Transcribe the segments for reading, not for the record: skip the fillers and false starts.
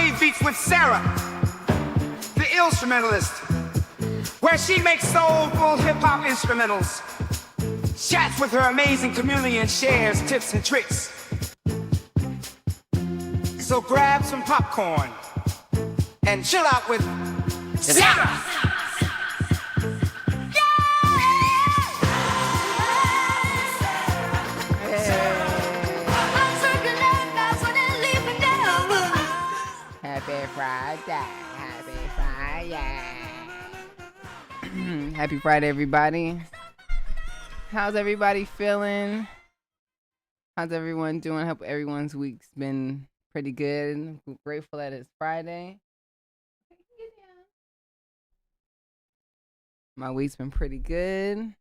rave beats with Sarah, the Illstrumentalist, where she makes soulful hip-hop instrumentals, chats with her amazing community, and shares tips and tricks. So grab some popcorn and chill out with Sarah. Happy Friday. Happy Friday. Happy Friday, everybody. How's everybody feeling? How's everyone doing? Hope everyone's week's been pretty good. I'm grateful that it's Friday. My week's been pretty good.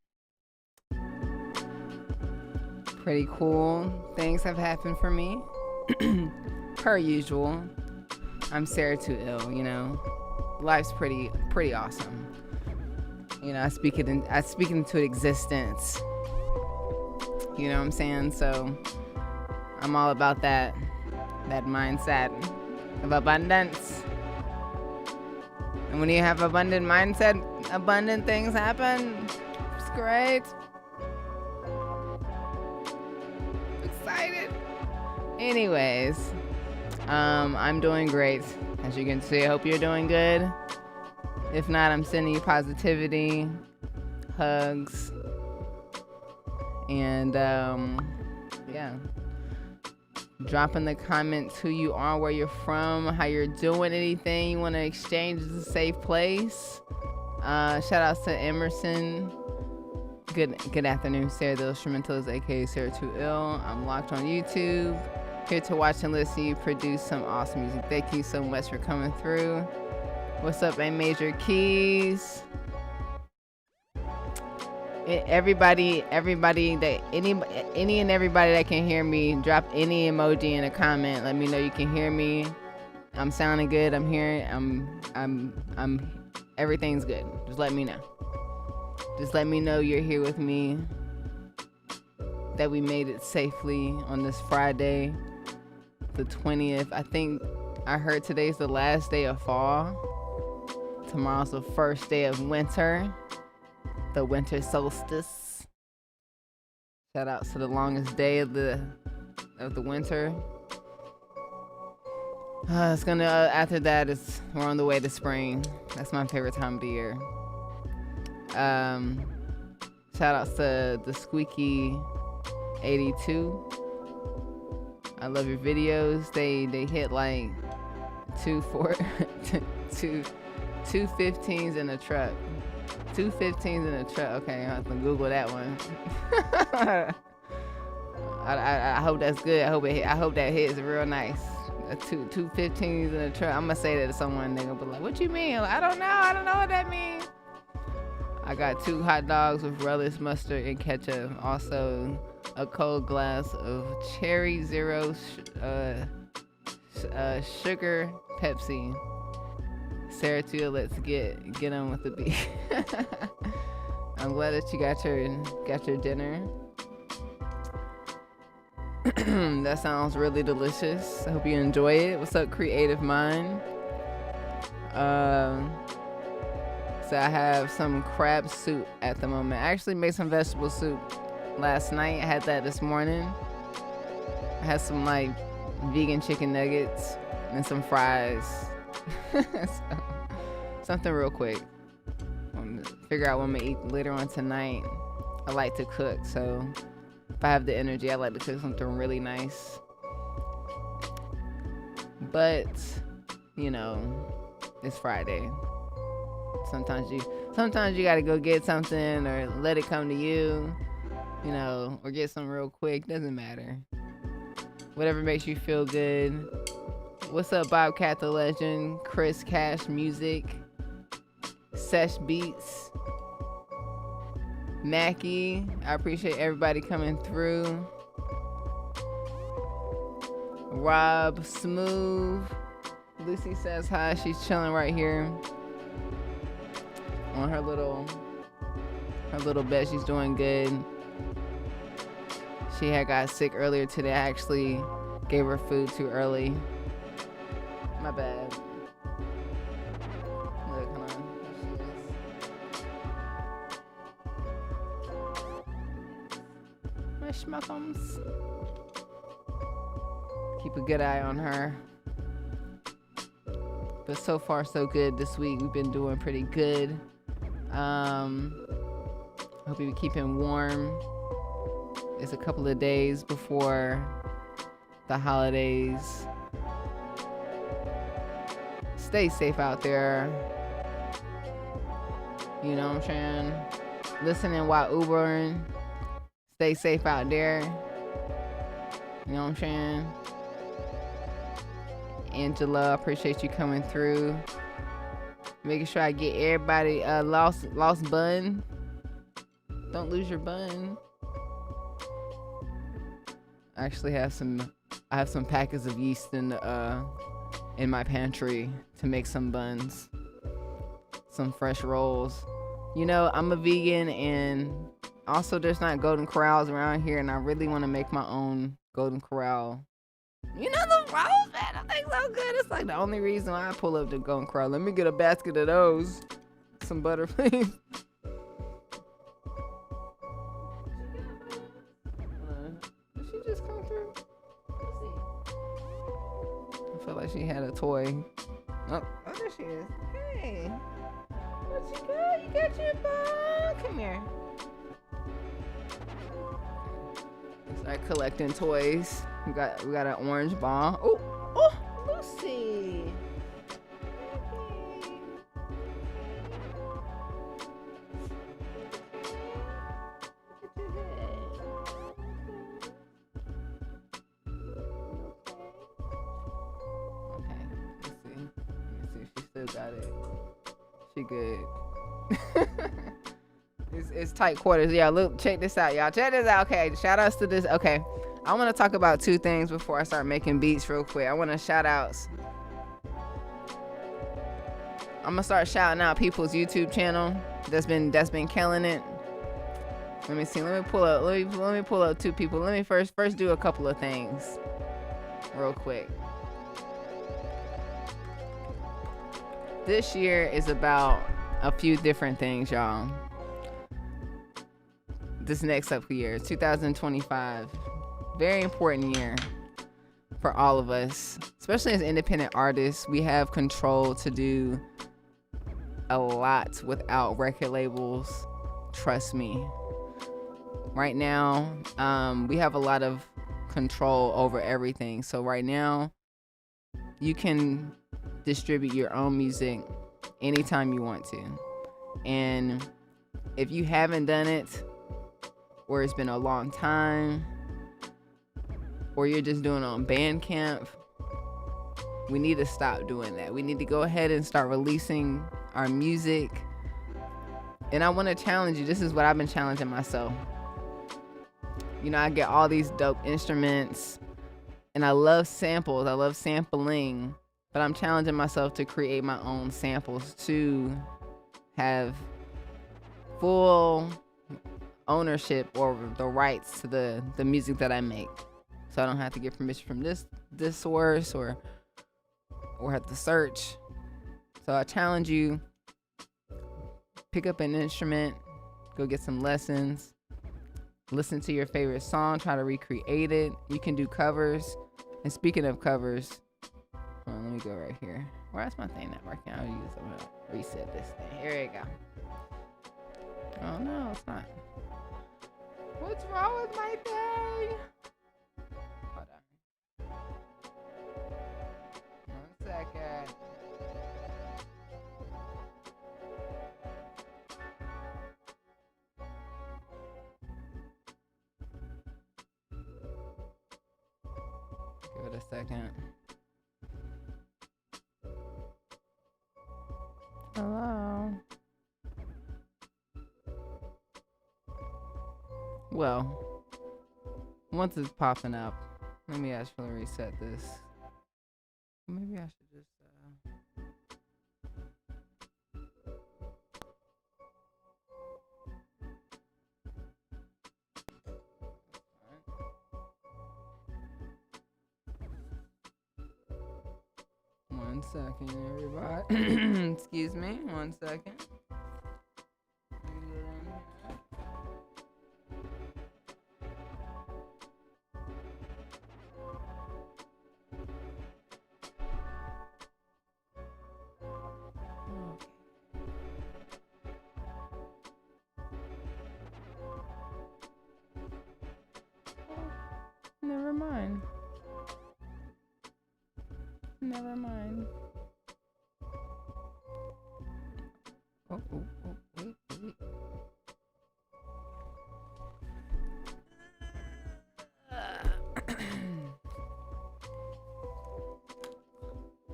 Pretty cool. Things have happened for me. Per usual. I'm Sarah too ill, you know. Life's pretty awesome. You know, I speak into existence. You know what I'm saying? So I'm all about that mindset of abundance. And when you have abundant mindset, abundant things happen. It's great. Excited. Anyways, I'm doing great. As you can see, I hope you're doing good. If not, I'm sending you positivity, hugs, and yeah. Drop in the comments who you are, where you're from, how you're doing, anything you want to exchange is a safe place. Shout outs to Emerson. Good afternoon, Sarah the Illstrumentalist, aka Sarah Too Ill. I'm locked on YouTube. Here to watch and listen. You produce some awesome music. Thank you so much for coming through. What's up, A Major Keys? Everybody that any and everybody that can hear me, drop any emoji in a comment. Let me know you can hear me. I'm sounding good. I'm hearing. I'm. Everything's good. Just let me know. Just let me know you're here with me. That we made it safely on this Friday, the 20th. I think I heard today's the last day of fall. Tomorrow's the first day of winter, the winter solstice. Shout out to the longest day of the winter. It's gonna after that we're on the way to spring. That's my favorite time of the year. Shout outs to the Squeaky 82. I love your videos. They hit like 2 15s in a truck. 2 15s in a truck. Okay, I have to Google that one. I hope that's good. I hope that hits real nice. 2 15s in a truck. I'm gonna say that to someone. They're gonna be like, "What you mean?" Like, I don't know what that means. I got 2 hot dogs with relish, mustard, and ketchup. Also, a cold glass of cherry zero sugar Pepsi. Sarah too, let's get on with the beat. I'm glad that you got your dinner. That sounds really delicious. I hope you enjoy it. What's up, Creative Mind? So I have some crab soup at the moment. I actually made some vegetable soup last night. I had that this morning. I had some like vegan chicken nuggets and some fries. So, something real quick. Figure out what I'm gonna eat later on tonight. I like to cook, so if I have the energy, I like to cook something really nice. But you know, it's Friday. Sometimes you gotta go get something or let it come to you, you know, or get something real quick. Doesn't matter. Whatever makes you feel good. What's up, Bobcat the Legend, Chris Cash Music, Sesh Beats, Mackie. I appreciate everybody coming through. Rob Smooth. Lucy says hi. She's chilling right here on her little bed. She's doing good. She had got sick earlier today. I actually gave her food too early. My bad. Look, hold on. There she is. My schmuckums. Keep a good eye on her. But so far, so good this week. We've been doing pretty good. Hope you keep him warm. It's a couple of days before the holidays. Stay safe out there. You know what I'm saying? Listening while Ubering. Stay safe out there. You know what I'm saying? Angela, appreciate you coming through. Making sure I get everybody lost bun. Don't lose your bun. I actually have some packets of yeast in my pantry to make some buns. Some fresh rolls. You know, I'm a vegan, and also there's not Golden Corrals around here, and I really want to make my own Golden Corral. You know the rolls, man, that thing's so good. It's like the only reason why I pull up to Golden Corral. Let me get a basket of those. Some butter, please. Did she just come through? Let's see. I feel like she had a toy. Oh, there she is. Hey. What you got? You got your ball? Come here. Start collecting toys. We got an orange ball. Oh, Lucy. Okay, let's see. Let me see if she still got it. She good. It's tight quarters. Yeah, look, check this out, y'all. Check this out. Okay, shout outs to this. Okay, I want to talk about two things before I start making beats real quick. I want to shout outs. I'm gonna start shouting out people's YouTube channel that's been killing it. Let me see. Let me pull up two people. Let me first do a couple of things real quick. This year is about a few different things, y'all. This next up year, 2025, very important year for all of us, especially as independent artists. We have control to do a lot without record labels. Trust me. Right now, we have a lot of control over everything. So right now, you can distribute your own music anytime you want to. And if you haven't done it, or it's been a long time, or you're just doing it on Bandcamp, we need to stop doing that. We need to go ahead and start releasing our music. And I want to challenge you. This is what I've been challenging myself. You know, I get all these dope instruments, and I love samples. I love sampling, but I'm challenging myself to create my own samples, to have full ownership or the rights to the music that I make, so I don't have to get permission from this source or have to search. So I challenge you, pick up an instrument, go get some lessons, listen to your favorite song, try to recreate it. You can do covers. And speaking of covers, hold on, let me go right here. Where's my thing not working? I'm gonna reset this thing. Here we go. Oh no, it's not. What's wrong with my thing? Hold on. 1 second. Give it a second. Hello. Well, once it's popping up, let me actually reset this. Maybe I should just 1 second, everybody. Excuse me, 1 second. Never mind. Never mind. Oh, wait.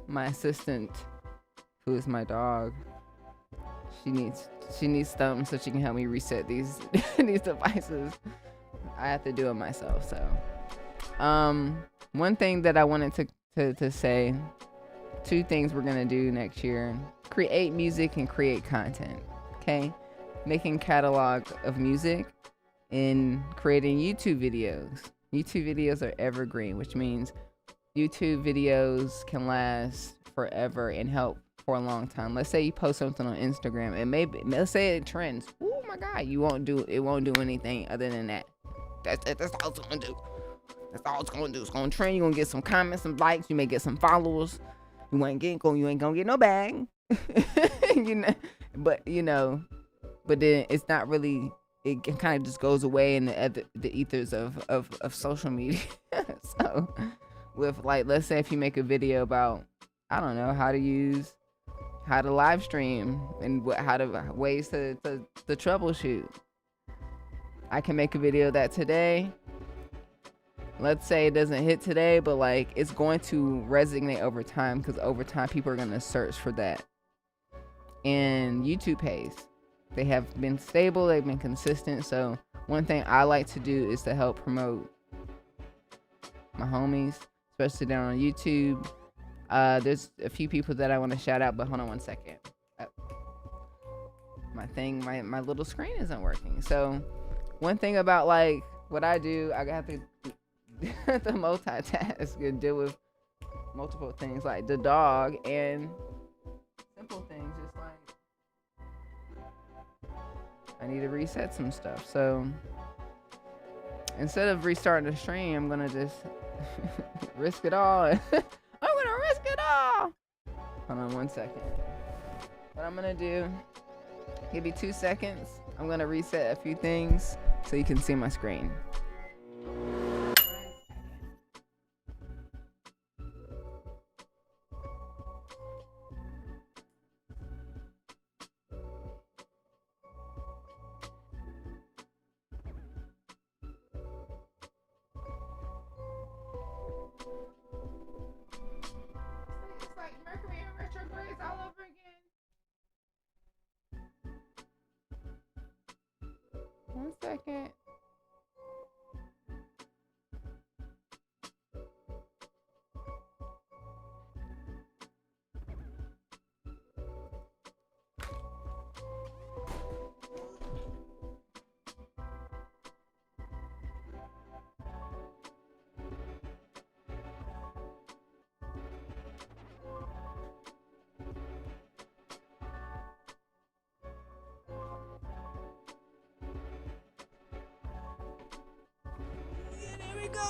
My assistant, who is my dog, she needs something so she can help me reset these these devices. I have to do it myself. So, one thing that I wanted to say, 2 things we're gonna do next year: create music and create content. Okay, making catalog of music and creating YouTube videos. YouTube videos are evergreen, which means YouTube videos can last forever and help for a long time. Let's say you post something on Instagram and let's say it trends. Oh my God, it won't do anything other than that. That's all it's gonna do. That's all it's gonna do. It's gonna trend. You're gonna get some comments, some likes. You may get some followers. You ain't gonna get no bag. But then it's not really. It kind of just goes away in the ethers of social media. So, with let's say if you make a video about, I don't know, how to live stream and ways to troubleshoot. I can make a video of that today. Let's say it doesn't hit today, but it's going to resonate over time, because over time people are going to search for that. And YouTube pays. They have been stable, they've been consistent. So one thing I like to do is to help promote my homies, especially down on YouTube. There's a few people that I want to shout out, but hold on 1 second. My little screen isn't working. So one thing about what I do, I have to to multitask and deal with multiple things, like the dog, and simple things just I need to reset some stuff. So instead of restarting the stream, I'm gonna just risk it all. I'm gonna risk it all. Hold on 1 second. What I'm gonna do, give me 2 seconds. I'm gonna reset a few things so you can see my screen. Mercury in retrograde all over again. 1 second.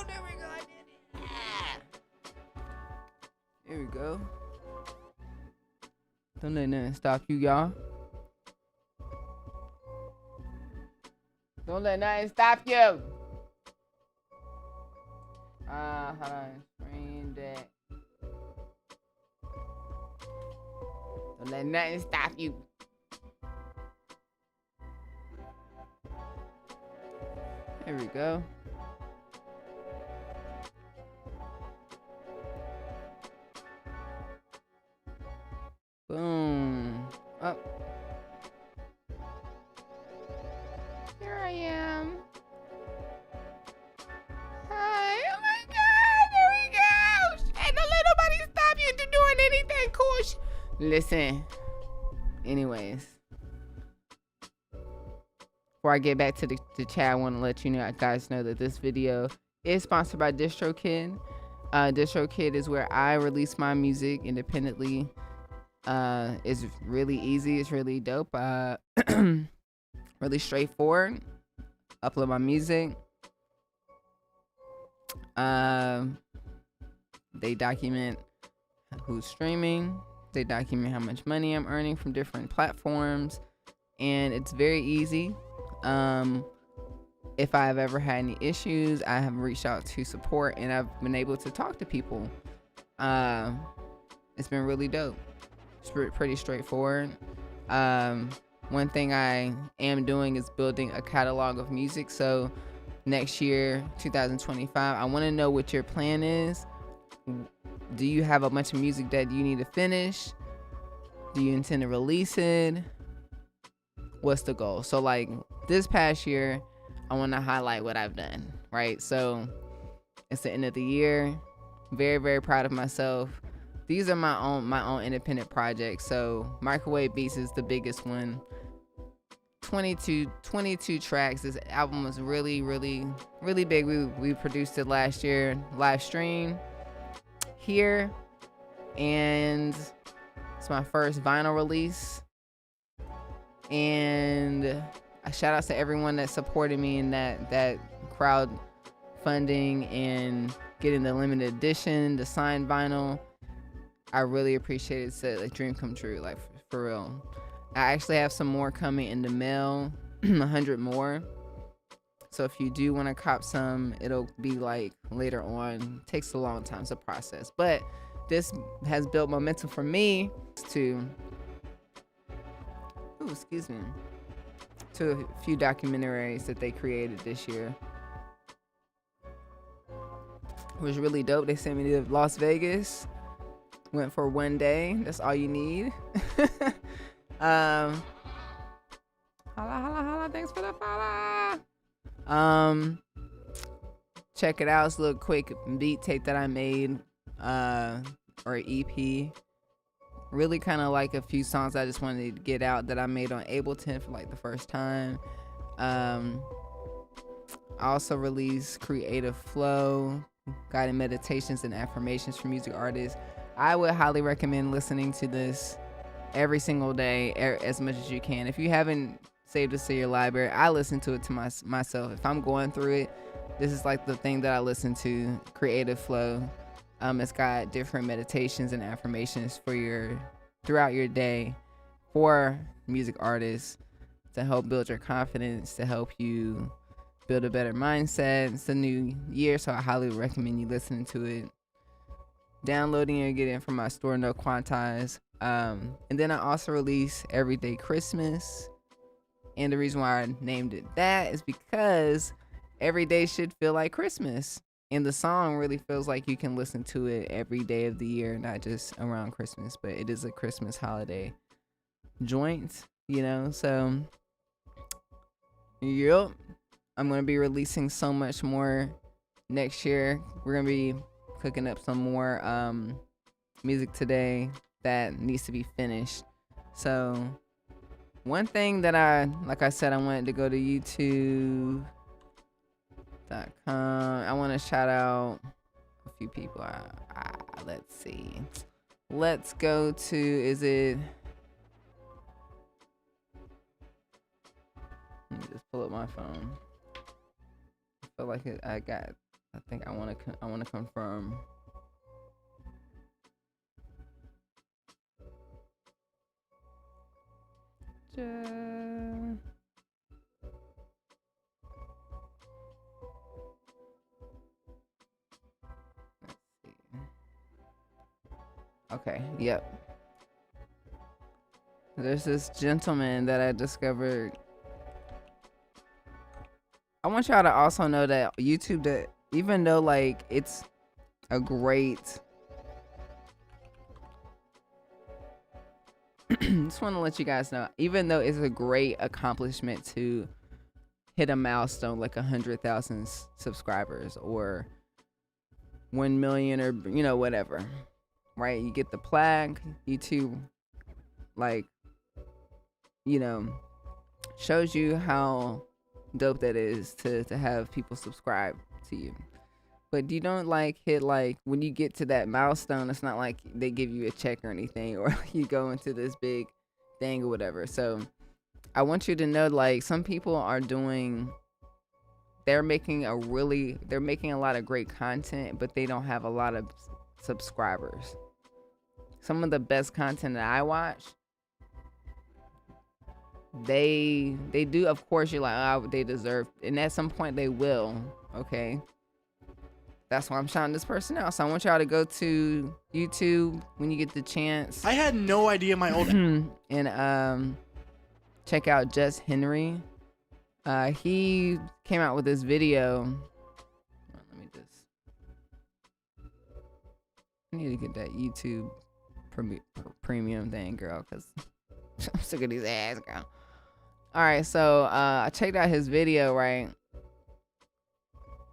There we go, I did it. There we go. Don't let nothing stop you, y'all. Don't let nothing stop you. Hold on. Screen deck. Don't let nothing stop you. There we go. Boom. Up. Here I am. Hi. Oh my God. There we go. Hey, don't let nobody stop you from doing anything cool. Listen. Anyways. Before I get back to the chat, I want to let you guys know that this video is sponsored by DistroKid. DistroKid is where I release my music independently. It's really easy. It's really dope. Really straightforward. Upload my music. They document who's streaming. They document how much money I'm earning from different platforms, and it's very easy. If I've ever had any issues, I have reached out to support, and I've been able to talk to people. It's been really dope. It's pretty straightforward. One thing I am doing is building a catalog of music. So next year, 2025, I want to know what your plan is. Do you have a bunch of music that you need to finish? Do you intend to release it? What's the goal? So like this past year, I want to highlight what I've done, right? So it's the end of the year. Very, very proud of myself. These are my own independent projects. So Microwave Beats is the biggest one. 22 tracks. This album was really, really, really big. We produced it last year, live stream here, and it's my first vinyl release. And a shout out to everyone that supported me in that crowdfunding and getting the limited edition, the signed vinyl. I really appreciate it. It's a dream come true, like for real. I actually have some more coming in the mail, 100 more. So if you do want to cop some, it'll be like later on. It takes a long time to process, but this has built momentum for me to, to a few documentaries that they created this year. It was really dope. They sent me to Las Vegas. Went for one day. That's all you need. Holla, thanks for the follow. Check it out. It's a little quick beat tape that I made, or EP. Really kind of like a few songs I just wanted to get out that I made on Ableton for like the first time. I also released Creative Flow, guided meditations and affirmations for music artists. I would highly recommend listening to this every single day, as much as you can. If you haven't saved this to your library, I listen to it to myself. If I'm going through it, this is like the thing that I listen to, Creative Flow. It's got different meditations and affirmations for throughout your day for music artists to help build your confidence, to help you build a better mindset. It's a new year, so I highly recommend you listening to it, downloading it, getting it from my store, no Quantize. And then I also release Everyday Christmas, and the reason why I named it that is because every day should feel like Christmas, and the song really feels like you can listen to it every day of the year, not just around Christmas, but it is a Christmas holiday joint, so yep. I'm gonna be releasing so much more next year. We're gonna be cooking up some more music today that needs to be finished. So one thing that like I said, I wanted to go to YouTube.com. I want to shout out a few people. Let's see. Let's go to, let me just pull up my phone. I feel like I think I want to confirm. Okay, yep. There's this gentleman that I discovered. I want y'all to also know that YouTube, that even though like it's a great, just want to let you guys know, even though it's a great accomplishment to hit a milestone like 100,000 subscribers or 1 million or whatever, right? You get the plaque. YouTube shows you how dope that is to have people subscribe to you. But you don't like hit like when you get to that milestone, it's not like they give you a check or anything, or you go into this big thing or whatever. So I want you to know, like, some people are doing, they're making a lot of great content, but they don't have a lot of subscribers. Some of the best content that I watch, they do, of course, you're like, oh, they deserve, and at some point they will, okay? That's why I'm shouting this person out. So I want y'all to go to YouTube when you get the chance. I had no idea my old and check out Just Henry. He came out with this video. Let me just. I need to get that YouTube premium thing, girl, because I'm sick of these ads, girl. All right, so I checked out his video, right?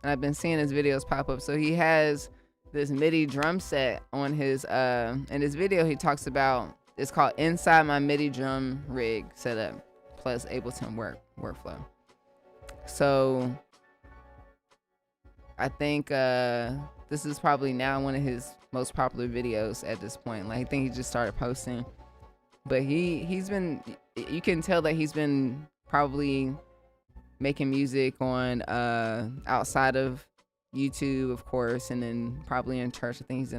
And I've been seeing his videos pop up. So he has this MIDI drum set on his in his video he talks about, it's called Inside My MIDI Drum Rig Setup plus Ableton Workflow. So I think this is probably now one of his most popular videos at this point. Like, I think he just started posting. But he's been, you can tell that he's been probably making music on outside of YouTube, of course, and then probably in church. I think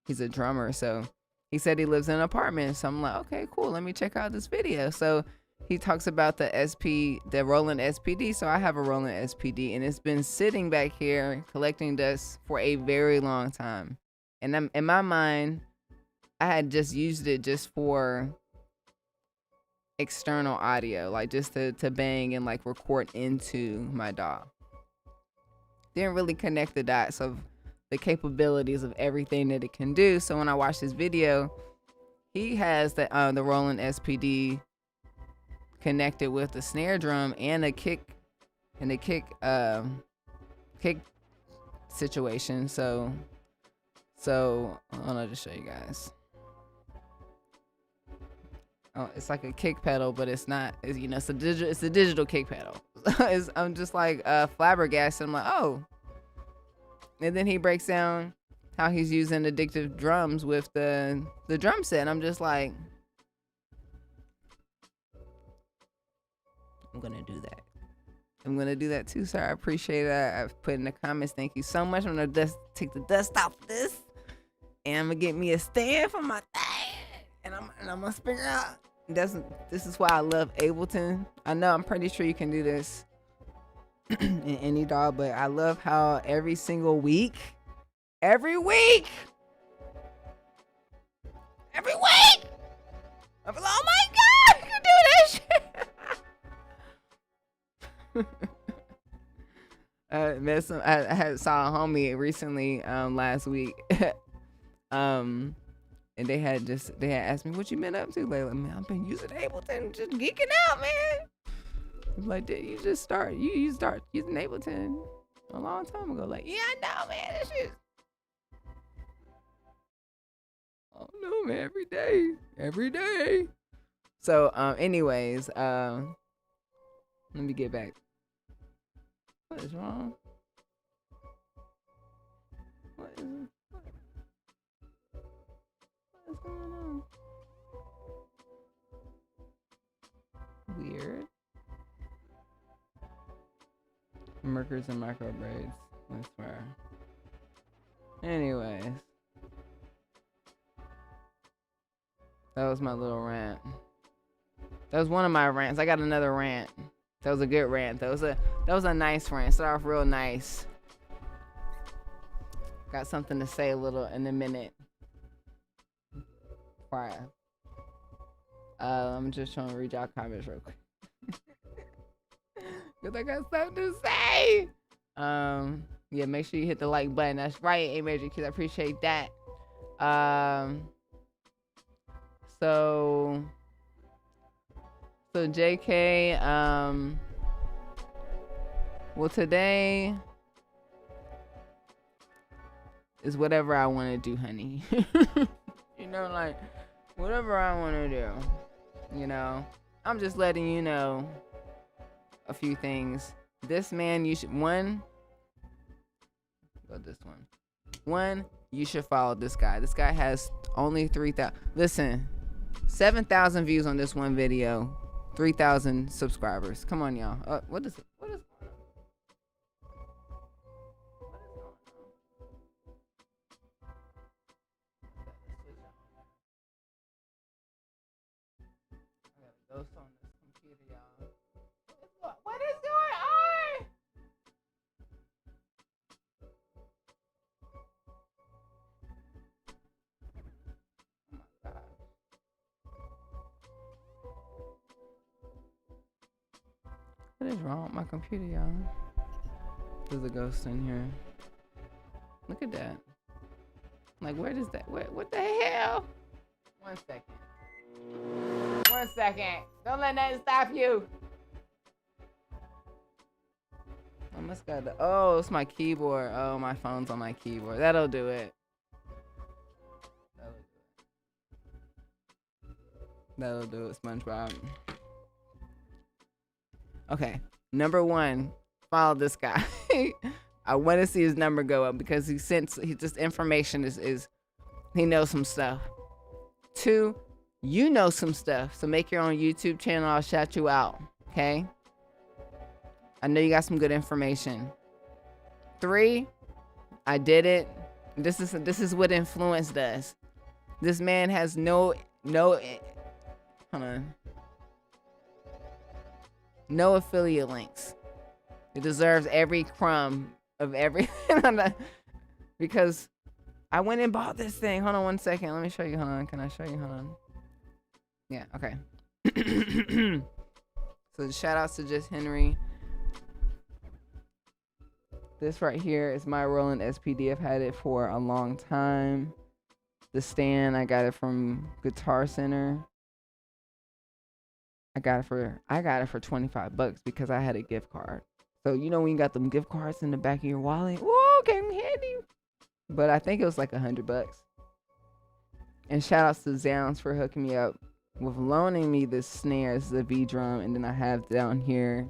he's a drummer. So he said he lives in an apartment. So I'm like, okay, cool. Let me check out this video. So he talks about the Roland SPD. So I have a Roland SPD, and it's been sitting back here collecting dust for a very long time. And in my mind, I had just used it just for external audio, like just to bang and like record into my DAW. Didn't really connect the dots of the capabilities of everything that it can do. So when I watched this video, he has the Roland SPD connected with the snare drum and a kick situation. So I'll just show you guys. Oh, it's like a kick pedal, but it's not. It's a digital kick pedal. I'm just like flabbergasted. I'm like, oh. And then he breaks down how he's using addictive drums with the drum set. And I'm just like, I'm gonna do that. I'm gonna do that too, sir. I appreciate that. I've put in the comments. Thank you so much. I'm gonna just take the dust off of this, and I'm gonna get me a stand for my thing. And I'm gonna figure out. This is why I love Ableton. I know I'm pretty sure you can do this in any DAW, but I love how every week, I'm like, oh my god, you can do this shit. I saw a homie recently last week. And they had asked me, what you been up to lately? Man, I've been using Ableton, just geeking out, man. I'm like, did you start using Ableton a long time ago? Like, yeah, I know, man, this shit. Oh no, man, every day. So, anyways, let me get back. What is wrong? What is going on? Weird. Merkers and micro braids. I swear. Anyways. That was my little rant. That was one of my rants. I got another rant. That was a good rant. That was a nice rant. Started off real nice. Got something to say a little in a minute. Prior. I'm just trying to read y'all comments real quick. Cause I got something to say. Yeah, make sure you hit the like button. That's right, A Major Kids. I appreciate that. So JK, well, today is whatever I want to do, honey. You know, like, whatever I want to do, you know. I'm just letting you know a few things. This man, go this one. One, you should follow this guy. This guy has only 3,000. Listen, 7,000 views on this one video, 3,000 subscribers. Come on, y'all. What is it? What is ghost on this computer, y'all. What is going on? Oh my God. What is wrong with my computer, y'all? There's a ghost in here. Look at that. Like, where does that? What the hell? 1 second. 1 second. Don't let nothing stop you. I must got the. Oh, it's my keyboard. Oh, my phone's on my keyboard. That'll do it. That'll do it, SpongeBob. Okay. Number 1, follow this guy. I want to see his number go up because he just information is he knows some stuff. 2, you know some stuff, so make your own YouTube channel. I'll shout you out, okay? I know you got some good information. 3, I did it. This is what influence does. This man has no hold on. No affiliate links. It deserves every crumb of everything. Because I went and bought this thing. Hold on 1 second. Let me show you. Hold on. Can I show you? Hold on. Yeah, okay. So shout outs to Just Henry. This right here is my Roland SPD. I've had it for a long time. The stand, I got it from Guitar Center. I got it for $25 because I had a gift card. So you know when you got them gift cards in the back of your wallet, whoa, came handy. But I think it was like $100. And shout outs to Zounds for hooking me up with loaning me this snare. This is a V drum, and then I have down here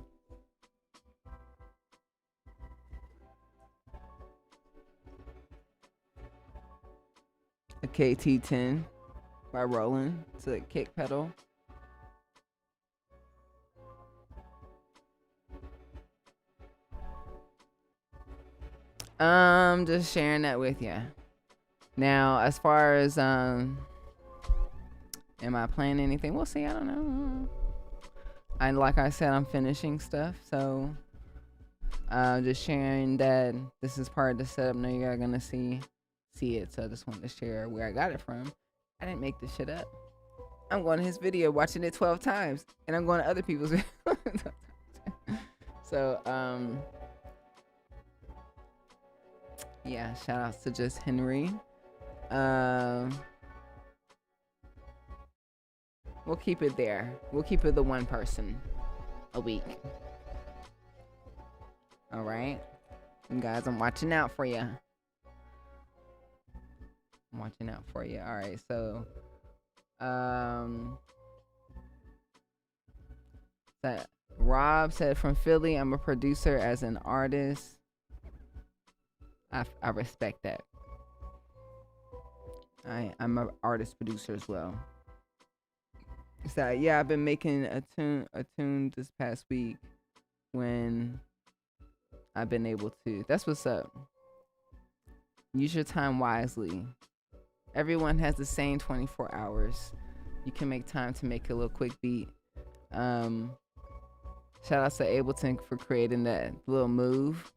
a KT10 by Roland. It's a kick pedal. Just sharing that with you. Now, as far as am I playing anything? We'll see. I don't know. And like I said, I'm finishing stuff, so just sharing that this is part of the setup. Now you are gonna see it, so I just wanted to share where I got it from. I didn't make this shit up. I'm going to his video, watching it 12 times, and I'm going to other people's videos. So yeah, shout outs to Just Henry. We'll keep it there. We'll keep it the one person a week. All right, and guys, I'm watching out for you. I'm watching out for you. All right, so that Rob said from Philly, I'm a producer as an artist. I respect that. I'm an artist producer as well. So yeah, I've been making a tune this past week when I've been able to. That's what's up. Use your time wisely. Everyone has the same 24 hours. You can make time to make a little quick beat. Shout out to Ableton for creating that little move.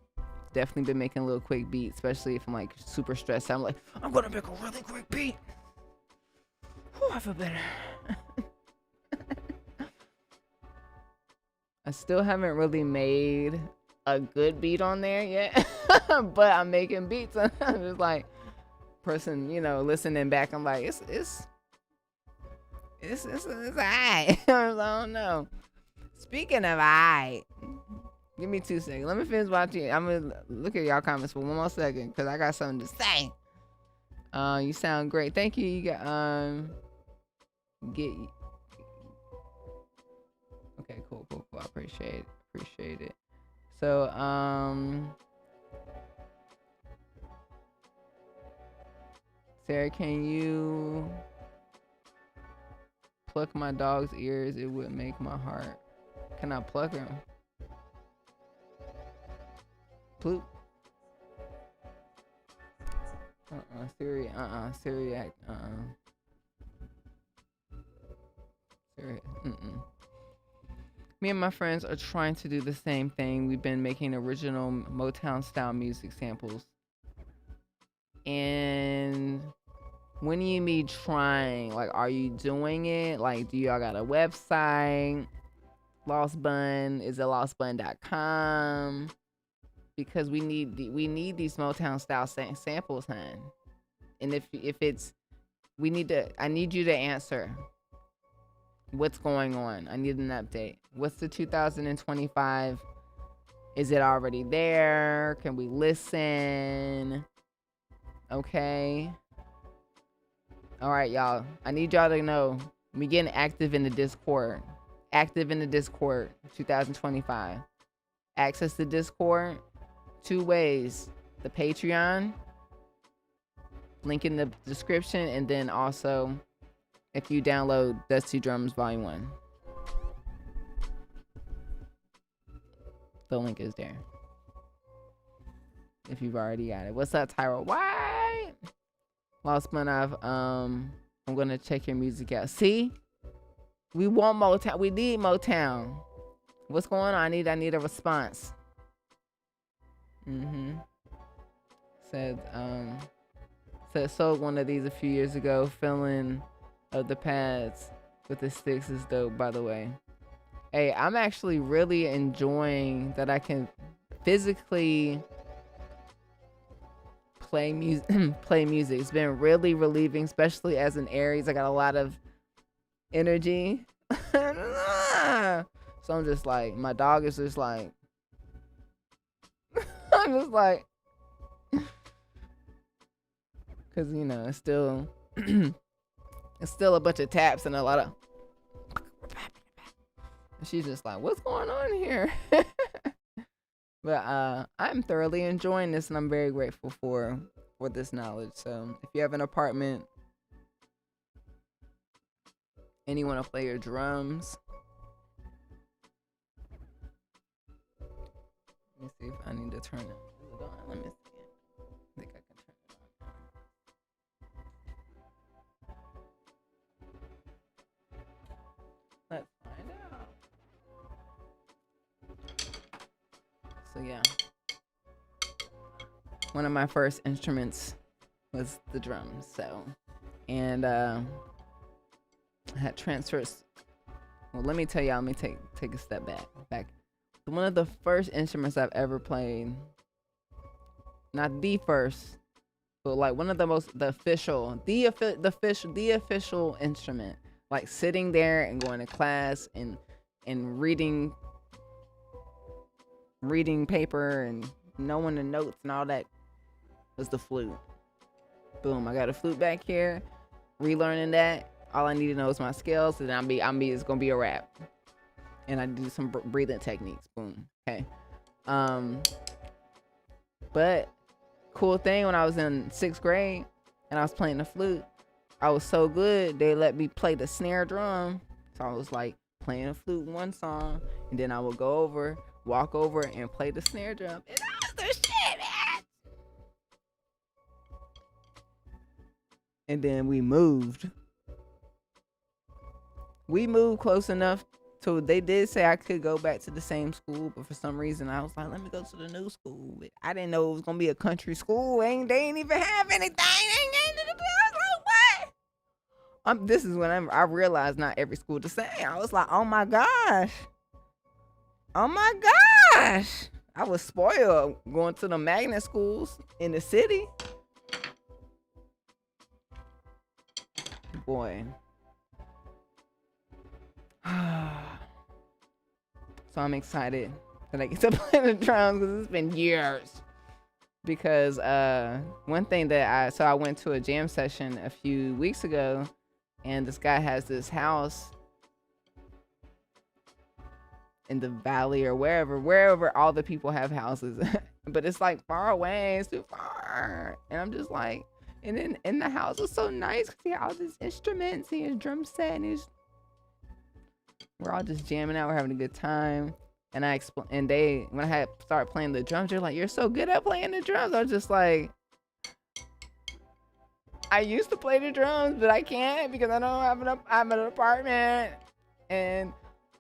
Definitely been making a little quick beat, especially if I'm like super stressed. I'm like, I'm gonna make a really quick beat. Oh, I feel better. I still haven't really made a good beat on there yet, but I'm making beats. I'm just like, person, listening back, I'm like, it's alright. I don't know. Speaking of alright, give me 2 seconds. Let me finish watching. I'm gonna look at y'all comments for 1 more second because I got something to say. You sound great. Thank you. You got okay, cool. I appreciate it. So Sarah, can you pluck my dog's ears? It would make my heart. Can I pluck him? Ploop. Siri, Siri, Siri, Me and my friends are trying to do the same thing. We've been making original Motown style music samples. And when you mean trying, like, are you doing it? Like, do y'all got a website? Lost Bun, is it lostbun.com? Because we need these Motown style samples, hun. And if it's, I need you to answer. What's going on? I need an update. What's the 2025? Is it already there? Can we listen? Okay. All right, y'all. I need y'all to know we getting active in the Discord. Active in the Discord 2025. Access the Discord 2 ways. The Patreon, link in the description, and then also if you download Dusty Drums Volume 1. The link is there. If you've already got it. What's up, Tyra White? Lost Bun, I'm gonna check your music out. See? We want Motown. We need Motown. What's going on? I need a response. Said sold one of these a few years ago. Filling of the pads with the sticks is dope, by the way. Hey, I'm actually really enjoying that I can physically play music. It's been really relieving, especially as an Aries. I got a lot of energy. So I'm just like, my dog is just like, I'm just like, because, you know, it's still it's still a bunch of taps and a lot of, she's just like, what's going on here? But I'm thoroughly enjoying this, and I'm very grateful for this knowledge. So if you have an apartment and you want to play your drums, let me see if I need to turn it. Is it on? Let me see. I think I can turn it on. Let's find out. So yeah, one of my first instruments was the drums. So, and I had transfers. Well, let me tell y'all. Let me take a step back. One of the first instruments I've ever played, not the first, but like one of the official instrument, like sitting there and going to class and reading paper and knowing the notes and all that, was the flute. Boom, I got a flute back here, relearning that. All I need to know is my scales, and it's gonna be a wrap. And I do some breathing techniques. Boom. Okay. But cool thing, when I was in 6th grade and I was playing the flute, I was so good they let me play the snare drum. So I was like playing the flute one song, and then I would walk over and play the snare drum. And that was the shit, man. And then we moved close enough. So they did say I could go back to the same school, but for some reason I was like, let me go to the new school. But I didn't know it was gonna be a country school. They ain't even have anything. I was like, what? This is when I realized not every school the same. I was like, oh my gosh. I was spoiled going to the magnet schools in the city. Boy. So I'm excited that I get to play the drums, because it's been years. Because one thing that I went to a jam session a few weeks ago, and this guy has this house in the valley or wherever all the people have houses. But it's like far away, it's too far. And I'm just like, And then in the house was so nice because he had all these instruments, he had his drum set, and we're all just jamming out, we're having a good time. And I explained, and when I had started playing the drums, they're like, "You're so good at playing the drums." I was just like, I used to play the drums, but I can't because I don't have an apartment, and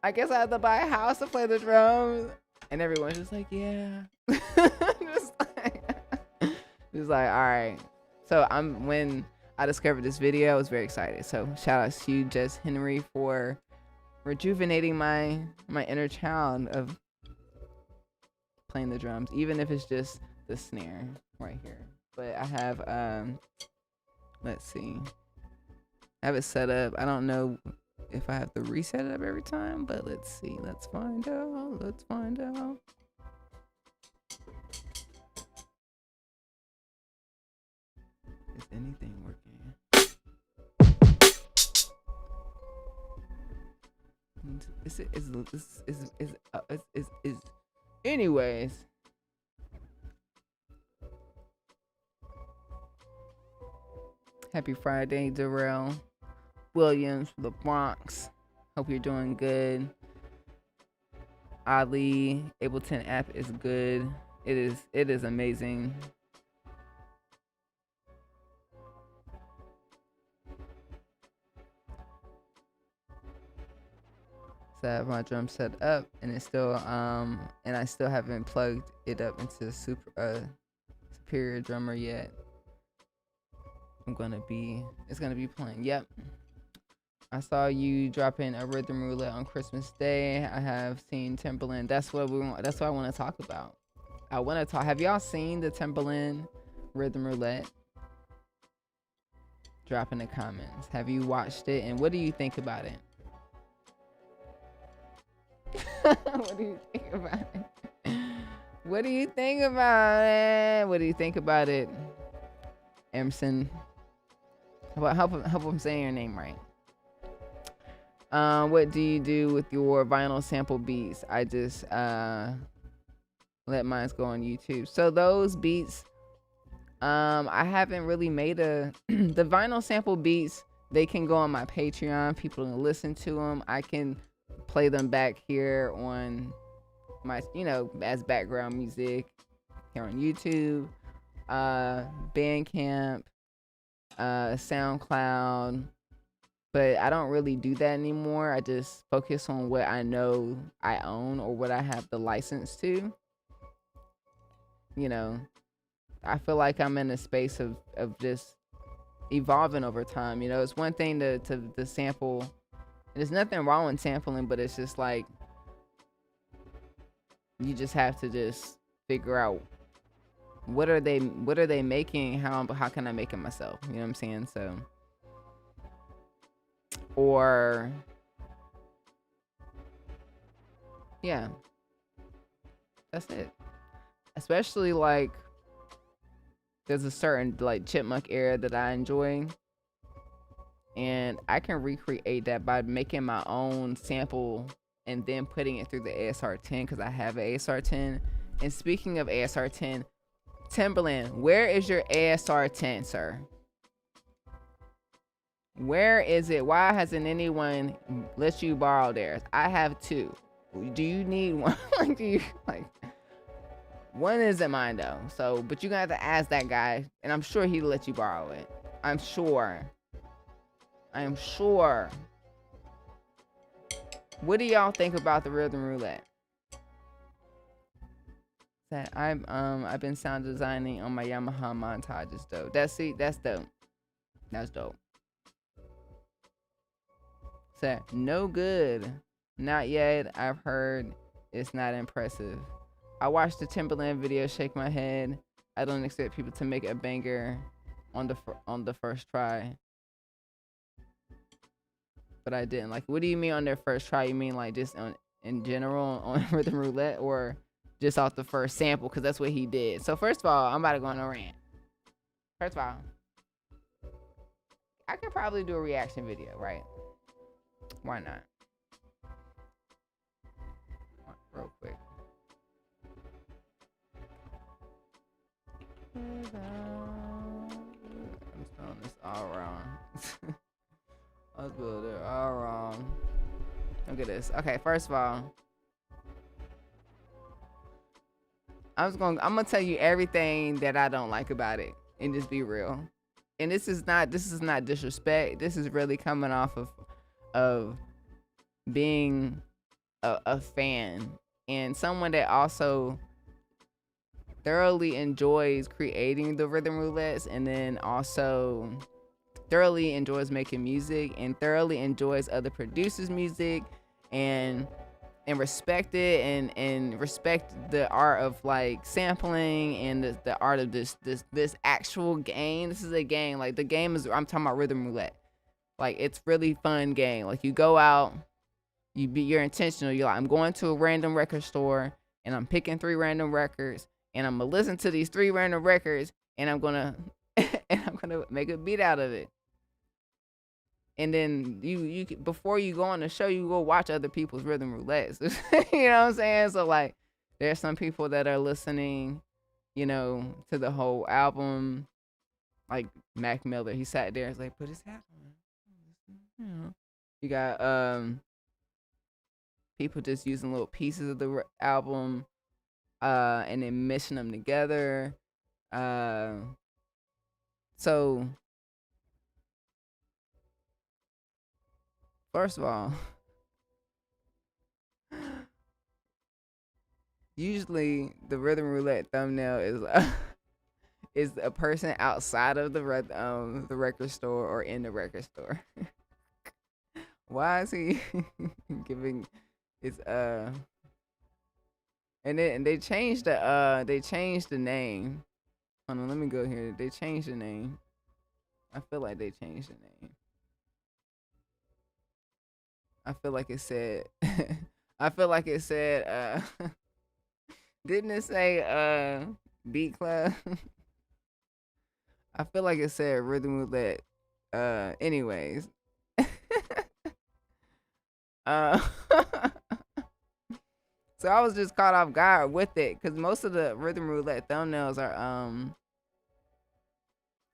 I guess I have to buy a house to play the drums. And everyone's just like, "Yeah." just like, all right. So when I discovered this video, I was very excited. So shout out to you, Jess Henry, for rejuvenating my inner child of playing the drums, even if it's just the snare right here. But I have let's see, I have it set up. I don't know if I have to reset it up every time, but let's see. Let's find out. Is anything working? Anyways. Happy Friday, Darrell Williams from the Bronx. Hope you're doing good. Ali, Ableton app is good. It is amazing. So I have my drum set up, and it's still and I still haven't plugged it up into Superior Drummer yet. It's gonna be playing. Yep. I saw you dropping a rhythm roulette on Christmas Day. I have seen Timbaland. That's what I want to talk about. I want to talk. Have y'all seen the Timbaland rhythm roulette? Drop in the comments. Have you watched it, and what do you think about it? What do you think about it? What do you think about it? What do you think about it, Emerson? Help I'm saying your name right. What do you do with your vinyl sample beats? I just let mine go on YouTube. So those beats, I haven't really made the vinyl sample beats. They can go on my Patreon. People can listen to them. I can play them back here on my, as background music here on YouTube, Bandcamp, SoundCloud. But I don't really do that anymore. I just focus on what I know I own or what I have the license to. I feel like I'm in a space of just evolving over time. It's one thing to sample. There's nothing wrong with sampling, but it's just like you just have to just figure out what are they making, how can I make it myself? You know what I'm saying? So, or yeah, that's it. Especially like there's a certain like chipmunk era that I enjoy, and I can recreate that by making my own sample and then putting it through the ASR10 because I have an ASR10. And speaking of ASR10, Timbaland, where is your ASR10, sir? Where is it? Why hasn't anyone let you borrow theirs? I have two. Do you need one? One isn't mine though. So, but you're gonna have to ask that guy, and I'm sure he'll let you borrow it. I'm sure. What do y'all think about the rhythm roulette? That I've been sound designing on my Yamaha montages though. That's dope. That's dope. Said no good. Not yet. I've heard it's not impressive. I watched the Timbaland video, shake my head. I don't expect people to make a banger on the first try. But I didn't. Like, what do you mean on their first try? You mean like just in general on rhythm roulette, or just off the first sample? Because that's what he did. So first of all, I'm about to go on a rant. First of all, I could probably do a reaction video, right? Why not? Real quick. all wrong. I spelled it all wrong. Look at this. Okay, first of all, I'm gonna tell you everything that I don't like about it and just be real. And this is not disrespect. This is really coming off of being a fan and someone that also thoroughly enjoys creating the rhythm roulettes, and then also thoroughly enjoys making music and thoroughly enjoys other producers' music, and respect it and respect the art of like sampling and the art of this actual game. This is a game. Like the game is, I'm talking about rhythm roulette. Like it's really fun game. Like you go out, you're intentional. You're like, I'm going to a random record store and I'm picking 3 random records and I'm gonna listen to these 3 random records and I'm gonna make a beat out of it. And then you before you go on the show, you go watch other people's rhythm roulettes. You know what I'm saying? So like, there's some people that are listening, you know, to the whole album. Like Mac Miller, he sat there and was like, put his hat on. You got people just using little pieces of the album, and then mixing them together. So first of all, usually the rhythm roulette thumbnail is a person outside of the record store or in the record store. Why is he giving his and they changed the name. Hold on, let me go here. They changed the name. I feel like they changed the name. I feel like it said didn't it say Beat Club? I feel like it said Rhythm Roulette. Anyways. So I was just caught off guard with it because most of the Rhythm Roulette thumbnails are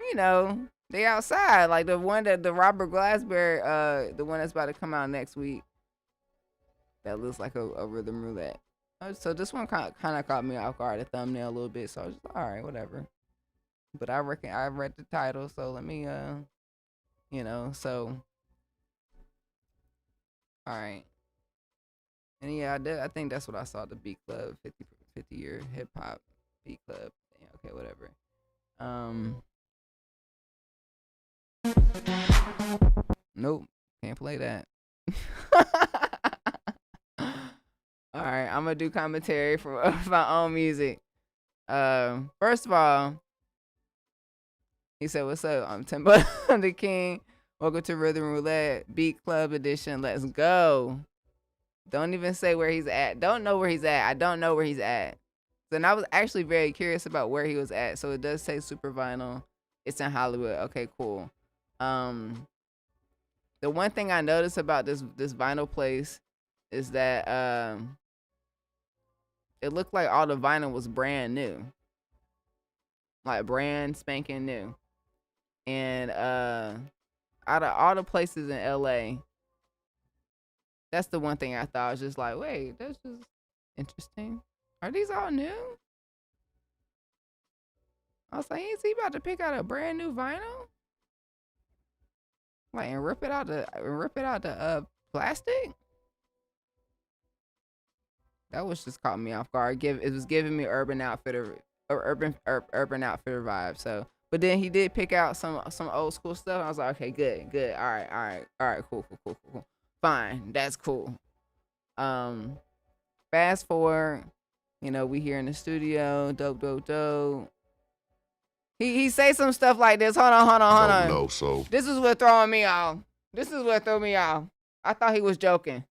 you know, they outside. Like the one that the Robert Glasper, the one that's about to come out next week. That looks like a rhythm roulette. So this one kind of caught me off guard, the thumbnail a little bit. So I was just like, all right, whatever. But I reckon I read the title, so let me you know, so all right. And yeah, I think that's what I saw, the Beat Club 50 year hip hop Beat Club. Yeah, okay, whatever. Nope, can't play that. All right, I'm gonna do commentary for my own music. First of all, he said, "What's up? I'm Timbaland, I'm the king. Welcome to Rhythm Roulette Beat Club Edition. Let's go." Don't even say where he's at. Don't know where he's at. I don't know where he's at. And I was actually very curious about where he was at. So it does say Super Vinyl. It's in Hollywood. Okay, cool. The one thing I noticed about this vinyl place is that it looked like all the vinyl was brand new. Like brand spanking new. And out of all the places in LA, that's the one thing I thought. I was just like, wait, that's just interesting. Are these all new? I was like, is he about to pick out a brand new vinyl? Like, and rip it out the plastic? That was just caught me off guard. It was giving me Urban Outfitter vibe. So, but then he did pick out some old school stuff. I was like, okay, good. All right, cool. Fine, that's cool. Fast forward, you know, we here in the studio, dope. He say some stuff like this. Hold on. No, so This is what throwing me off. I thought he was joking.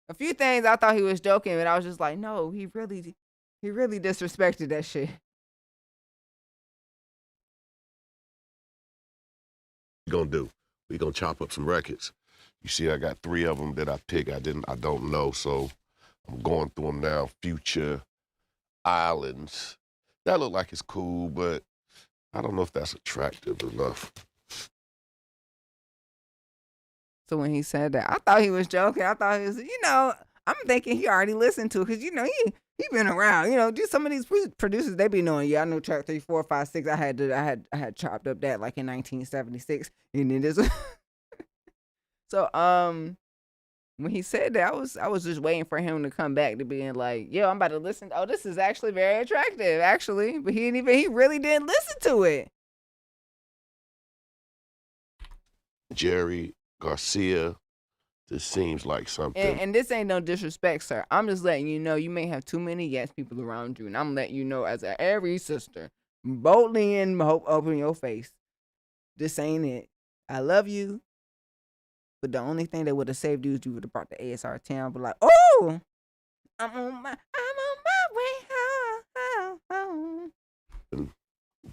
A few things I thought he was joking, but I was just like, no, he really disrespected that shit. we gonna chop up some records. You see, I got 3 of them that I pick. I don't know, so I'm going through them now. Future, Islands. That look like it's cool, but I don't know if that's attractive enough. So when he said that, I thought he was joking. I thought he was, I'm thinking he already listened to it because he been around. Just some of these producers, they be knowing. Yeah, I know track 3, 4, 5, 6. I had chopped up that like in 1976, and then this. So when he said that, I was just waiting for him to come back to being like, yo, I'm about to listen. Oh, this is actually very attractive, actually. But he really didn't listen to it. Jerry Garcia, this seems like something. And this ain't no disrespect, sir. I'm just letting you know you may have too many yes people around you. And I'm letting you know as a every sister, boldly and open your face. This ain't it. I love you. But the only thing that would have saved you is you would have brought the ASR 10. I'd be like, oh, I'm on my way home.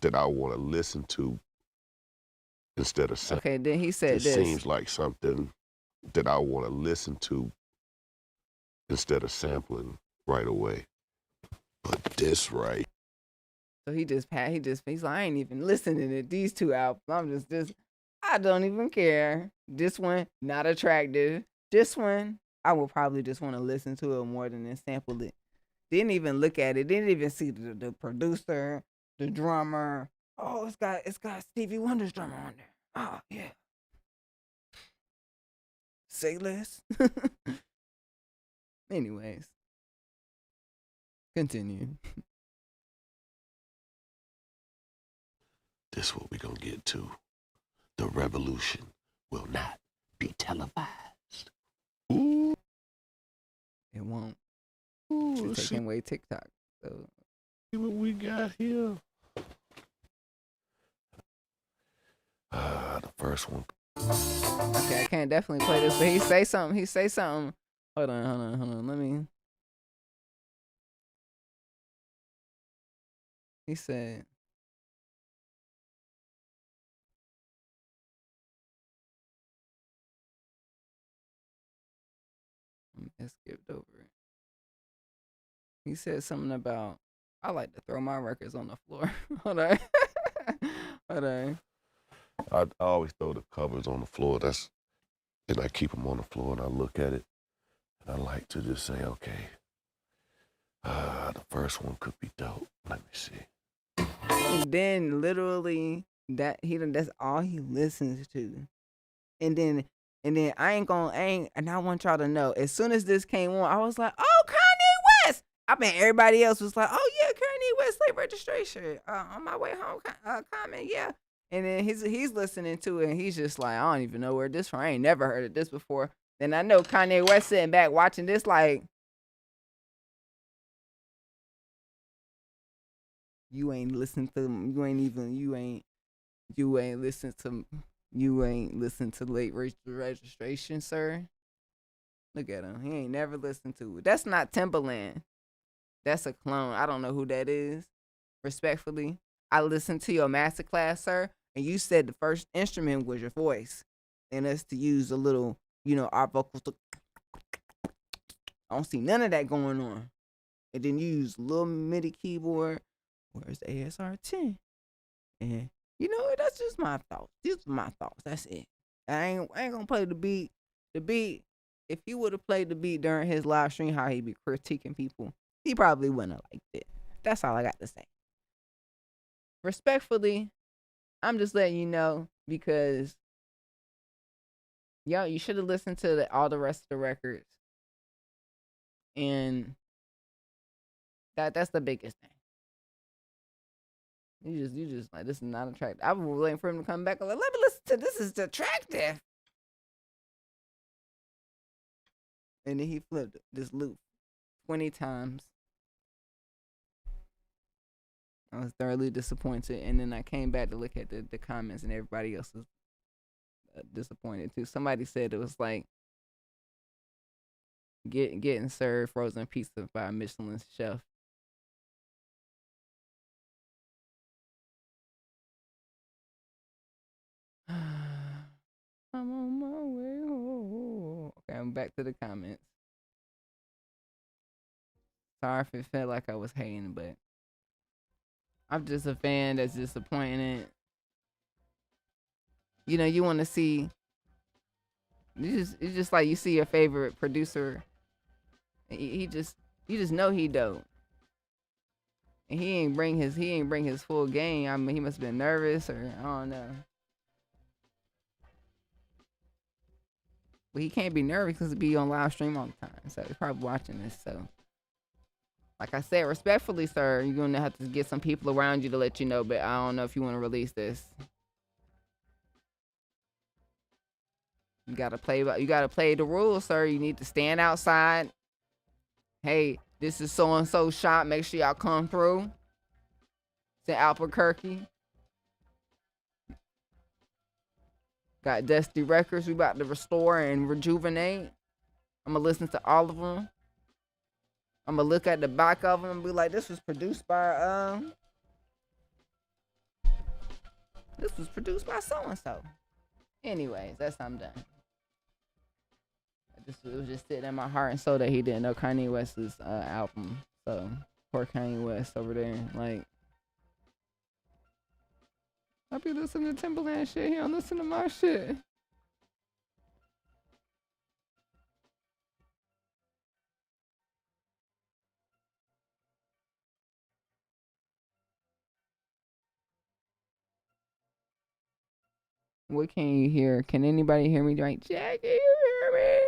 That I want to listen to instead of saying. Okay, then he said It this. seems like something that I want to listen to instead of sampling right away. But this right. So he's like, I ain't even listening to these two albums. I'm just I don't even care. This one, not attractive. This one, I will probably just want to listen to it more than sample it. Didn't even look at it. Didn't even see the producer, the drummer. Oh, it's got Stevie Wonder's drummer on there. Oh, yeah. Say less. Anyways. Continue. This what we gonna get to. The revolution will not be televised. Ooh. It won't. Ooh, It's taking away TikTok. So see what we got here. The first one. okay, I can't definitely play this, but he say something. Hold on. Let me. He said. I skipped over it. He said something about I like to throw my records on the floor. Hold on. I always throw the covers on the floor. And I keep them on the floor and I look at it. And I like to just say, okay, the first one could be dope. Let me see. And then literally that's all he listens to. And then and I want y'all to know, as soon as this came on, I was like, oh, Kanye West. I mean, everybody else was like, oh yeah, Kanye West late registration. On my way home, comment, yeah. And then he's listening to it and he's just like, I don't even know where this from. I ain't never heard of this before. Then I know Kanye West sitting back watching this like, you ain't listen to late registration, sir. Look at him. He ain't never listened to it. That's not Timbaland. That's a clone. I don't know who that is. Respectfully, I listened to your masterclass, sir, and you said the first instrument was your voice, and us to use a little, our vocals. I don't see none of that going on. And then you use a little MIDI keyboard. Where's the ASR 10? And that's just my thoughts. These are my thoughts. That's it. I ain't gonna play the beat. The beat, if he would have played the beat during his live stream, how he be critiquing people, he probably wouldn't have liked it. That's all I got to say. Respectfully, I'm just letting you know because, you should have listened to all the rest of the records. And that's the biggest thing. You just like, this is not attractive. I was waiting for him to come back. I'm like, let me listen to this. Is attractive. And then he flipped this loop 20 times. I was thoroughly disappointed. And then I came back to look at the comments, and everybody else was disappointed too. Somebody said it was like getting served frozen pizza by a Michelin chef. I'm on my way home. Okay, I'm back to the comments. Sorry if it felt like I was hating, but I'm just a fan that's disappointed. You want to see It's just like you see your favorite producer. He just you just know he dope. And he ain't bring his full game. I mean, he must have been nervous or I don't know. But he can't be nervous because he be on live stream all the time. So he's probably watching this. So, like I said, respectfully, sir, you're gonna have to get some people around you to let you know. But I don't know if you want to release this. You gotta play the rules, sir. You need to stand outside. Hey, this is so and so shop. Make sure y'all come through. It's in Albuquerque. Got Dusty Records. We about to restore and rejuvenate. I'm gonna listen to all of them. I'm gonna look at the back of them and be like, "This was produced by so and so." Anyways, that's how I'm done. It was just sitting in my heart and soul that he didn't know Kanye West's album. So poor Kanye West over there. Like, I be listening to Timbaland shit. He don't listen to my shit. What can you hear? Can anybody hear me? Like, Jack, can you hear me?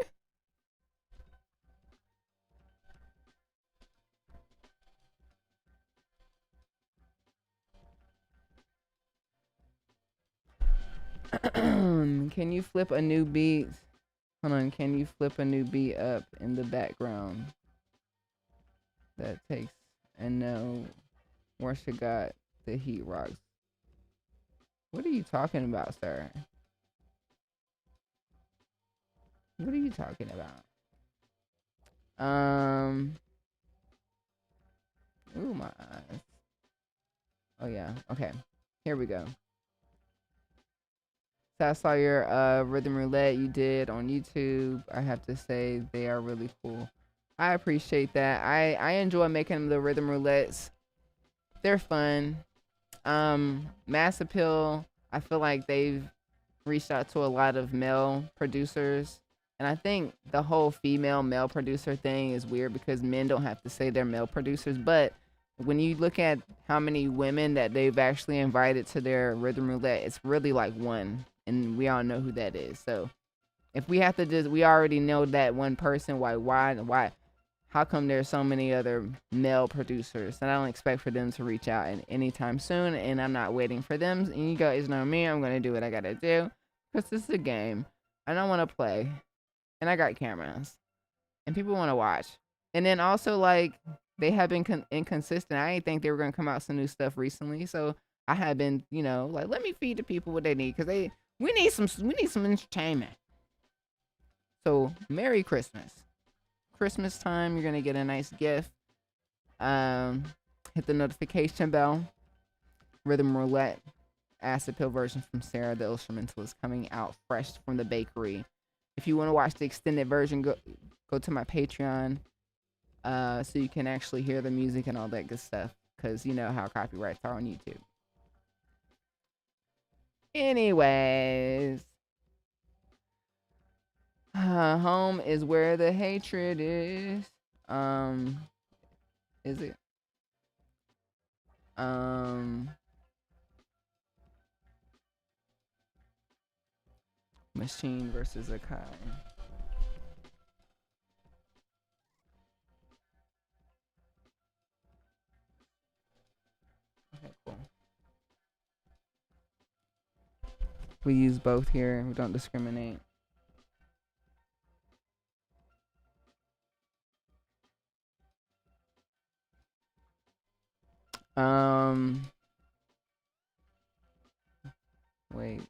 Can you flip a new beat? Hold on. Can you flip a new beat up in the background? That takes and no. Marsha got the heat rocks. What are you talking about, sir? What are you talking about? Ooh, my eyes. Oh yeah. Okay. Here we go. So I saw your rhythm roulette you did on YouTube. I have to say they are really cool. I appreciate that. I enjoy making the rhythm roulettes. They're fun. Mass Appeal, I feel like they've reached out to a lot of male producers. And I think the whole female male producer thing is weird because men don't have to say they're male producers. But when you look at how many women that they've actually invited to their rhythm roulette, it's really like one. And we all know who that is. So if we have to we already know that one person, why? How come there's so many other male producers? And I don't expect for them to reach out anytime soon. And I'm not waiting for them. And you guys know me. I'm going to do what I got to do. Because this is a game. And I want to play. And I got cameras. And people want to watch. And then also, like, they have been inconsistent. I didn't think they were going to come out with some new stuff recently. So I have been, like, let me feed the people what they need. Because we need some entertainment. So, Merry Christmas. Christmas time, you're gonna get a nice gift. Hit the notification bell. Rhythm Roulette, acid pill version from Sarah the Illstrumentalist coming out fresh from the bakery. If you want to watch the extended version, go to my Patreon, so you can actually hear the music and all that good stuff. Cause you know how copyrights are on YouTube. Anyways. Home is where the hatred is. Is it? Machine versus Akai. Okay, cool. We use both here. We don't discriminate. Wait.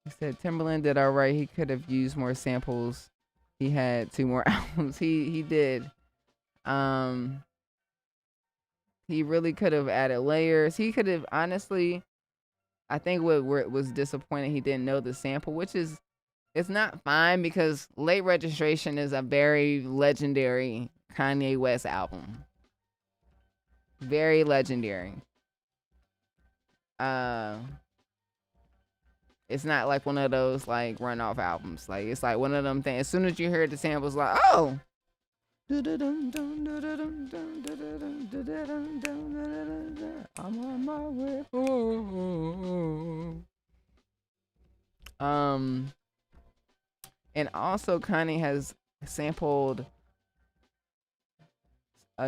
He said Timbaland did all right. He could have used more samples. He had 2 more albums. He did. He really could have added layers. He could have honestly. I think what was disappointing, he didn't know the sample, which is it's not fine because Late Registration is a very legendary Kanye West album. Very legendary. It's not like one of those like runoff albums. Like it's like one of them things. As soon as you hear the samples, like oh. I'm on my way. And also Kanye has sampled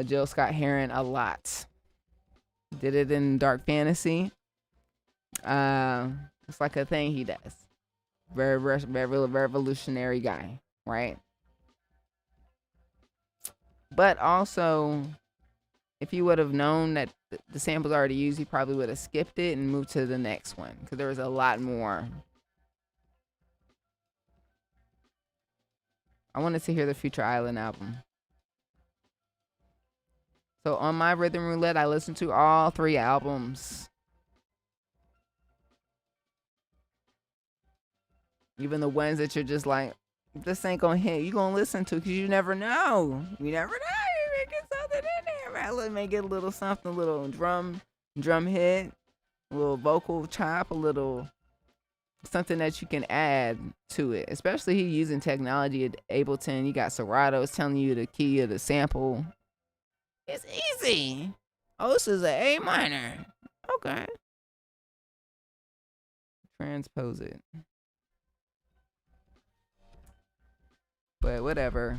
Jill Scott Heron a lot. Did it in Dark Fantasy. It's like a thing he does. Very revolutionary guy, right? But also, if you would have known that the sample's already used, you probably would have skipped it and moved to the next one because there was a lot more. I wanted to hear the Future Island album. So on my Rhythm Roulette, I listened to all 3 albums. Even the ones that you're just like, this ain't gonna hit, you gonna listen to because you never know. You never know. You may get something in there, right? Let me get a little something, a little drum hit, a little vocal chop, a little something that you can add to it. Especially he using technology at Ableton. You got Serato, it's telling you the key of the sample. It's easy. Oh, this is an A minor. Okay. Transpose it. But whatever.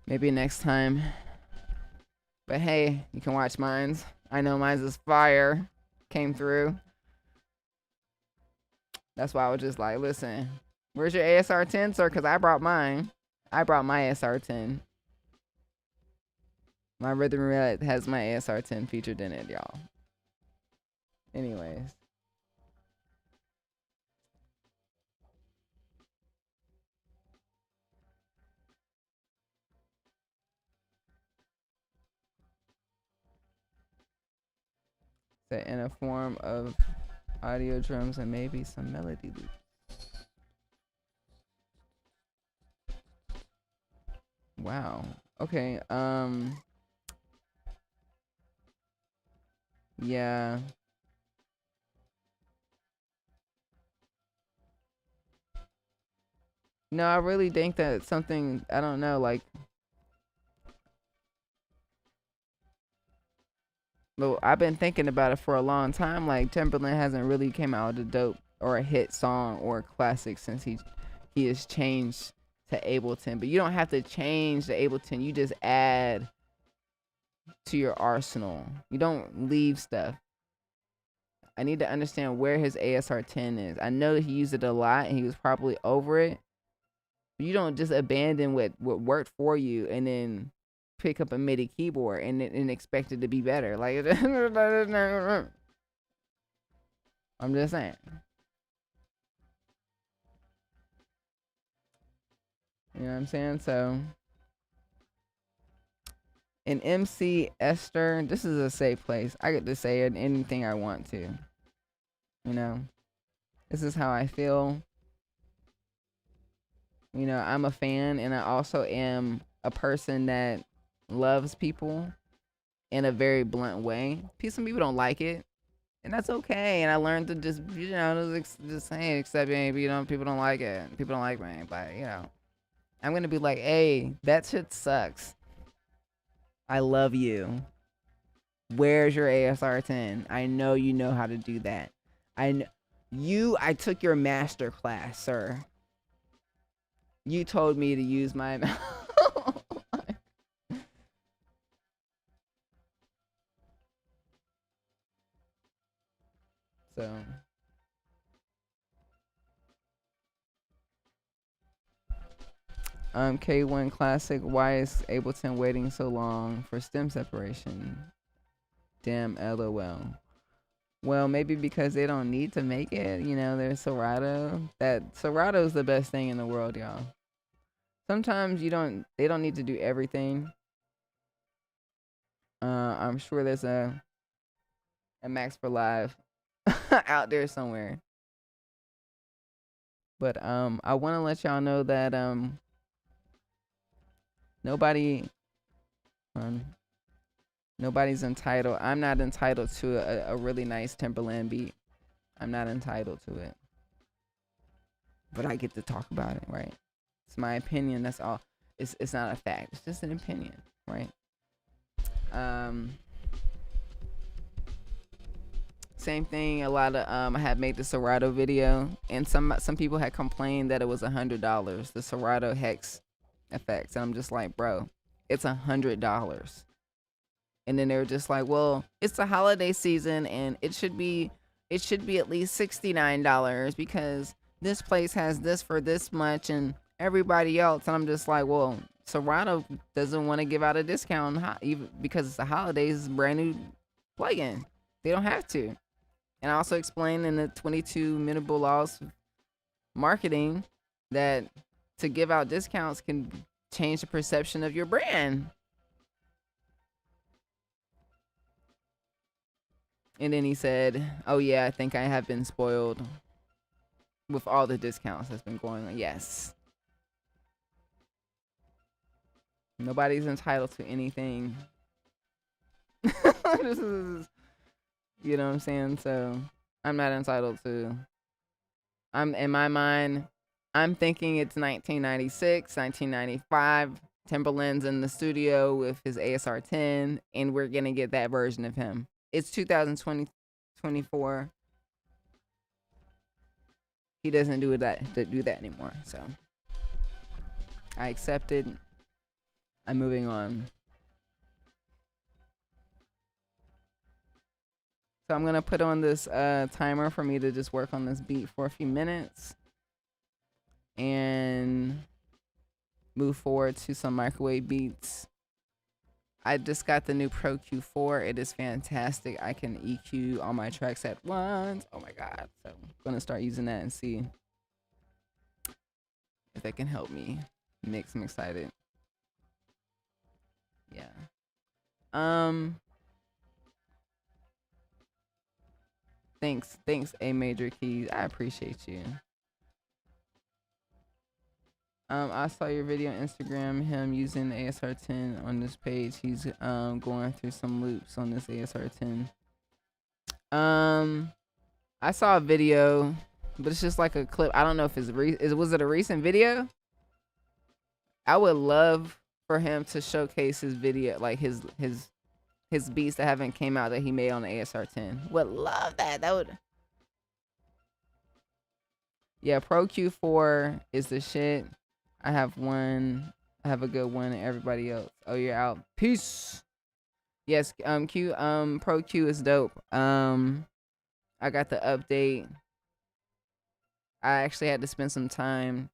Maybe next time. But hey, you can watch mine's. I know mine's is fire. Came through. That's why I was just like, listen, where's your ASR 10, sir? Because I brought mine. I brought my ASR 10. My Rhythm Roulette has my ASR 10 featured in it, y'all. Anyways. Set in a form of audio drums and maybe some melody loops. Wow. Okay, yeah. No, I really think that it's something, I don't know, like, well, I've been thinking about it for a long time. Like, Timbaland hasn't really came out with a dope or a hit song or a classic since he has changed to Ableton. But you don't have to change to Ableton. You just add to your arsenal. You don't leave stuff. I need to understand where his ASR 10 is. I know that he used it a lot and he was probably over it. But you don't just abandon what worked for you and then pick up a MIDI keyboard and expect it to be better. Like, I'm just saying. You know what I'm saying? So, in MC Esther, this is a safe place. I get to say anything I want to. You know? This is how I feel. You know, I'm a fan, and I also am a person that loves people in a very blunt way. Some people don't like it, and that's okay. And I learned to just, you know, just say, except, you know, people don't like it. People don't like me, but, you know, I'm going to be like, hey, that shit sucks. I love you. Where's your ASR 10? I know you know how to do that. I took your master class, sir. You told me to use my so K1 Classic, why is Ableton waiting so long for stem separation? Damn, LOL. Well, maybe because they don't need to make it. You know, there's Serato. Serato's the best thing in the world, y'all. Sometimes they don't need to do everything. I'm sure there's a Max for Live out there somewhere. But I want to let y'all know that nobody's entitled. I'm not entitled to a really nice Timbaland beat. I'm not entitled to it. But I get to talk about it, right? It's my opinion, that's all. It's not a fact. It's just an opinion, right? Same thing. A lot of I had made the Serato video, and some people had complained that it was $100. The Serato hex effects, and I'm just like, bro, it's $100. And then they were just like, well, it's the holiday season, and it should be at least $69 because this place has this for this much, and everybody else. And I'm just like, well, Serato doesn't want to give out a discount even because it's the holidays. It's a brand new plugin. They don't have to. And I also explained in the 22 Mutable Laws of Marketing that to give out discounts can change the perception of your brand. And then he said, oh yeah, I think I have been spoiled with all the discounts that's been going on. Yes. Nobody's entitled to anything. This is, you know what I'm saying? So I'm not entitled to. In my mind, I'm thinking it's 1996, 1995. Timbaland's in the studio with his ASR 10, and we're gonna get that version of him. It's 2024. He doesn't do that anymore. So I accepted. I'm moving on. So I'm gonna put on this timer for me to just work on this beat for a few minutes and move forward to some microwave beats. I just got the new Pro Q4. It is fantastic. I can EQ all my tracks at once. Oh my God. So I'm gonna start using that and see if that can help me mix. I'm excited. Yeah. Thanks, A Major Keys. I appreciate you. I saw your video on Instagram, him using the ASR 10 on this page. He's going through some loops on this ASR 10. I saw a video, but it's just like a clip. I don't know if was it a recent video? I would love for him to showcase his video, like his beats that haven't came out that he made on the ASR 10. Would love that. That would. Yeah, Pro Q4 is the shit. I have one. I have a good one. And everybody else. Oh, you're out. Peace. Yes. Pro Q is dope. I got the update. I actually had to spend some time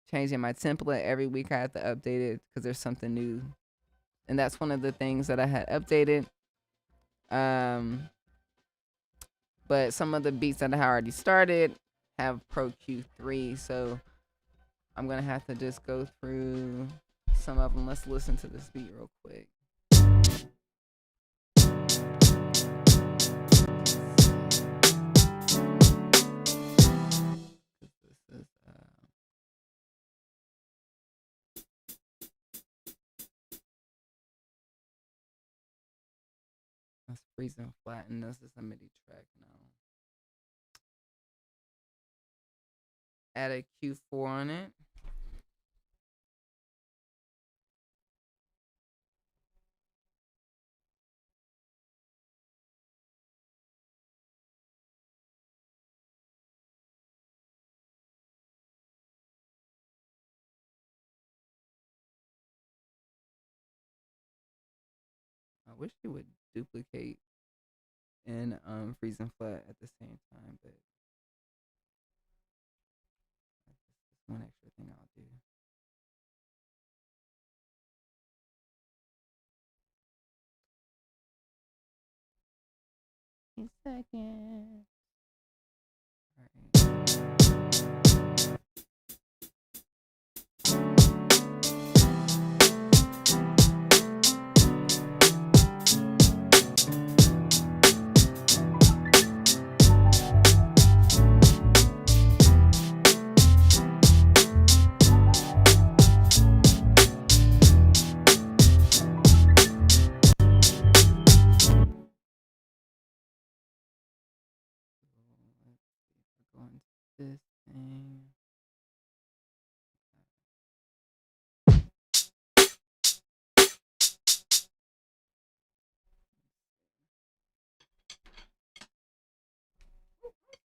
changing my template every week. I had to update it because there's something new, and that's one of the things that I had updated. But some of the beats that I had already started have Pro Q3, so I'm gonna have to just go through some of them. Let's listen to this beat real quick. Let's freeze and flatten. This is a MIDI track now. Add a Q4 on it. I wish you would duplicate and freeze and flat at the same time, but that's one extra thing I'll do. In seconds. All right.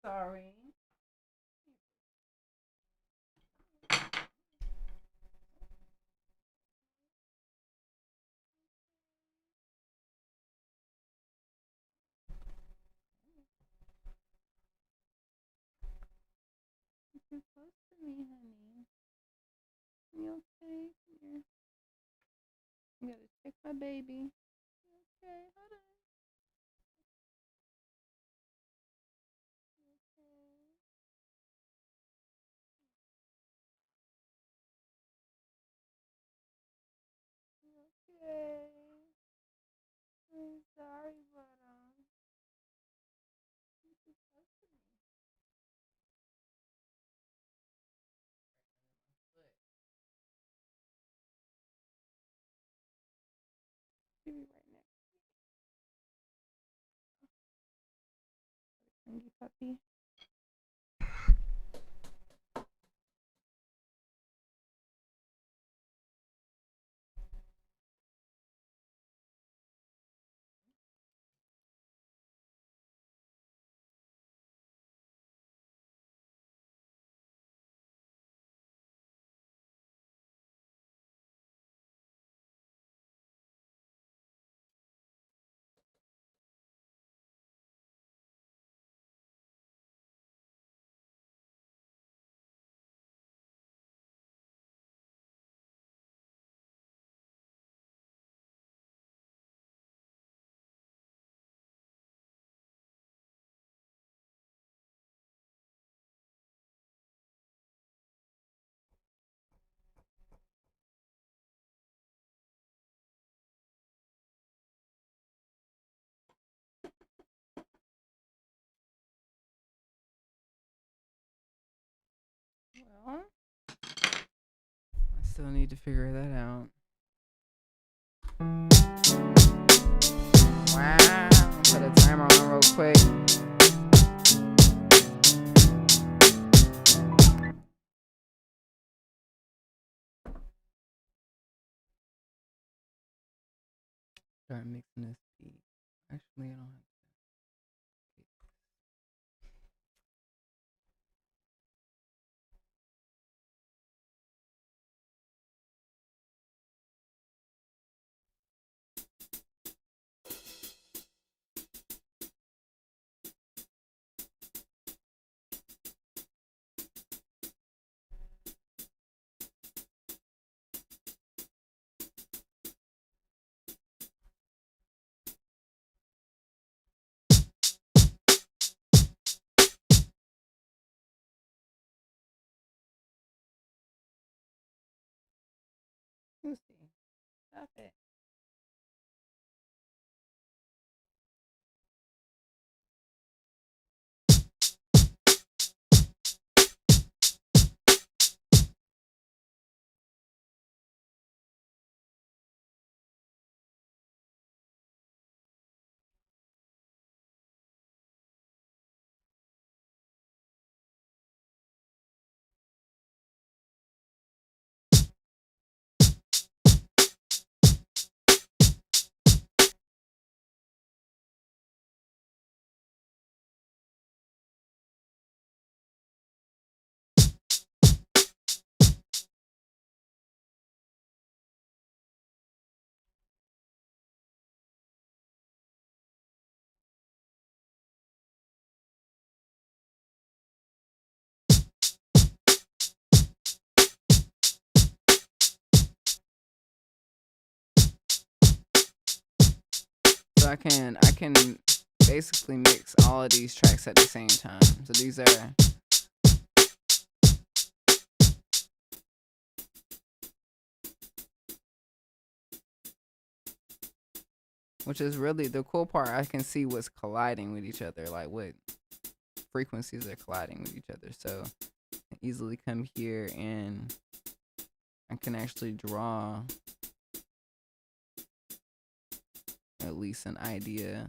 sorry. You're close to me, honey. You okay? Here. I'm gonna check my baby. You okay? Hold on. Okay. I'm sorry, but you're too close to me. She be right next. Clingy puppy. Well, I still need to figure that out. Wow. Put a timer on real quick. Start mixing this beat. Actually, I don't have Lucy, stop it. So I can basically mix all of these tracks at the same time. So these are which is really the cool part. I can see what's colliding with each other, like what frequencies are colliding with each other. So I easily come here and I can actually draw at least an idea.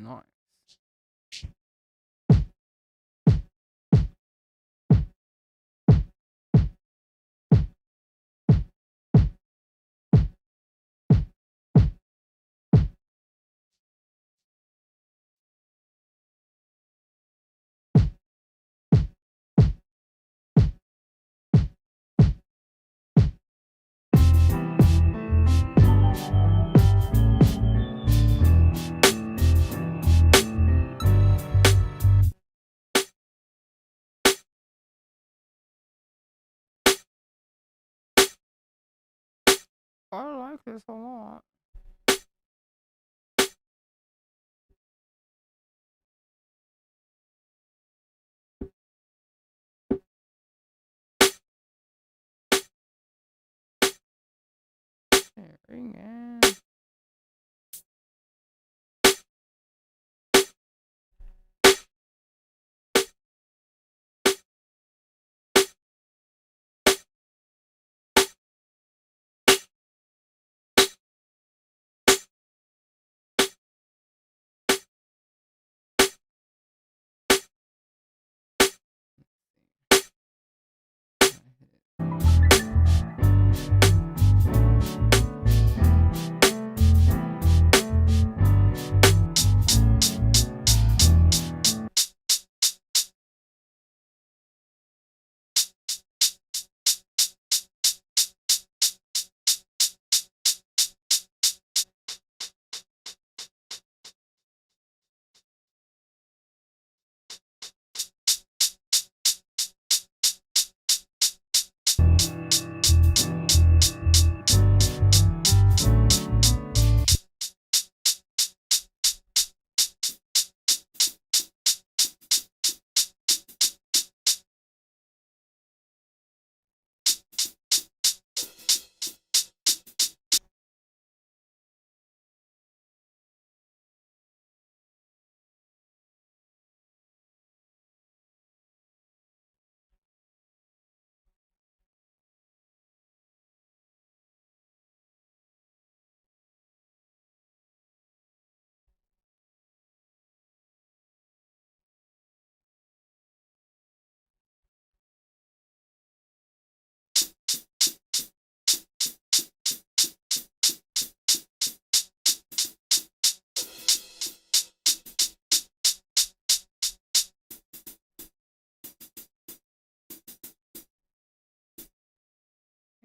Nice. I like this a lot. Sharing it.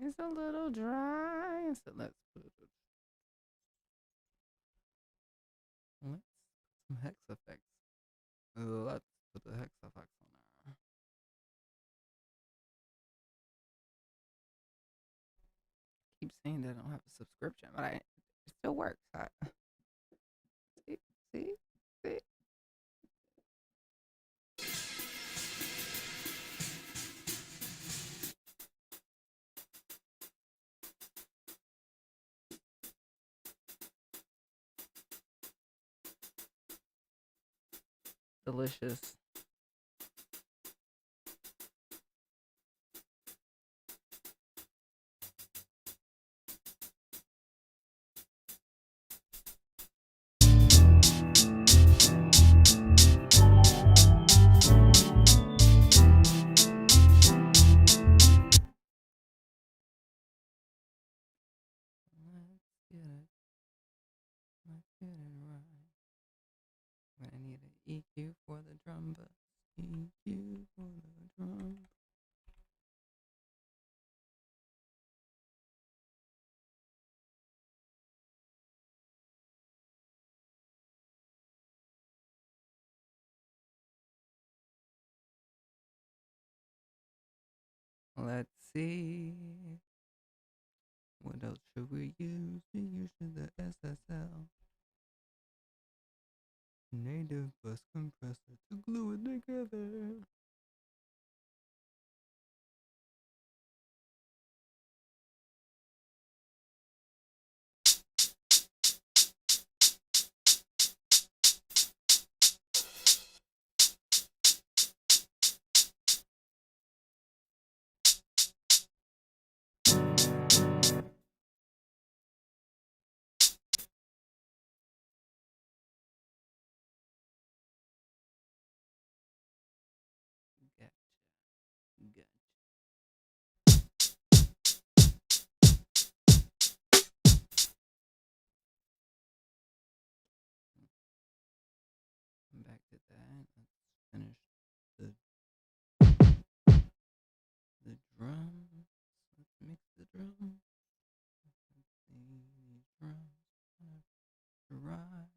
It's a little dry, so let's put some hex effects. Let's put the hex effects on there. Keep saying that I don't have a subscription, but it still works. See, see, see. Delicious. Let's get it right. I need an EQ for the drum, but EQ for the drum. Let's see. What else should we use? We use the SSL. Native bus compressor to glue it together. finish the drums. Let's mix the drums. These drums dry.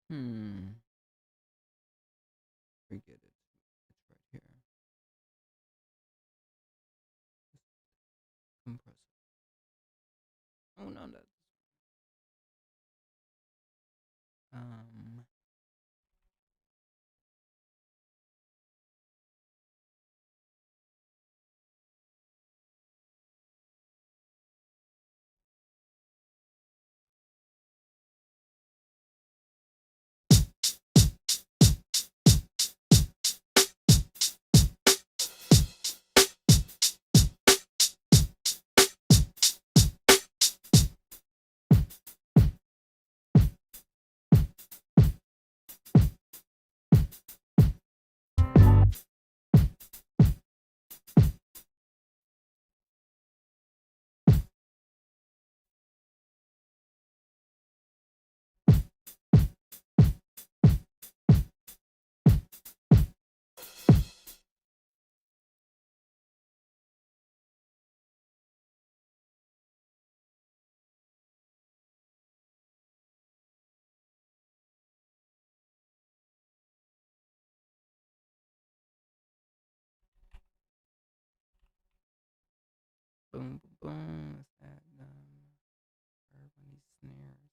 Mm-hmm. Forget it. It's right here. Compressor. Oh no, that's um. Boom, boom, boom. What's that? Urban snares.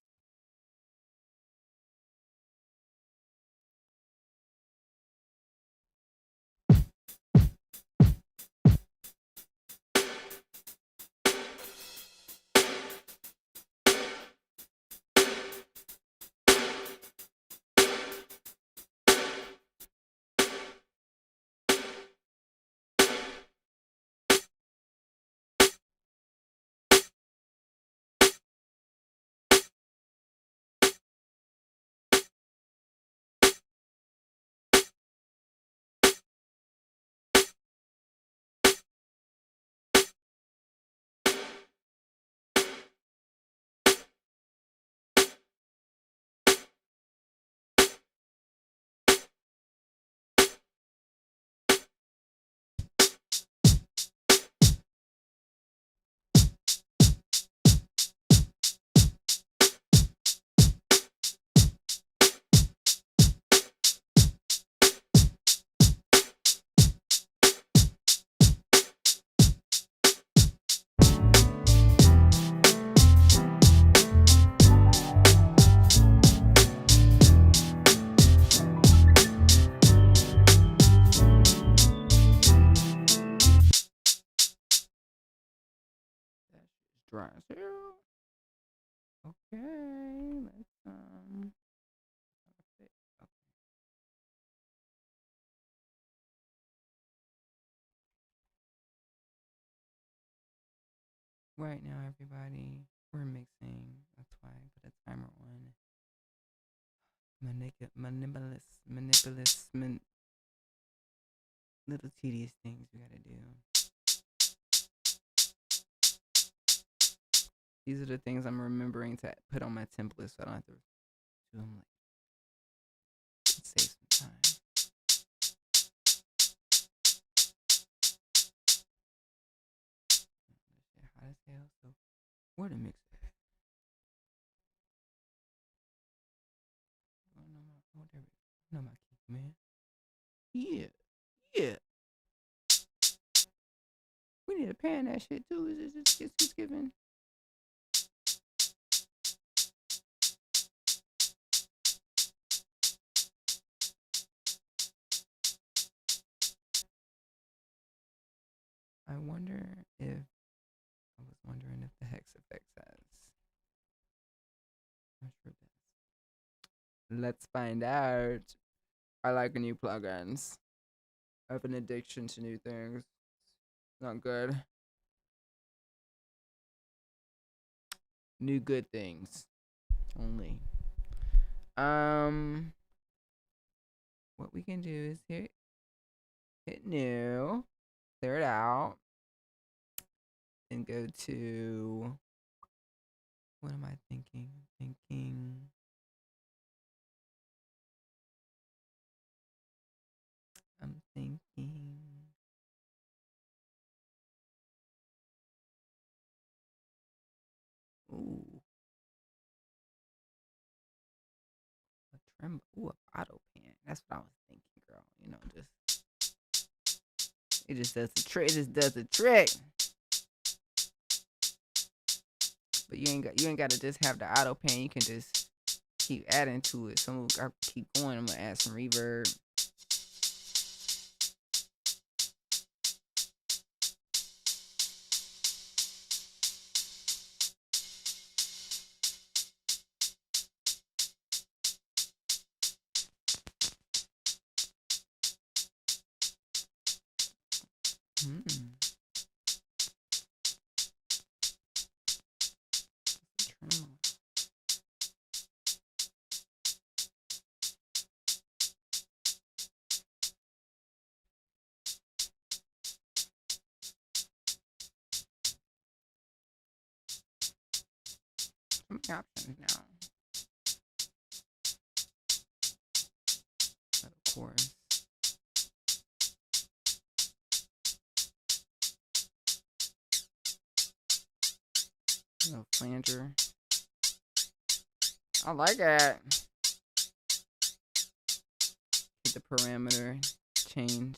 That shit's dry as hell. Okay, let's okay. Right now, everybody, we're mixing. That's why I put a timer on. Manipulous, little tedious things we gotta do. These are the things I'm remembering to put on my template so I don't have to do them like save some time. Hot as hell. So where to mix that? Oh there we go. No, my kick, man. Yeah. We need to pan that shit too. Is it just giving? I was wondering if the Hex Effects has. Not sure it does. Let's find out. I like new plugins. I have an addiction to new things. Not good. New good things. Only. what we can do is hit new, clear it out, and go to, what am I thinking? I'm thinking. Ooh. A trim. Ooh, a auto pan. That's what I was thinking, girl. You know, it just does the trick. It just does the trick. But you ain't got to just have the auto pan. You can just keep adding to it. So I keep going. I'm gonna add some reverb. Options now. But of course. No flanger. I like it. Hit the parameter change.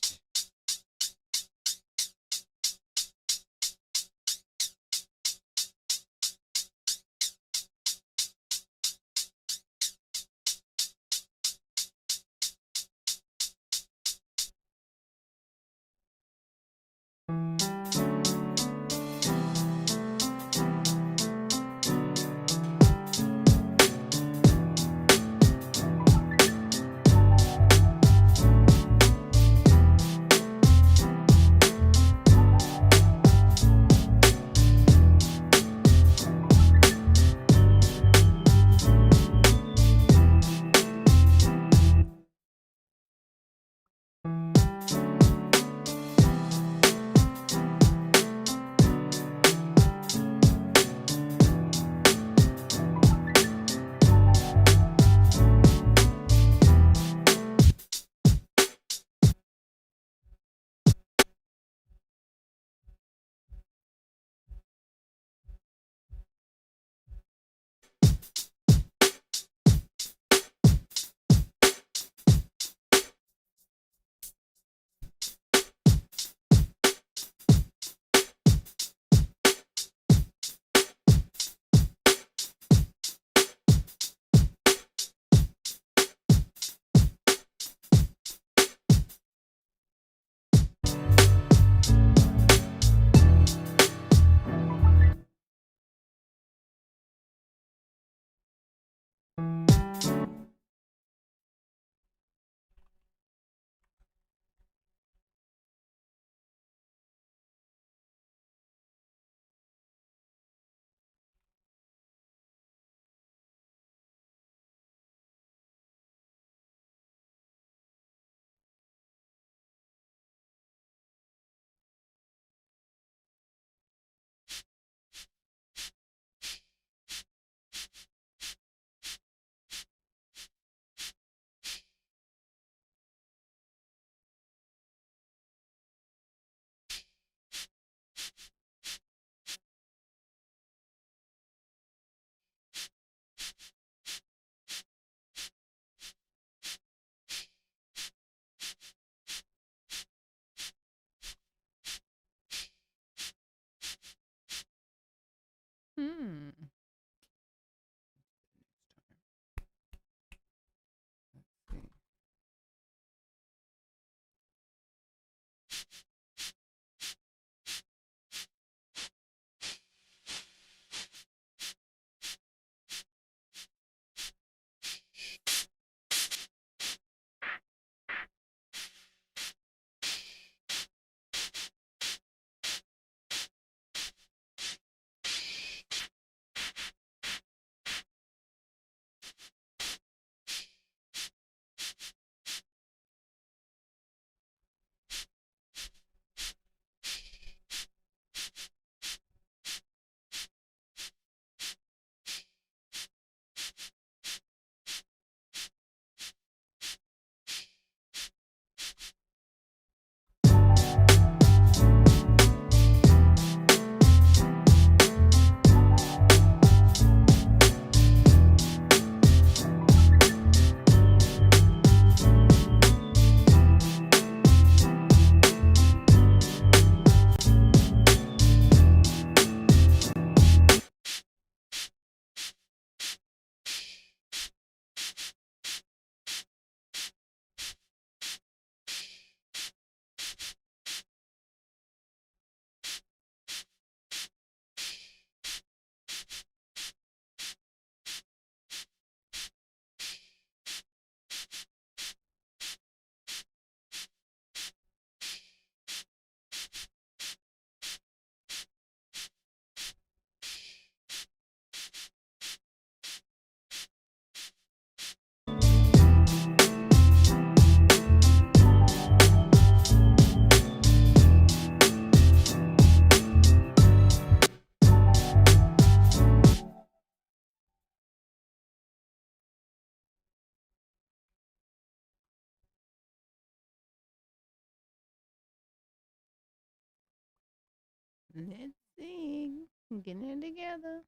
Let's see. Getting it together.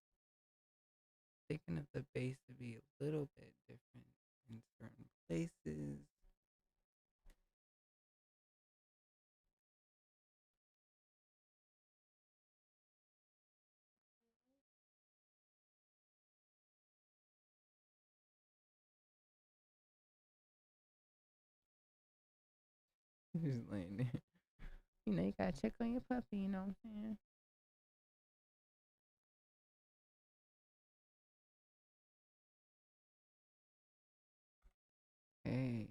Thinking of the bass to be a little bit different in certain places. Just laying there. You know, you gotta check on your puppy, you know what I'm saying? Hey.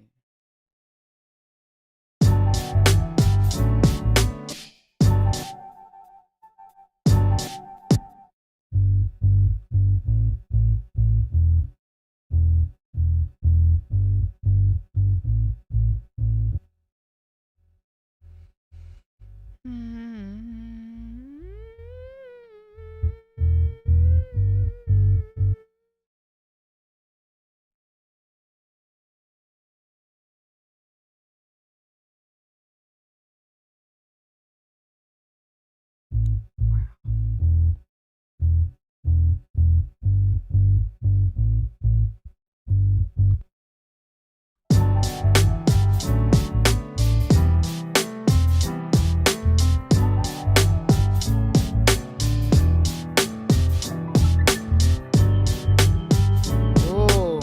Ooh.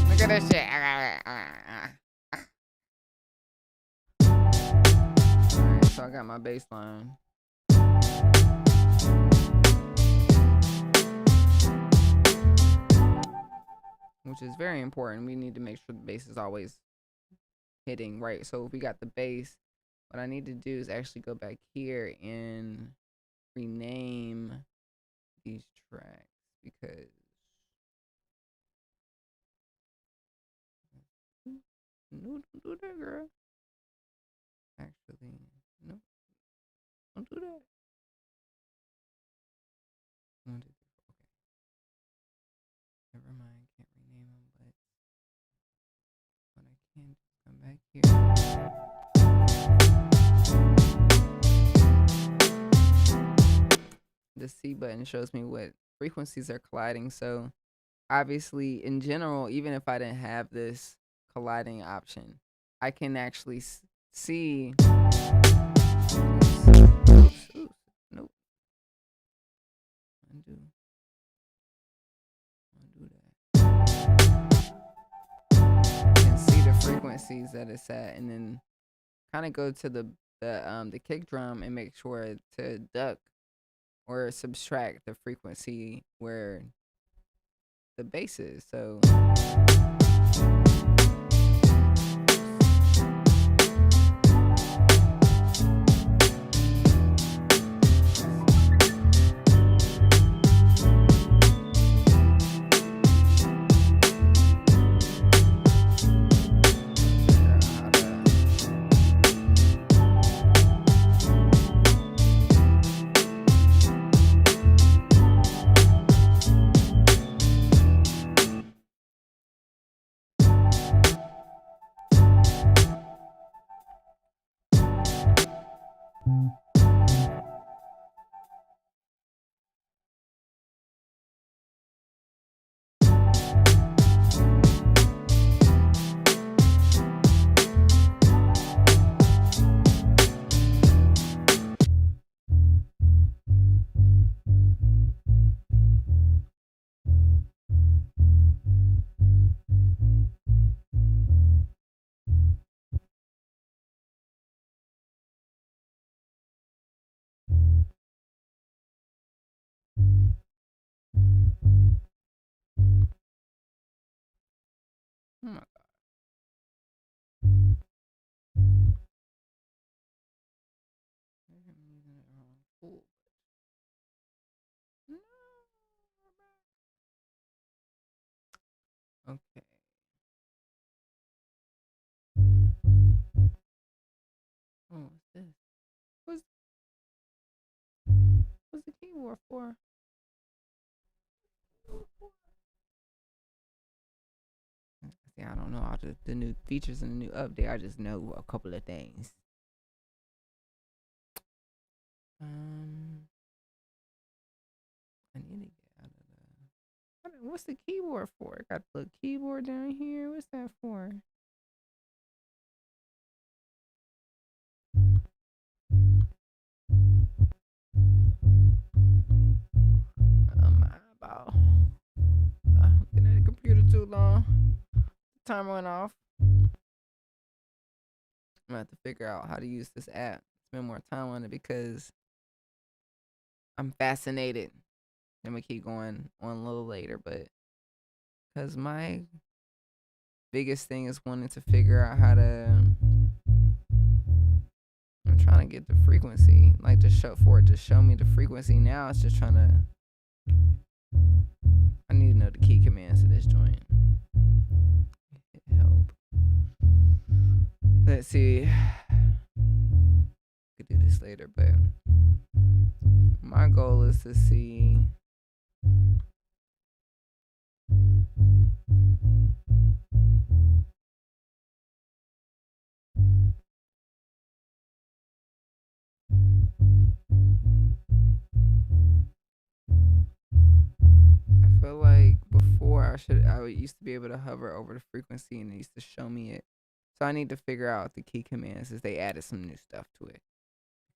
Look at that shit. Alright, so I got my bass line. Which is very important. We need to make sure the bass is always hitting right. So if we got the bass, what I need to do is actually go back here and rename these tracks because no, don't do that, girl. Actually, no, don't do that. Okay, never mind. Can't rename them, but what I can do is come back here. The C button shows me what frequencies are colliding. So obviously, in general, even if I didn't have this colliding option, I can actually see. Oops, nope. Undo that. And see the frequencies that it's at, and then kind of go to the kick drum and make sure to duck or subtract the frequency where the bass is. So oh my God. I'm using it wrong. Cool. No. Okay. Oh, what's this? What's the keyboard for? See, I don't know all the new features in the new update. I just know a couple of things. I need to get out of what's the keyboard for? Got the little keyboard down here. What's that for? My eyeball. I've been at the computer too long. Timer went off. I'm gonna have to figure out how to use this app. Spend more time on it because I'm fascinated. I'm gonna keep going on a little later, but because my biggest thing is wanting to figure out how to. I'm trying to get the frequency, like to show me the frequency. Now it's just trying to. I need to know the key commands to this joint. Hit help. Let's see. Could do this later, but my goal is to see. I feel like before I used to be able to hover over the frequency and it used to show me it. So I need to figure out the key commands as they added some new stuff to it.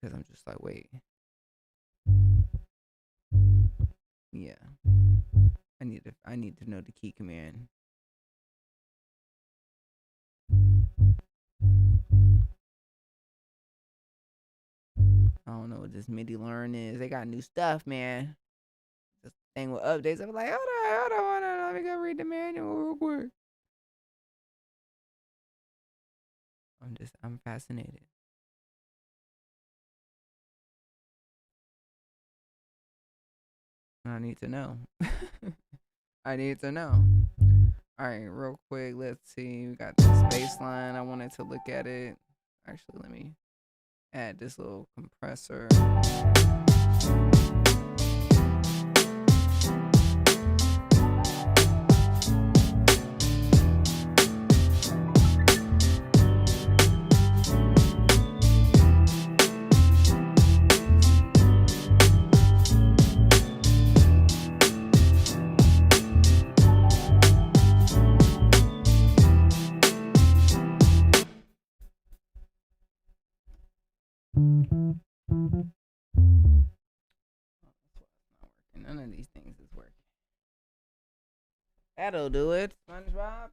Because I'm just like, wait. Yeah. I need to know the key command. I don't know what this MIDI learn is. They got new stuff, man. This thing with updates. I'm like, hold on. Let me go read the manual real quick. I'm fascinated. I need to know. I need to know. All right, real quick. Let's see. We got this bass line. I wanted to look at it. Actually, let me add this little compressor. None of these things is working. That'll do it, SpongeBob.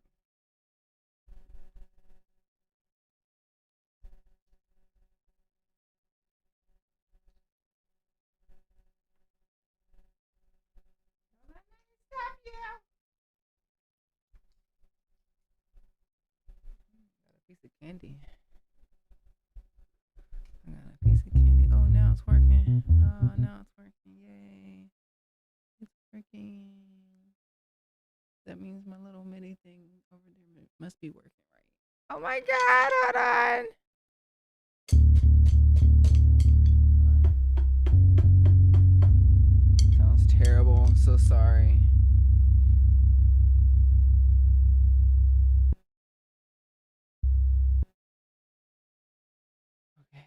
Stop you. Got a piece of candy. I got a piece of candy. Oh, now it's working. Oh, now it's working. Yay. It's working. That means my little MIDI thing over there must be working right. Oh my God, hold on. Sounds terrible. I'm so sorry. Okay.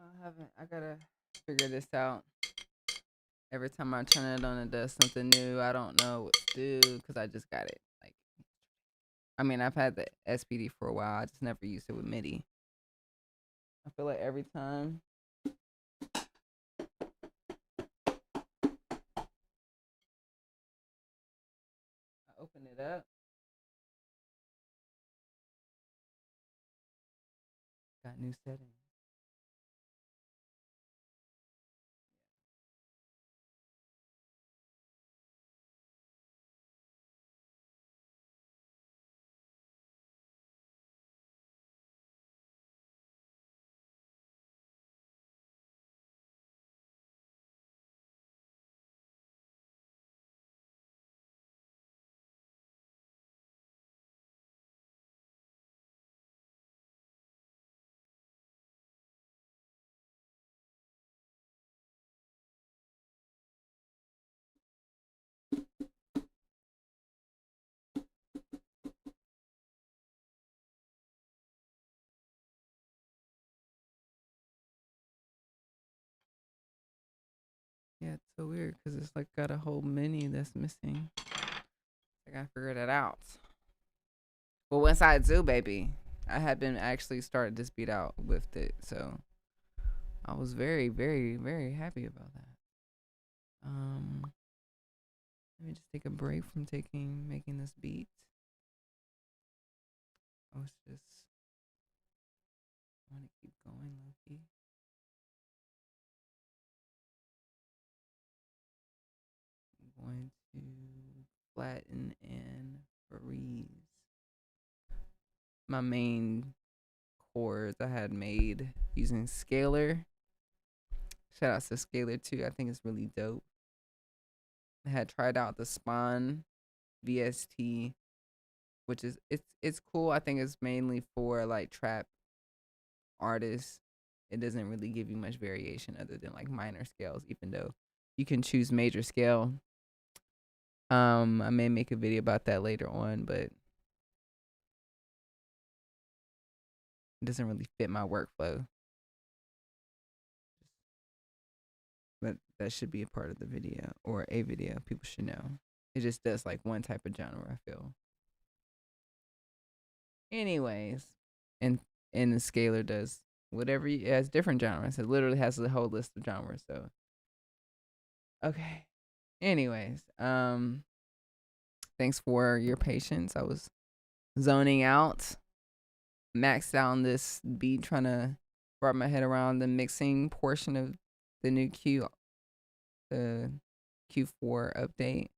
I haven't. I gotta figure this out. Every time I turn it on, it does something new. I don't know what to do because I just got it. Like, I mean, I've had the SPD for a while. I just never used it with MIDI. I feel like every time I open it up, got new settings. Yeah, it's so weird because it's like got a whole menu that's missing. I gotta figure that out. But once I do, baby, I had been actually started this beat out with it, so I was very, very, very happy about that. Let me just take a break from making this beat. I was just want to keep going, Loki. I'm going to flatten and freeze my main chords I had made using Scalar. Shout out to Scalar too. I think it's really dope. I had tried out the Spawn VST, which is it's cool. I think it's mainly for like trap artists. It doesn't really give you much variation other than like minor scales, even though you can choose major scale. I may make a video about that later on, but it doesn't really fit my workflow. But that should be a part of the video or a video. People should know. It just does like one type of genre, I feel. Anyways, and the Scalar does whatever it has different genres. It literally has a whole list of genres. So okay. Anyways, thanks for your patience. I was zoning out, maxed out on this beat, trying to wrap my head around the mixing portion of the new the Q4 update.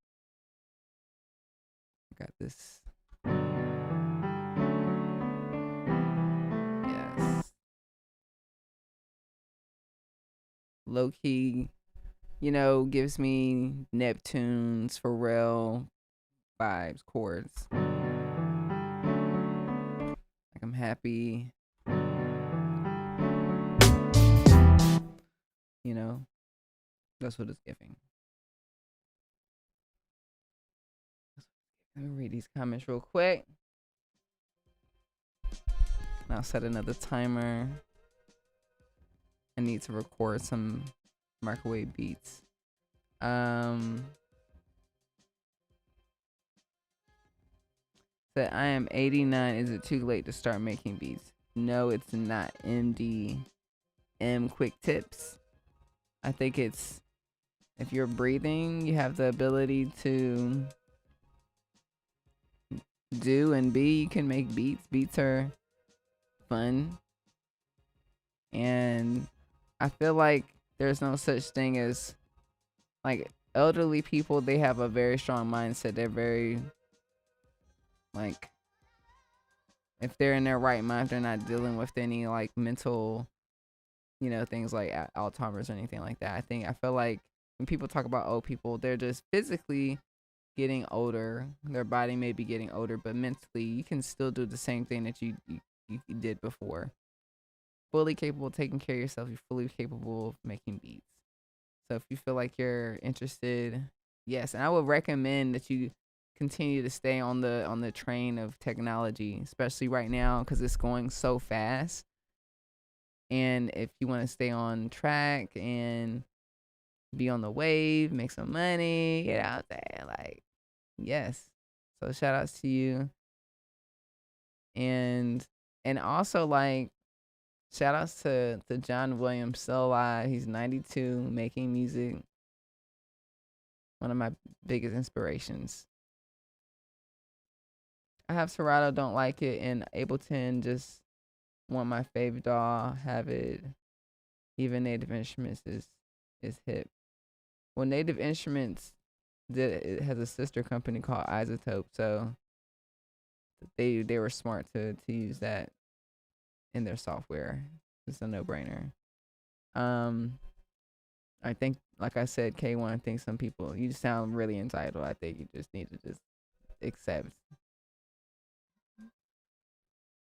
I got this. Yes. Low key, gives me Neptune's Pharrell vibes, chords. Like I'm happy. That's what it's giving. Let me read these comments real quick. And I'll set another timer. I need to record some microwave beats. Said I am 89. Is it too late to start making beats? No, it's not. MDM quick tips. I think it's if you're breathing, you have the ability to do and be. You can make beats. Beats are fun. And I feel like there's no such thing as like elderly people. They have a very strong mindset. They're very like, if they're in their right mind, they're not dealing with any like mental, things like Alzheimer's or anything like that. I feel like when people talk about old people, they're just physically getting older. Their body may be getting older, but mentally, you can still do the same thing that you did before. Fully capable of taking care of yourself. You're fully capable of making beats. So if you feel like you're interested, yes, and I would recommend that you continue to stay on the train of technology, especially right now because it's going so fast. And if you want to stay on track and be on the wave, make some money, get out there, like, yes. So shout outs to you. And also, like, shout outs to John Williams, still alive. He's 92, making music. One of my biggest inspirations. I have Serato, don't like it, and Ableton, just want my fave DAW, have it. Even Native Instruments is hip. Well, Native Instruments it has a sister company called Isotope, so they were smart to use that in their software. It's a no-brainer. I think, like I said, K1, I think some people, you sound really entitled. I think you just need to just accept.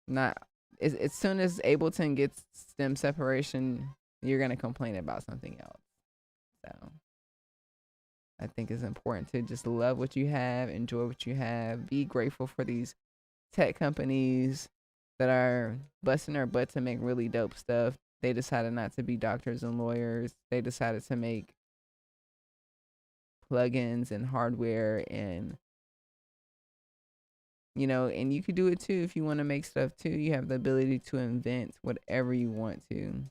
Not as soon as Ableton gets stem separation, you're gonna complain about something else. So I think it's important to just love what you have, enjoy what you have, be grateful for these tech companies that are busting their butt to make really dope stuff. They decided not to be doctors and lawyers. They decided to make plugins and hardware, and and you could do it too if you want to make stuff too. You have the ability to invent whatever you want to. You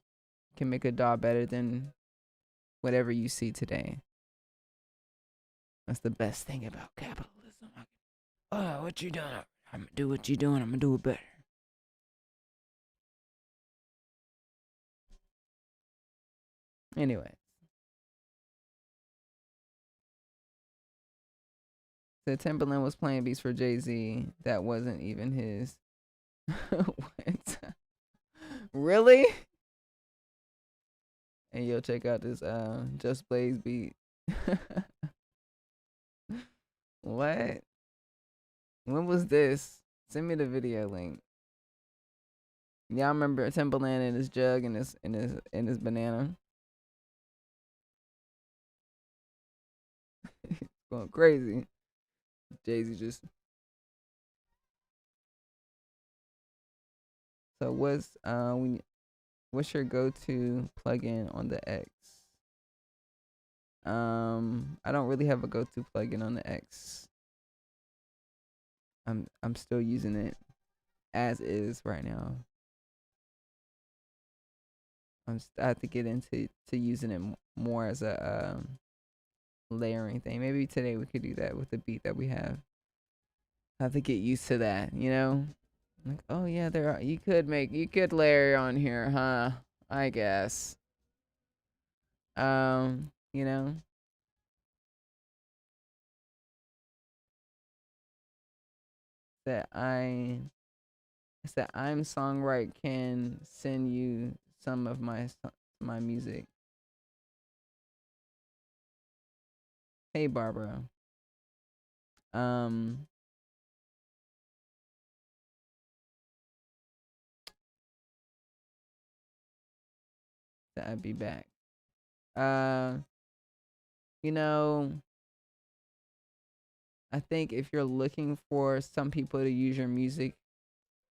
can make a DAW better than whatever you see today. That's the best thing about capitalism. Oh, what you doing? I'm gonna do what you doing. I'm gonna do it better. Anyway. So Timbaland was playing beats for Jay-Z. That wasn't even his. What? Really? And yo, check out this Just Blaze beat. What? When was this? Send me the video link. Y'all remember Timbaland and his jug and his banana? It's going crazy. Jay-Z just. So what's your go-to plugin on the X? I don't really have a go-to plugin on the X. I'm still using it as is right now. I have to get into using it more as a layering thing. Maybe today we could do that with the beat that we have. I have to get used to that, Like, oh yeah, you could layer on here, huh? I guess. You know. That I'm Songwrite can send you some of my music. Hey Barbara. I'd be back. You know, I think if you're looking for some people to use your music,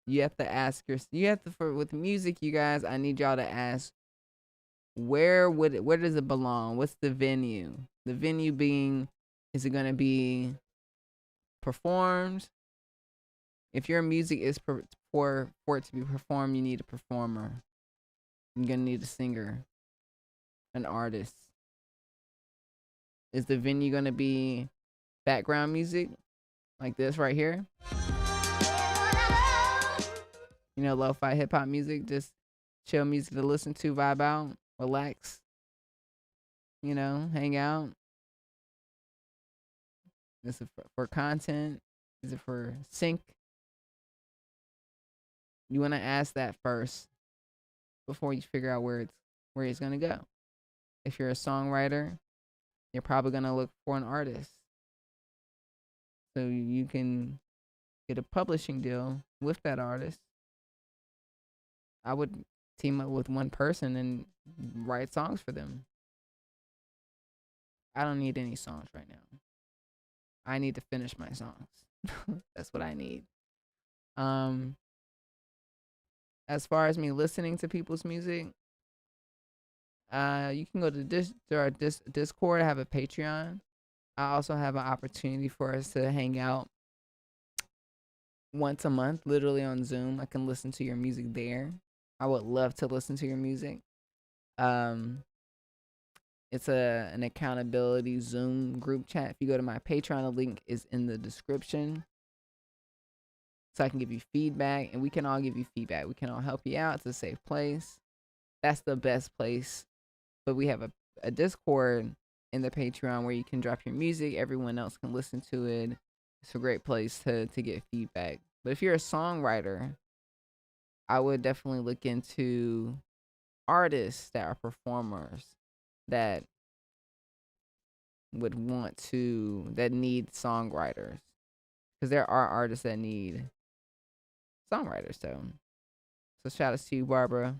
you have to ask with music, you guys, I need y'all to ask where does it belong? What's the venue? The venue being, is it going to be performed? If your music is for it to be performed, you need a performer. You're going to need a singer, an artist. Is the venue going to be background music like this right here? Lo-fi hip-hop music, just chill music to listen to, vibe out, relax, hang out. Is it for content? Is it for sync? You want to ask that first before you figure out where it's going to go. If you're a songwriter, you're probably going to look for an artist. So you can get a publishing deal with that artist. I would team up with one person and write songs for them. I don't need any songs right now. I need to finish my songs. That's what I need. as far as me listening to people's music, you can go to our Discord. I have a Patreon. I also have an opportunity for us to hang out once a month, literally on Zoom. I can listen to your music there. I would love to listen to your music. Um, it's an accountability Zoom group chat. If you go to my Patreon, the link is in the description. So I can give you feedback, and we can all give you feedback. We can all help you out. It's a safe place. That's the best place. But we have a Discord in the Patreon where you can drop your music. Everyone else can listen to it. It's a great place to get feedback. But if you're a songwriter, I would definitely look into artists that are performers that would want to, that need songwriters. Because there are artists that need songwriters. So shout out to you, Barbara.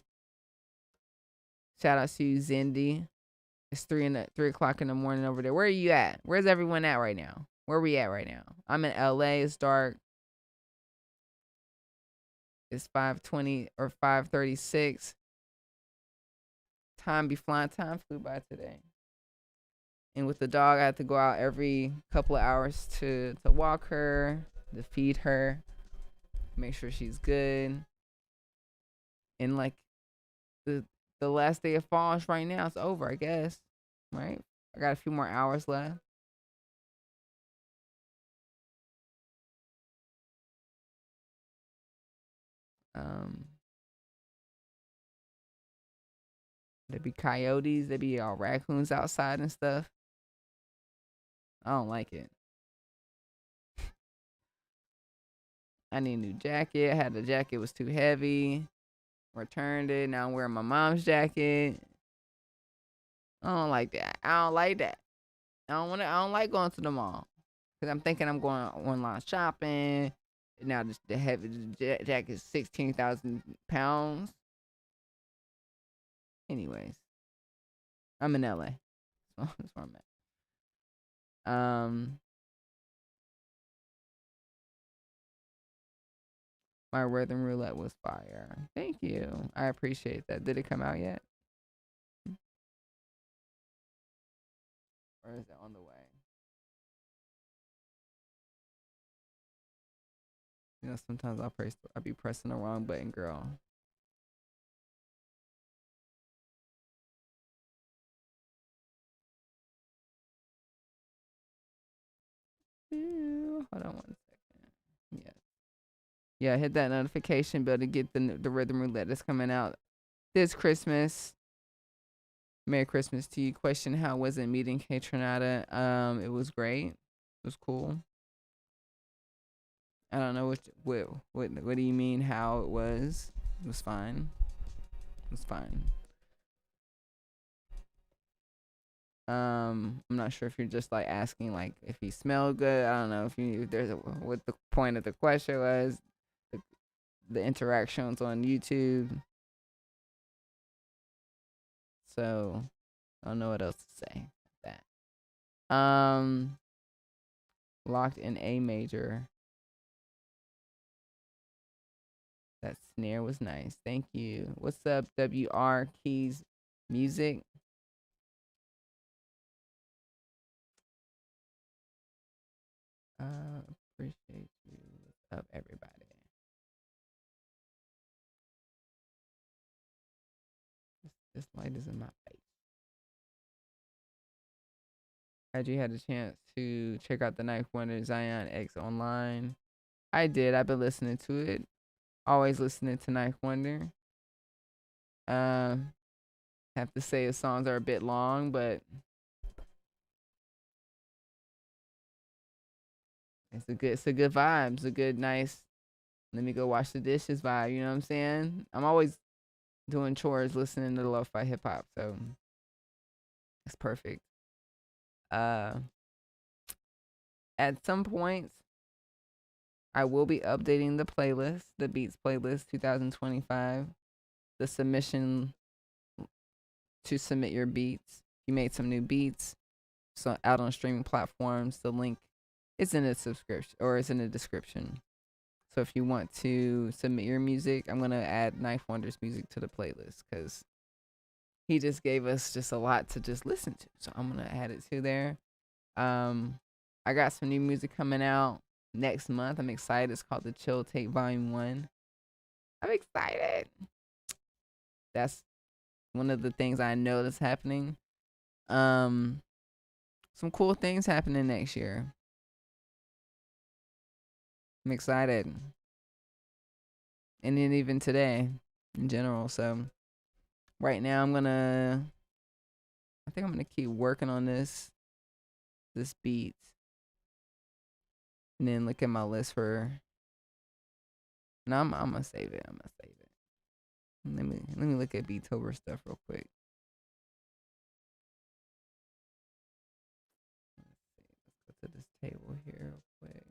Shout out to you, Zindy. It's 3 o'clock in the morning over there. Where are you at? Where's everyone at right now? Where are we at right now? I'm in LA. It's dark. It's 5:20 or 5:36. Time be flying. Time flew by today. And with the dog, I have to go out every couple of hours to walk her, to feed her, make sure she's good. And like the last day of fall is right now. It's over, I guess. Right? I got a few more hours left. There be coyotes, there be all raccoons outside and stuff. I don't like it. I need a new jacket. I had the jacket was too heavy. Returned it. Now I'm wearing my mom's jacket. I don't like that. I don't like that. I don't like going to the mall. Cause I'm thinking I'm going online shopping. Now the heavy jacket is 16,000 pounds. Anyways, I'm in LA. That's where I'm at. My rhythm roulette was fire. Thank you. I appreciate that. Did it come out yet? Or is it on the way? You know, sometimes I'll be pressing the wrong button, girl. Hold on 1 second. Yes. Yeah, hit that notification bell to get the rhythm roulette that's coming out this Christmas. Merry Christmas to you. Question: how was it meeting K Tronada? It was great. It was cool. I don't know what do you mean how it was? It was fine. It was fine. I'm not sure if you're just like asking like if he smelled good. I don't know if there's what the point of the question was. The interactions on YouTube. So I don't know what else to say. That. Locked in A major. That snare was nice. Thank you. What's up, WR Keys Music? Appreciate you. What's up, everybody? This light is in my face. Had you had a chance to check out the Knife Wonder Zion X online? I did. I've been listening to it. Always listening to Knife Wonder. Have to say his songs are a bit long, but it's a good vibe. It's a good, nice, let me go wash the dishes vibe. You know what I'm saying? I'm always doing chores, listening to lo-fi hip hop, so it's perfect. At some points, I will be updating the playlist, the Beats playlist 2025, the submission to submit your beats. You made some new beats, so out on streaming platforms. The link is in the subscription or is in the description. So if you want to submit your music, I'm gonna add Knife Wonder's music to the playlist because he just gave us just a lot to just listen to. So I'm gonna add it to there. I got some new music coming out next month. I'm excited. It's called the Chill Tape Volume 1. I'm excited. That's one of the things I know that's happening. Some cool things happening next year. I'm excited. And then even today in general. So right now I think I'm gonna keep working on this beat. And then look at my list for no, I'm gonna save it. Let me look at Beatober stuff real quick. Let's go to this table here real quick.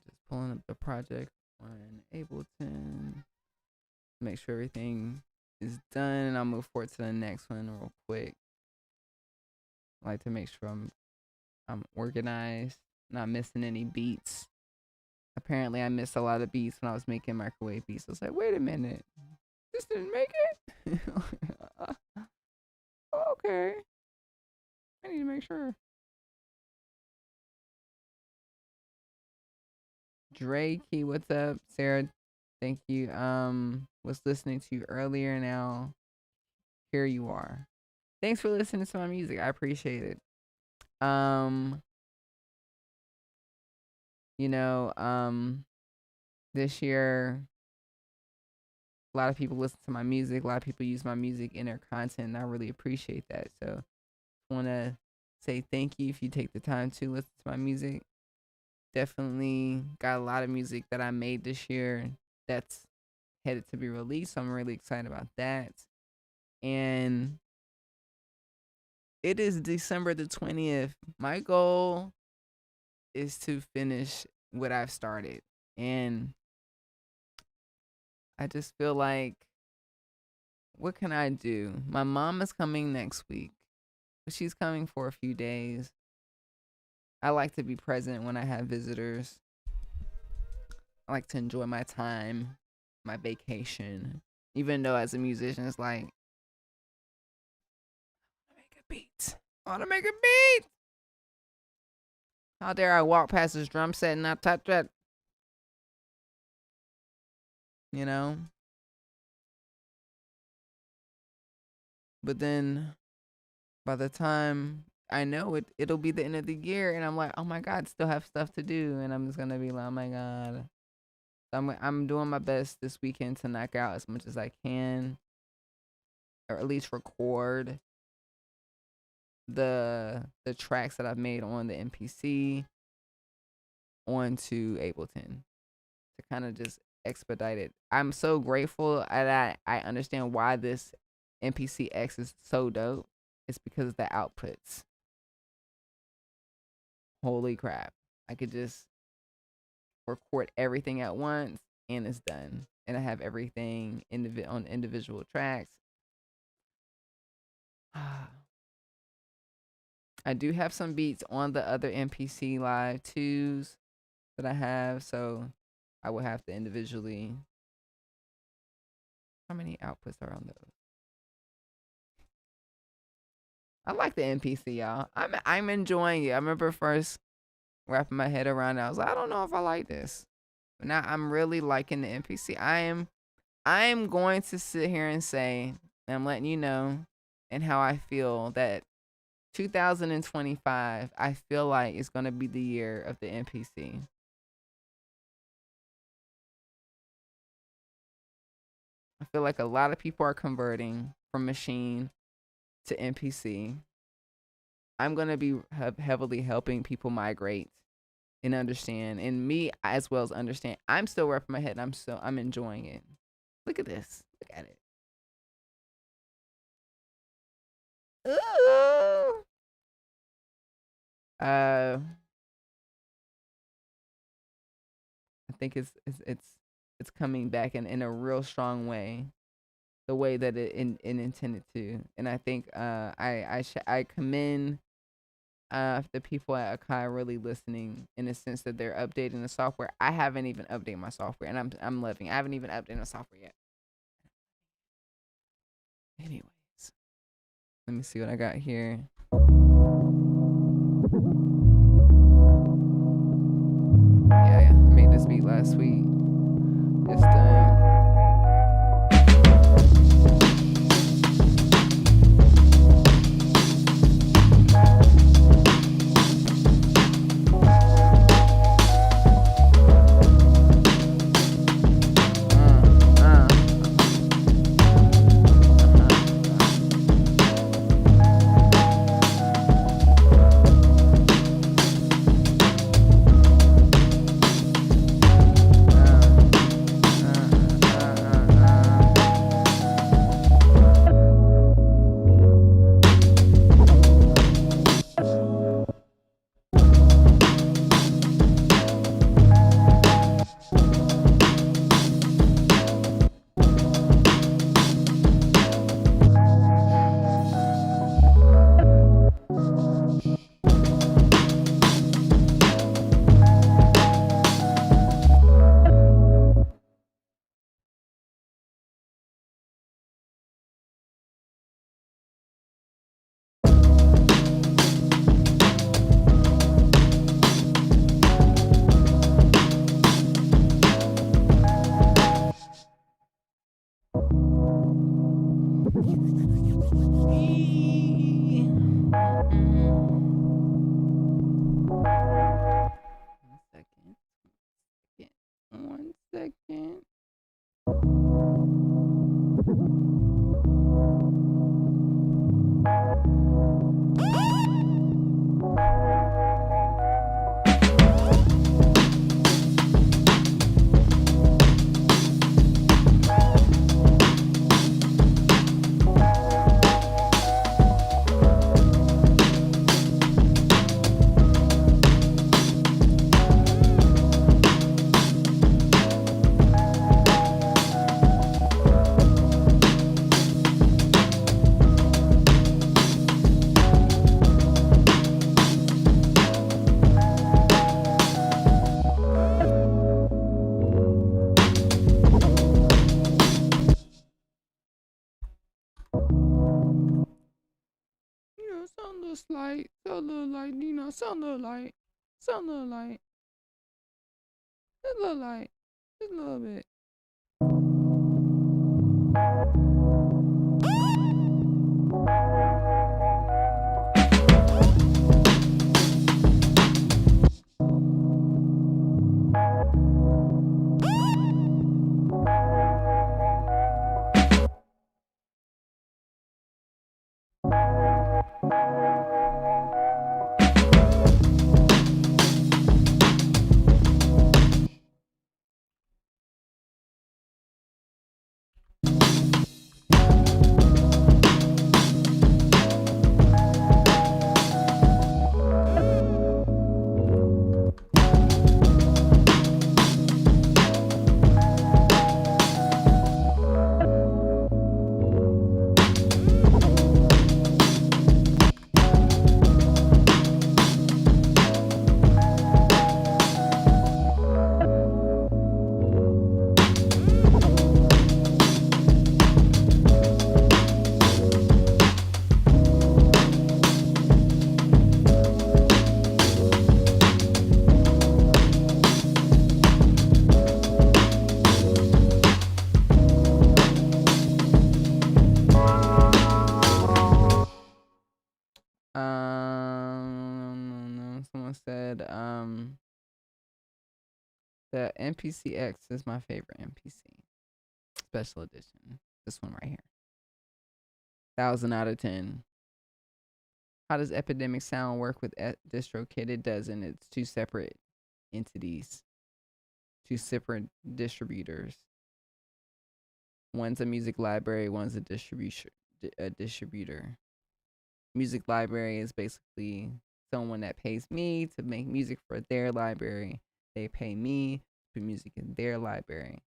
Just pulling up the project on Ableton. Make sure everything is done, and I'll move forward to the next one real quick. I like to make sure I'm organized, not missing any beats. Apparently, I missed a lot of beats when I was making microwave beats. I was like, wait a minute, this didn't make it. Okay, I need to make sure. Drake, what's up? Sarah, thank you. Was listening to you earlier. Now, here you are. Thanks for listening to my music. I appreciate it. This year, a lot of people listen to my music. A lot of people use my music in their content, and I really appreciate that. So, I want to say thank you if you take the time to listen to my music. Definitely got a lot of music that I made this year that's headed to be released. So I'm really excited about that. And it is December the 20th. My goal is to finish what I've started. And I just feel like, what can I do? My mom is coming next week. She's coming for a few days. I like to be present when I have visitors. I like to enjoy my time, my vacation. Even though as a musician, it's like, I want to make a beat. How dare I walk past this drum set and not touch it? You know? But then by the time I know it, it'll be the end of the year, and I'm like, oh my God, still have stuff to do, and I'm just gonna be like, oh my God. I'm doing my best this weekend to knock out as much as I can, or at least record the tracks that I've made on the MPC onto Ableton to kind of just expedite it. I'm so grateful that I understand why this MPC X is so dope. It's because of the outputs. Holy crap. I could just record everything at once and it's done. And I have everything on individual tracks. I do have some beats on the other MPC Live 2s that I have, so I will have to individually. How many outputs are on those? I like the MPC, y'all. I'm enjoying it. I remember first wrapping my head around it. I was like, I don't know if I like this. But now I'm really liking the MPC. I am going to sit here and say, and I'm letting you know, and how I feel that 2025, I feel like it's going to be the year of the MPC. I feel like a lot of people are converting from machine to MPC. I'm going to be heavily helping people migrate and understand, and me as well as understand. I'm still wrapping my head, and I'm enjoying it. Look at this. Look at it. Ooh. I think it's coming back in a real strong way, the way that it intended to, and I think I commend the people at Akai really listening in the sense that they're updating the software. I haven't even updated my software, and I'm loving. I haven't even updated my software yet. Anyways, let me see what I got here. Yeah, I made this beat last week. It's done. One second. Sound a little slight, sound a little light, sound a little light, sound a little light, just a little light, just a little bit. Someone said, the NPCX is my favorite NPC. Special edition. This one right here. 1,000 out of 10. How does Epidemic Sound work with DistroKid? It doesn't. It's two separate entities. Two separate distributors. One's a music library, one's a distributor. music library is basically someone that pays me to make music for their library. They pay me to put music in their library.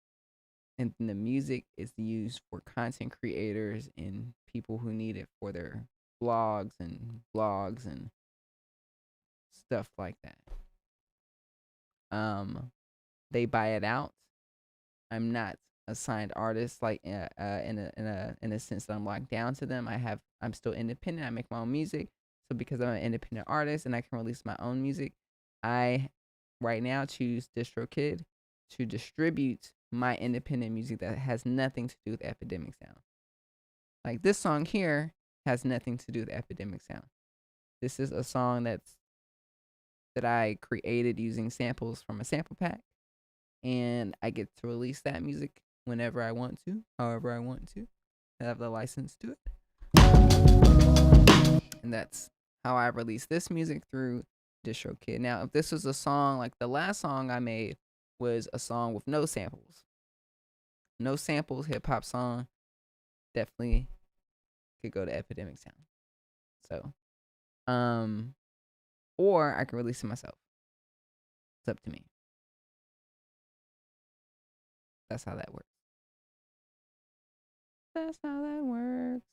And then the music is used for content creators and people who need it for their blogs and stuff like that. They buy it out. I'm not a signed artist, like in a sense that I'm locked down to them. I'm still independent. I make my own music. So because I'm an independent artist and I can release my own music, I right now choose DistroKid to distribute my independent music that has nothing to do with Epidemic Sound. Like this song here has nothing to do with Epidemic Sound. This is a song that I created using samples from a sample pack, and I get to release that music whenever I want to, however I want to. I have the license to it. And that's how I release this music through DistroKid. Now, if this was a song, like the last song I made was a song with no samples. No samples, hip hop song, definitely could go to Epidemic Sound. So, or I can release it myself. It's up to me. That's how that works. That's how that works.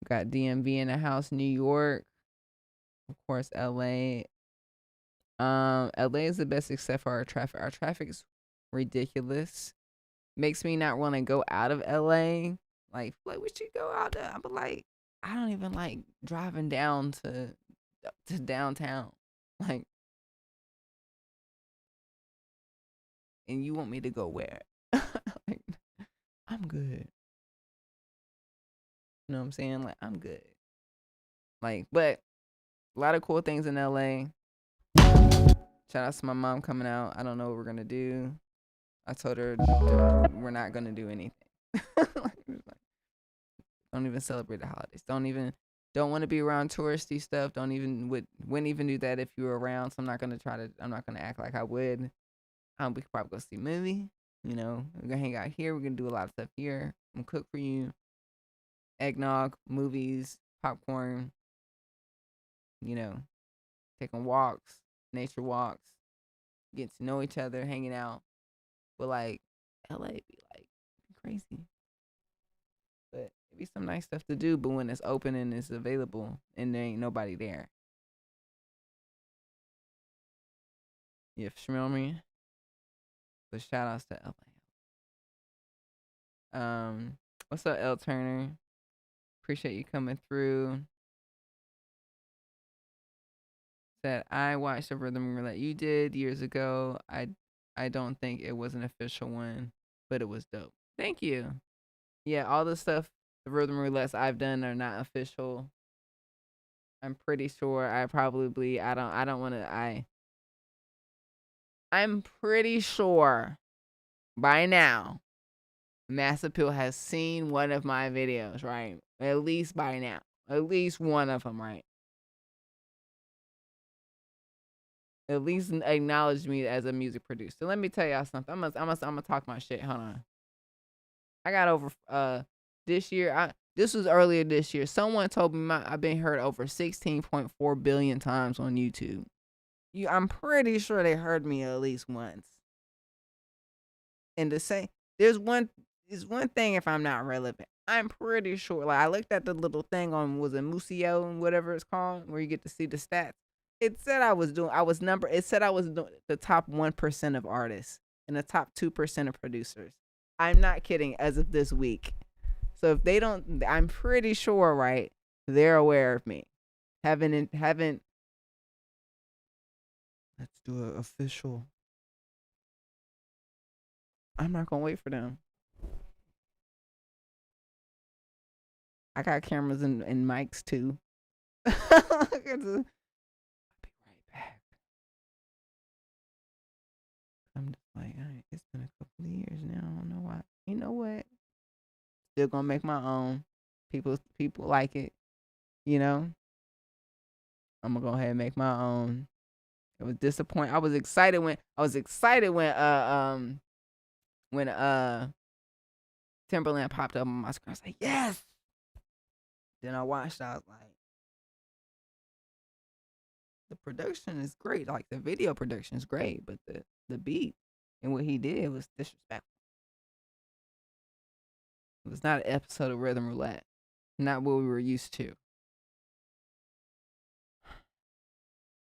Got DMV in the house, New York, of course, LA. LA is the best except for our traffic. Our traffic is ridiculous. Makes me not want to go out of LA. Like we should go out there. But like, I don't even like driving down to downtown. Like, and you want me to go where? Like, I'm good. You know what I'm saying? Like, I'm good. Like, but a lot of cool things in LA. Shout out to my mom coming out. I don't know what we're gonna do. I told her we're not gonna do anything. Don't even celebrate the holidays. Don't want to be around touristy stuff. Wouldn't even do that if you were around. So I'm not gonna act like I would. We could probably go see a movie. You know, we're gonna hang out here. We're gonna do a lot of stuff here. I'm gonna cook for you. Eggnog, movies, popcorn. You know, taking walks, nature walks, getting to know each other, hanging out. But like, LA be like crazy. But it'd be some nice stuff to do. But when it's open and it's available and there ain't nobody there. You smell me? But shout outs to LA. What's up, L Turner? Appreciate you coming through. Said I watched the Rhythm Roulette you did years ago. I don't think it was an official one, but it was dope. Thank you. Yeah, all the stuff, the Rhythm Roulettes I've done are not official. I'm pretty sure I'm pretty sure by now Mass Appeal has seen one of my videos, right? At least by now. At least one of them, right? At least acknowledge me as a music producer. Let me tell y'all something. I'm gonna talk my shit. Hold on. I got over this year. This was earlier this year. Someone told me I've been heard over 16.4 billion times on YouTube. I'm pretty sure they heard me at least once. And to say there's one thing if I'm not relevant. I'm pretty sure. Like I looked at the little thing on was it Museo and whatever it's called, where you get to see the stats. It said I was doing the top 1% of artists and the top 2% of producers. I'm not kidding, as of this week. So if they don't, I'm pretty sure, right, they're aware of me. Haven't, let's do an official. I'm not going to wait for them. I got cameras and mics too. I'll be right back. I'm just like, all right, it's been a couple of years now. I don't know why. You know what? Still gonna make my own. People like it. You know? I'm gonna go ahead and make my own. It was disappointing. I was excited when Timbaland popped up on my screen. I was like, yes! Then I watched. I was like, the production is great. Like the video production is great, but the beat and what he did was disrespectful. It was not an episode of Rhythm Roulette. Not what we were used to.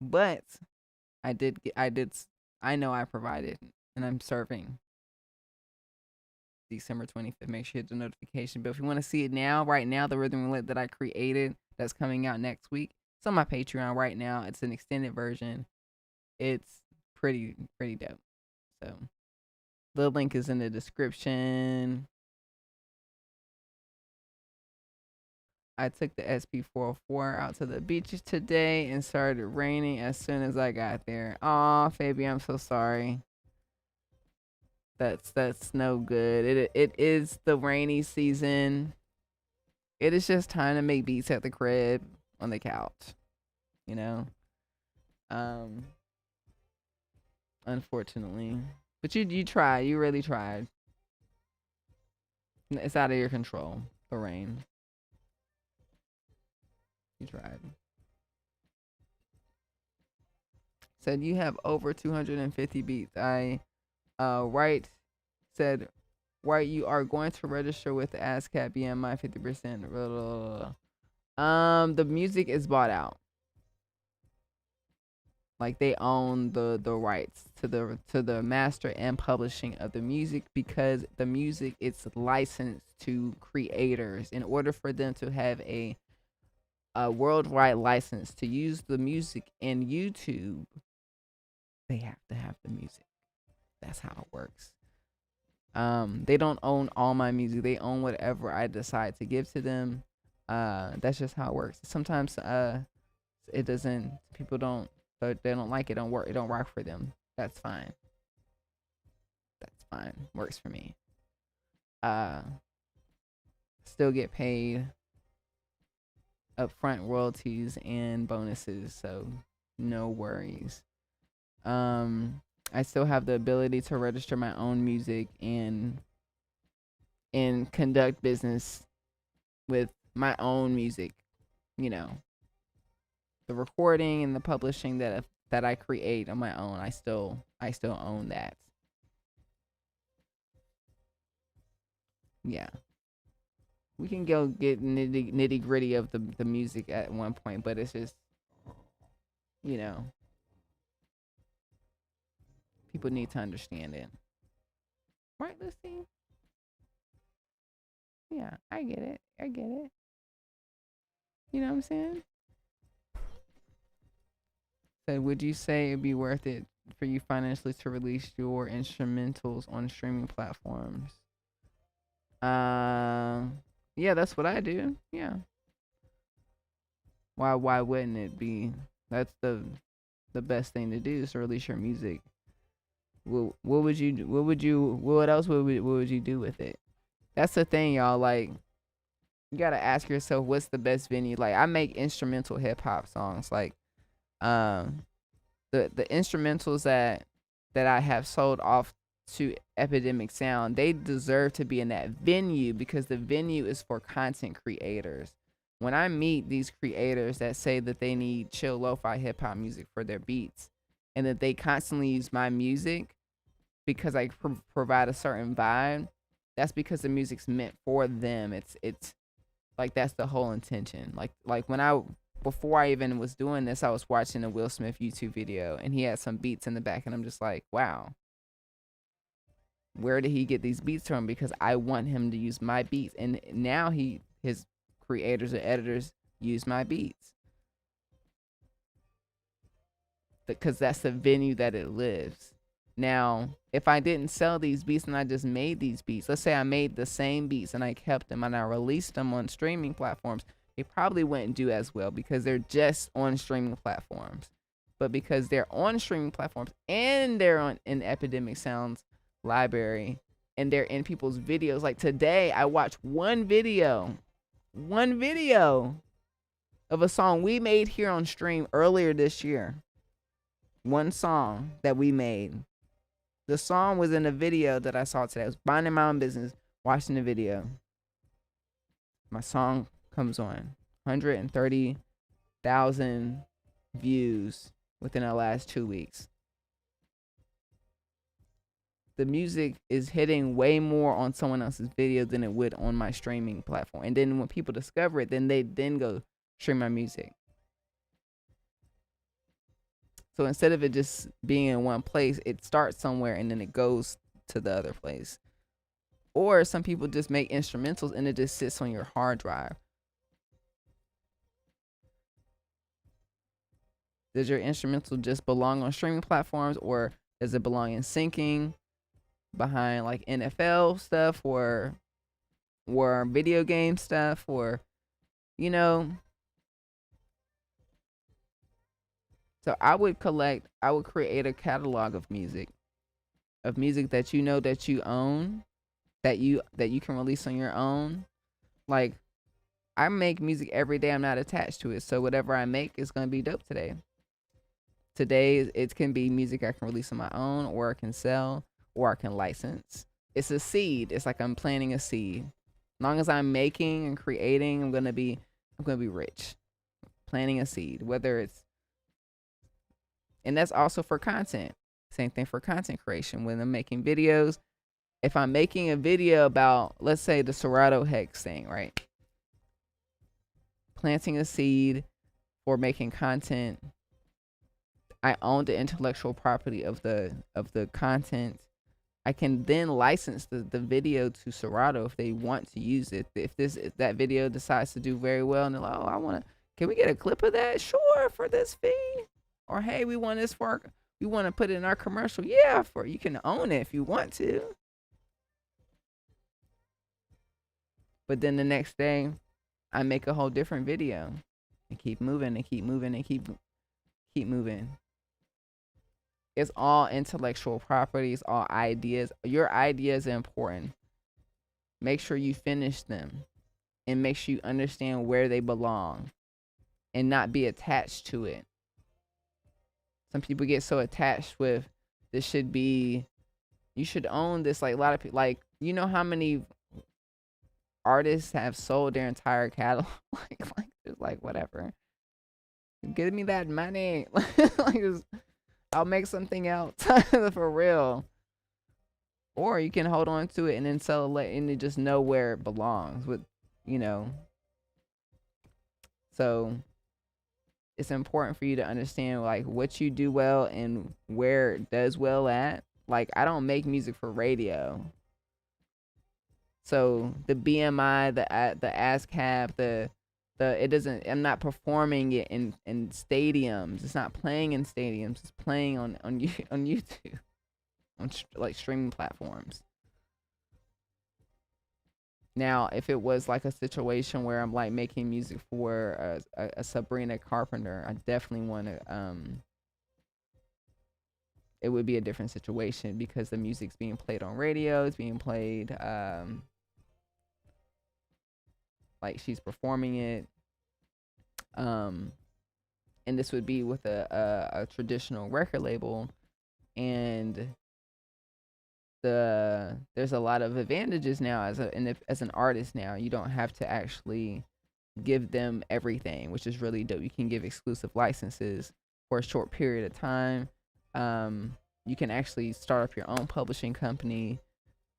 But I know I provided, and I'm serving December 25th. Make sure you hit the notification bell. If you want to see it now, right now, the Rhythm Roulette that I created that's coming out next week, it's on my Patreon right now. It's an extended version. It's pretty dope. So the link is in the description. I took the SP404 out to the beaches today and started raining as soon as I got there. Aw, Fabi, I'm so sorry. That's no good. It is the rainy season. It is just time to make beats at the crib on the couch. You know? Unfortunately. But you tried. You really tried. It's out of your control. The rain. You tried. Said you have over 250 beats. Right said, right, you are going to register with the ASCAP BMI 50%. The music is bought out. Like they own the rights to the master and publishing of the music, because the music is licensed to creators. In order for them to have a worldwide license to use the music in YouTube, they have to have the music. That's how it works. They don't own all my music. They own whatever I decide to give to them. That's just how it works. Sometimes it doesn't. People don't. They don't like it. Don't work. It don't work for them. That's fine. That's fine. Works for me. Still get paid upfront royalties and bonuses, so no worries. I still have the ability to register my own music and conduct business with my own music. You know, the recording and the publishing that I create on my own, I still own that. Yeah. We can go get nitty gritty of the music at one point, but it's just, you know, people need to understand it. Right, Lucy? Yeah, I get it. You know what I'm saying? So would you say it'd be worth it for you financially to release your instrumentals on streaming platforms? Yeah, that's what I do. Yeah. Why wouldn't it be? That's the best thing to do, is to release your music. What else would you do with it? That's the thing, y'all. Like, you gotta ask yourself, what's the best venue? Like, I make instrumental hip hop songs. Like, the instrumentals that I have sold off to Epidemic Sound, they deserve to be in that venue, because the venue is for content creators. When I meet these creators that say that they need chill lo-fi hip hop music for their beats, and that they constantly use my music because I provide a certain vibe, that's because the music's meant for them. It's like, that's the whole intention. Like when before I even was doing this, I was watching a Will Smith YouTube video, and he had some beats in the back, and I'm just like, wow, where did he get these beats from? Because I want him to use my beats, and now his creators and editors use my beats, because that's the venue that it lives. Now, if I didn't sell these beats and I just made these beats, let's say I made the same beats and I kept them and I released them on streaming platforms, they probably wouldn't do as well, because they're just on streaming platforms. But because they're on streaming platforms and they're in Epidemic Sound's library, and they're in people's videos. Like today, I watched one video of a song we made here on stream earlier this year. One song that we made. The song was in a video that I saw today. I was minding my own business, watching the video. My song comes on. 130,000 views within the last 2 weeks. The music is hitting way more on someone else's video than it would on my streaming platform. And then when people discover it, then they go stream my music. So instead of it just being in one place, it starts somewhere and then it goes to the other place. Or some people just make instrumentals and it just sits on your hard drive. Does your instrumental just belong on streaming platforms, or does it belong in syncing behind like NFL stuff or video game stuff, or So I would create a catalog of music that that you own, that you can release on your own. Like, I make music every day. I'm not attached to it. So whatever I make is going to be dope today. Today, it can be music I can release on my own, or I can sell, or I can license. It's a seed. It's like I'm planting a seed. As long as I'm making and creating, I'm going to be rich. Planting a seed, and that's also for content. Same thing for content creation. When I'm making videos, if I'm making a video about, let's say, the Serato Hex thing, right? Planting a seed for making content. I own the intellectual property of the content. I can then license the video to Serato if they want to use it. If that video decides to do very well and they're like, oh, can we get a clip of that? Sure, for this fee. Or hey, we want to put it in our commercial. Yeah, you can own it if you want to. But then the next day, I make a whole different video and keep moving and keep moving and keep moving. It's all intellectual properties, all ideas. Your ideas are important. Make sure you finish them and make sure you understand where they belong and not be attached to it. Some people get so attached with you should own this. Like a lot of people, like, how many artists have sold their entire catalog? like whatever. Give me that money. I'll make something else for real. Or you can hold on to it and then sell it and just know where it belongs So it's important for you to understand like what you do well and where it does well at. Like, I don't make music for radio. So the BMI, the ASCAP, I'm not performing it in stadiums. It's not playing in stadiums. It's playing on YouTube, on like streaming platforms. Now, if it was like a situation where I'm like making music for a Sabrina Carpenter, I definitely want to. It would be a different situation because the music's being played on radio. It's being played. Like she's performing it, and this would be with a traditional record label, and there's a lot of advantages now as an artist. Now you don't have to actually give them everything, which is really dope. You can give exclusive licenses for a short period of time. You can actually start up your own publishing company,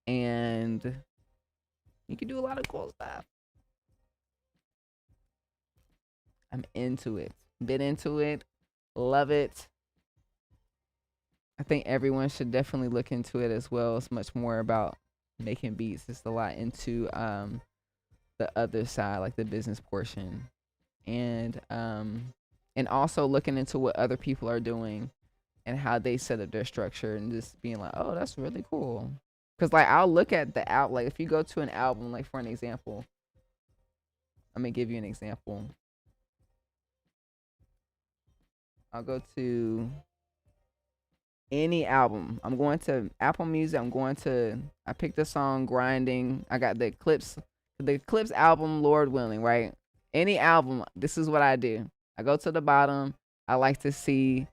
and you can do a lot of cool stuff. I'm into it. Been into it. Love it. I think everyone should definitely look into it as well. It's much more about making beats. It's a lot into the other side, like the business portion. And also looking into what other people are doing and how they set up their structure and just being like, oh, that's really cool. Because like I'll look at the album, like if you go to an album, like for an example, I'm going to give you an example. I'll go to any album. I'm going to Apple Music. I picked the song Grinding. I got the Eclipse album, Lord Willing, right? Any album, this is what I do. I go to the bottom. I like to see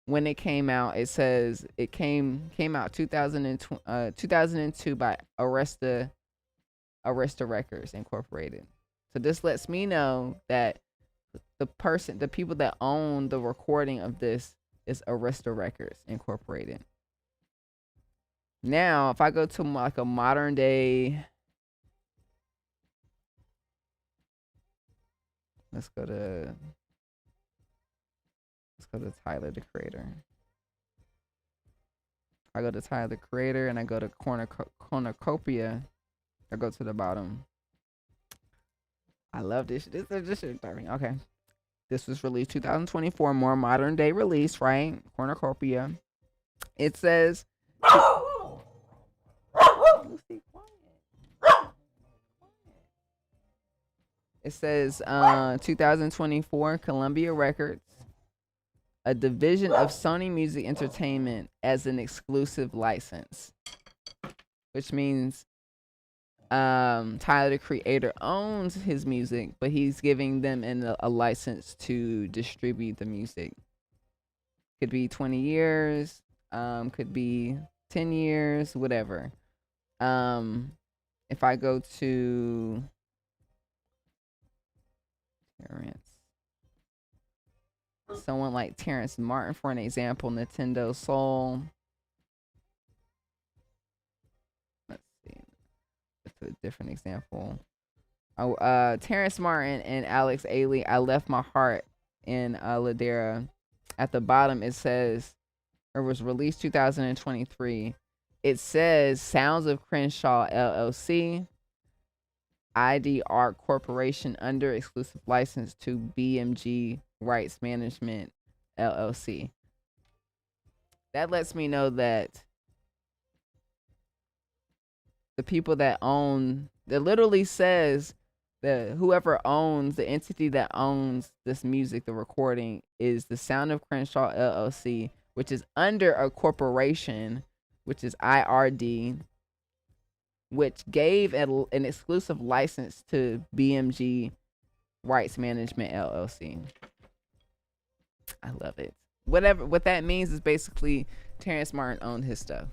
when it came out. It says it came out 2002 by Arista Records Incorporated. So this lets me know that the people that own the recording of this is Arista Records Incorporated. Now, if I go to like a modern day, let's go to Tyler the Creator. I go to Tyler the Creator and I go to Cornucopia. I go to the bottom. I love this. This is okay. This was released 2024, more modern day release, right? Cornucopia. It says. It says 2024 Columbia Records, a division of Sony Music Entertainment, as an exclusive license, which means Tyler the Creator owns his music, but he's giving them a license to distribute the music. Could be 20 years, could be 10 years, whatever. If I go to someone like Terrence Martin, for an example, Nintendo Soul. Let's see. That's a different example. Oh, Terrence Martin and Alex Ailey, I Left My Heart in Ladera. At the bottom, it says, it was released 2023. It says Sounds of Crenshaw LLC, ID Art Corporation under exclusive license to BMG Rights Management LLC. That lets me know that the people that own, that literally says that whoever owns, the entity that owns this music, the recording, is the Sound of Crenshaw LLC, which is under a corporation, which is IRD, which gave an exclusive license to BMG Rights Management LLC. I love it. What that means is basically Terrence Martin owned his stuff.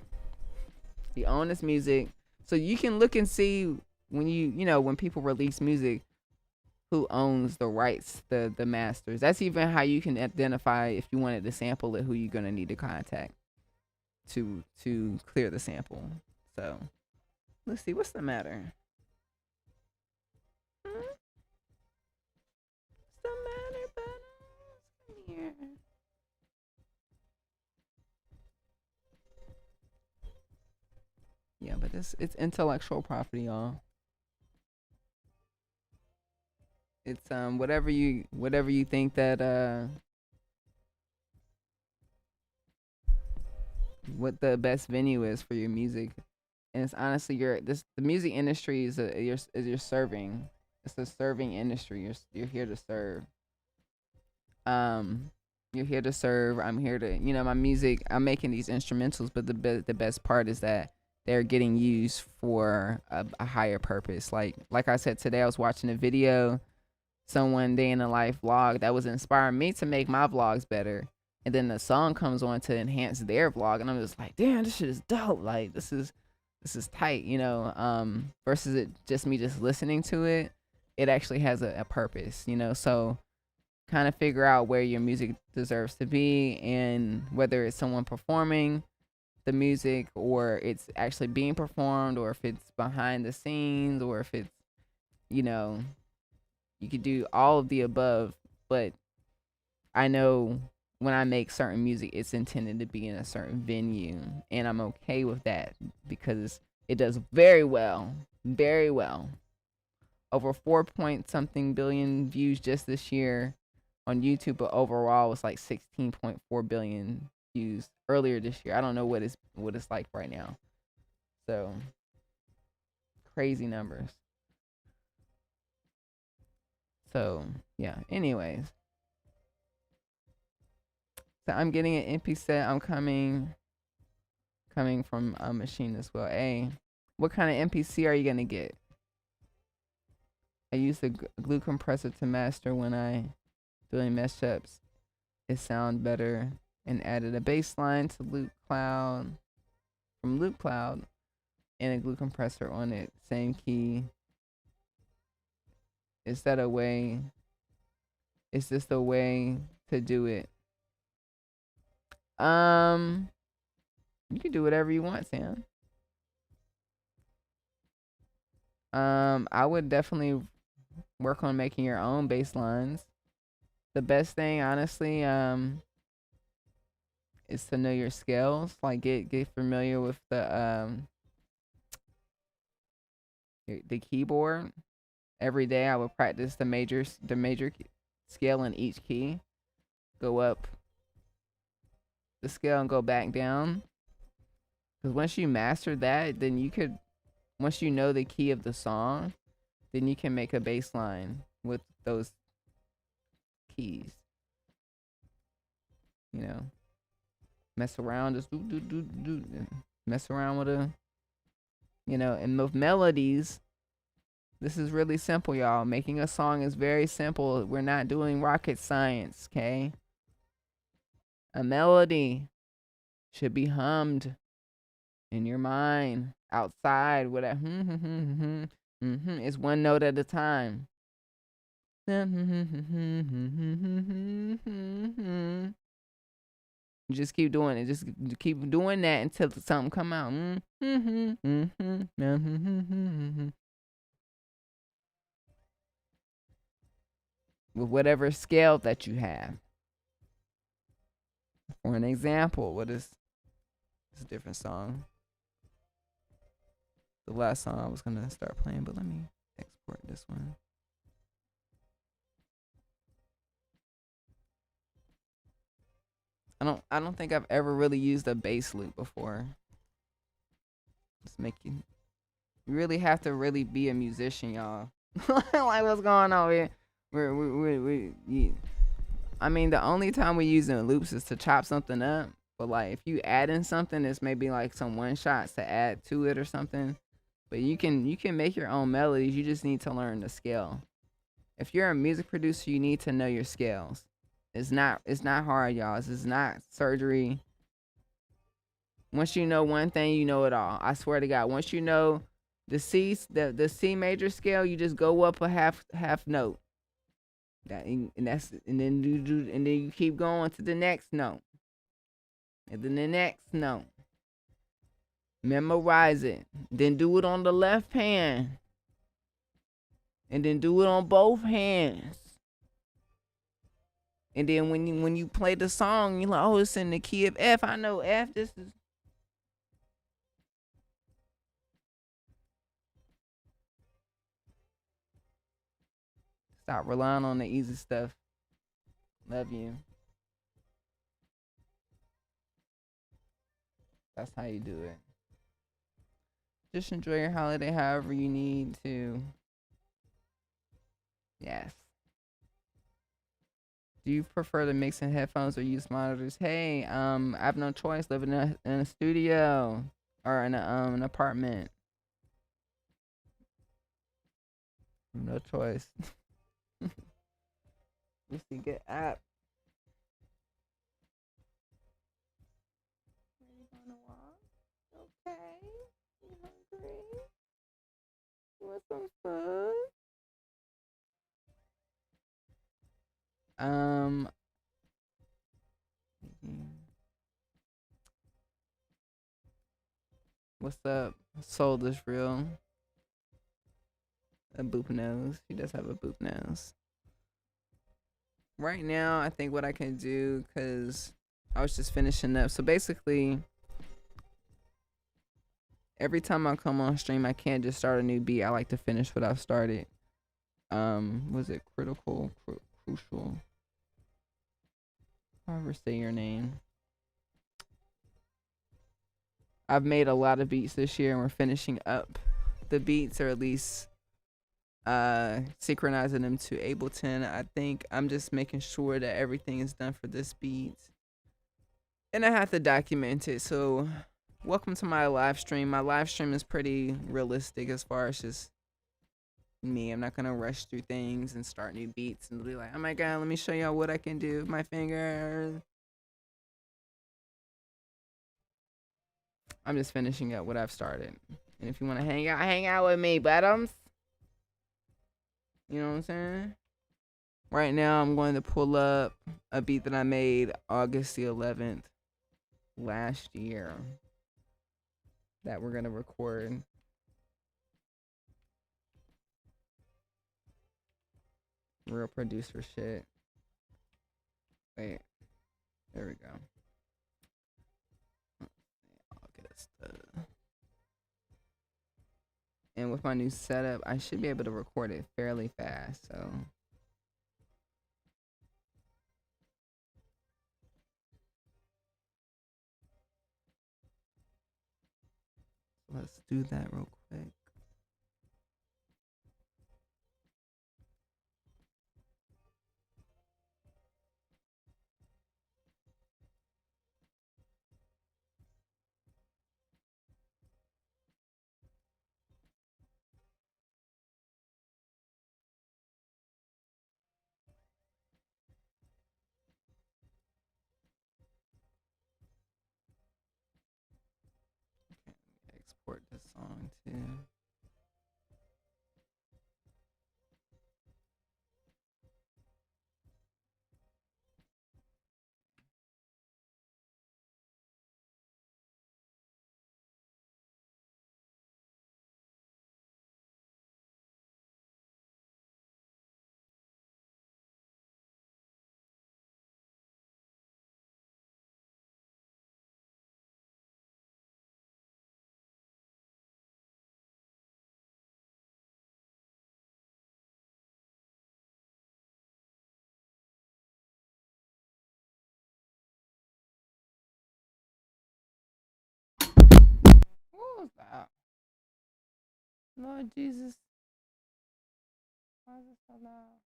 He owned his music. So you can look and see when when people release music, who owns the rights, the masters. That's even how you can identify, if you wanted to sample it, who you're gonna need to contact to clear the sample. So let's see, what's the matter? What's the matter, Buttons? Come here. Yeah, but it's intellectual property, y'all. It's whatever you think that what the best venue is for your music. And it's honestly the music industry is you're serving. It's a serving industry. You're here to serve. You're here to serve. I'm here to, my music, I'm making these instrumentals, but the best part is that they're getting used for a higher purpose. Like I said today, I was watching a video, someone day in a life vlog that was inspiring me to make my vlogs better. And then the song comes on to enhance their vlog, and I'm just like, damn, this shit is dope. Like this is tight, versus it just me just listening to it. It actually has a purpose, so kind of figure out where your music deserves to be, and whether it's someone performing the music, or it's actually being performed, or if it's behind the scenes, or if it's, you could do all of the above. But I know when I make certain music, it's intended to be in a certain venue, and I'm okay with that because it does very well, very well. Over 4-point-something billion views just this year on YouTube, but overall it's like 16.4 billion views earlier this year. I don't know what it's like right now. So crazy numbers. So yeah, anyways. So I'm getting an MP set. I'm coming from a machine as well. Hey, what kind of MPC are you gonna get? I use the glue compressor to master when I doing mashups. It sound better, and added a bass line to Loop Cloud and a glue compressor on it. Same key. Is that a way? Is this the way to do it? You can do whatever you want, Sam. I would definitely work on making your own bass lines. The best thing, honestly, is to know your scales. Like get familiar with the keyboard. Every day I would practice the major scale in each key. Go up the scale and go back down. Because once you master that, then you could, once you know the key of the song, then you can make a bass line with those keys. You know, mess around, just do, mess around with and with melodies. This is really simple, y'all. Making a song is very simple. We're not doing rocket science, okay? A melody should be hummed in your mind, outside, whatever. It's one note at a time. Just keep doing it. Just keep doing that until something come out. With whatever scale that you have. For an example, what is it's a different song. The last song I was gonna start playing, but let me export this one. I don't think I've ever really used a bass loop before. Just make you really have to really be a musician, y'all. Like what's going on here? I mean, the only time we using loops is to chop something up. But like, if you add in something, it's maybe like some one shots to add to it or something. But you can make your own melodies. You just need to learn the scale. If you're a music producer, you need to know your scales. It's not hard, y'all. It's not surgery. Once you know one thing, you know it all. I swear to God. Once you know the C major scale, you just go up a half note. And then you keep going to the next note. And then the next note. Memorize it. Then do it on the left hand. And then do it on both hands. And then when you play the song, you're like, oh, it's in the key of F. I know F. This is. Stop relying on the easy stuff. Love you. That's how you do it. Just enjoy your holiday however you need to. Yes. Do you prefer to mix in headphones or use monitors? Hey, I have no choice living in a studio or in an apartment. No choice. You see, get app. Are you gonna walk? Okay. You hungry? You want some food? What's up? Soul is real. A boop nose. She does have a boop nose. Right now, I think what I can do, because I was just finishing up. So basically, every time I come on stream, I can't just start a new beat. I like to finish what I've started. Was it critical? Crucial? However say your name. I've made a lot of beats this year, and we're finishing up the beats, or at least synchronizing them to Ableton. I think I'm just making sure that everything is done for this beat, and I have to document it. So welcome to my live stream. My live stream is pretty realistic as far as just me. I'm not gonna rush through things and start new beats and be like, oh my god, let me show y'all what I can do with my finger. I'm just finishing up what I've started. And if you want to hang out with me, bottoms. You know what I'm saying? Right now, I'm going to pull up a beat that I made August the 11th last year that we're going to record. Real producer shit. Wait. There we go. August. And with my new setup, I should be able to record it fairly fast. So let's do that real quick. Export this song too. What was that? Lord Jesus. Why is it so loud?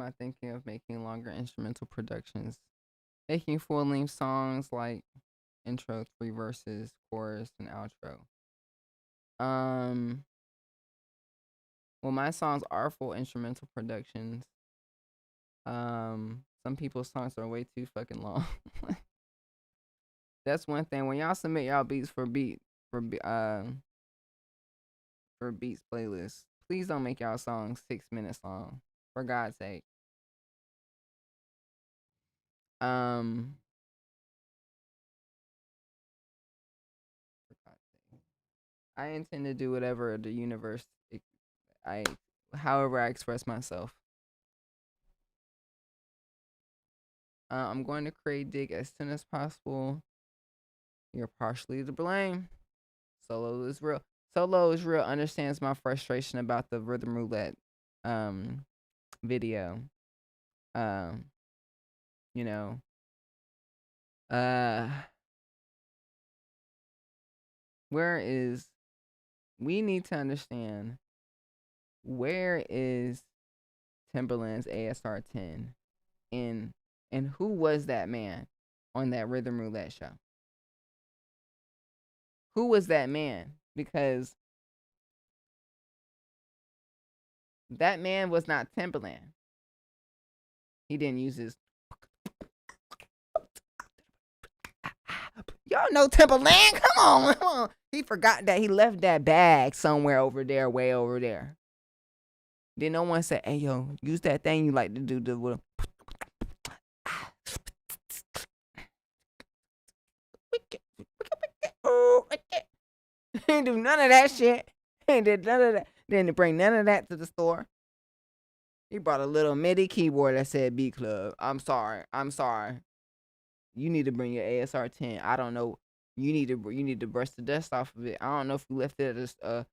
I thinking of making longer instrumental productions? Making full-length songs like intro, 3 verses, chorus, and outro. Um, well, my songs are full instrumental productions. Some people's songs are way too fucking long. That's one thing. When y'all submit y'all beats for beats playlists, please don't make y'all songs 6 minutes long. For God's sake. Um, for God's sake. I intend to do whatever the universe I however I express myself. I'm going to create dig as soon as possible. You're partially to blame. Solo is real. Solo is real. Understands my frustration about the rhythm roulette video. Um, you know. Where is we need to understand where is Timbaland's ASR 10 and who was that man on that rhythm roulette show? Who was that man? Because that man was not Timbaland. He didn't use his. Y'all know Timbaland? Come on. He forgot that he left that bag somewhere over there, way over there. Then no one said, "Hey, yo, use that thing you like to do." He ain't do none of that shit. He ain't did none of that. Didn't bring none of that to the store. He brought a little MIDI keyboard that said B Club. I'm sorry. You need to bring your ASR 10. I don't know. You need to brush the dust off of it. I don't know if you left it at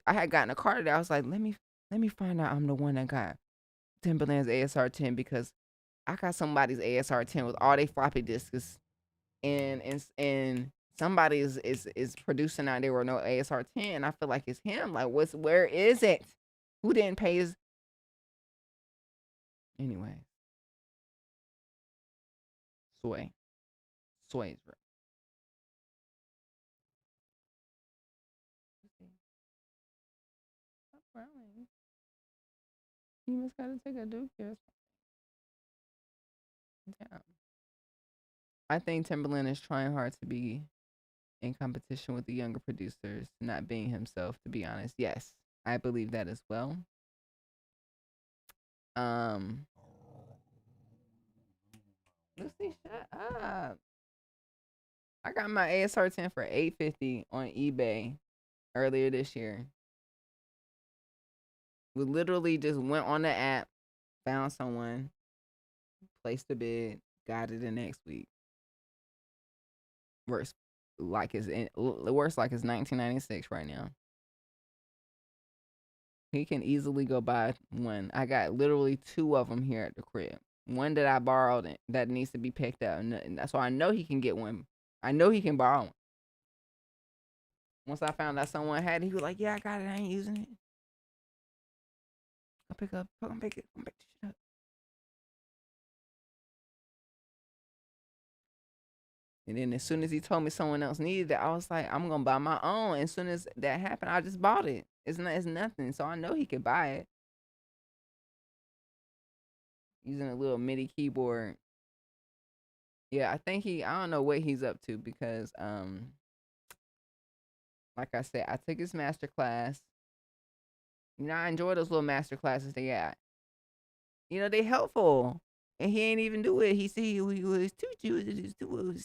I had gotten a card today. I was like, let me find out I'm the one that got Timbaland's ASR 10 because I got somebody's ASR 10 with all they floppy disks and somebody is producing out there with no ASR 10. I feel like it's him. Like, where is it? Who didn't pay his? Anyway, Sway is right. Stop frowning. You must gotta take a Duke here. Yeah. I think Timbaland is trying hard to be in competition with the younger producers, not being himself, to be honest. Yes, I believe that as well. Lucy, shut up. I got my ASR 10 for $850 on eBay earlier this year. We literally just went on the app, found someone, placed a bid, got it the next week. Works like it's 1996 right now. He can easily go buy one. I got literally 2 of them here at the crib. One that I borrowed that needs to be picked up, and that's why I know he can get one. I know he can borrow one. Once I found out someone had it, he was like, "Yeah, I got it. I ain't using it. I'll pick it. Come pick the shit up." And then as soon as he told me someone else needed it, I was like, I'm gonna buy my own. As soon as that happened, I just bought it. It's nothing. So I know he could buy it. Using a little MIDI keyboard. Yeah, I think I don't know what he's up to because like I said, I took his master class. You know, I enjoy those little master classes they got. You know, they helpful. And he ain't even do it. He said he was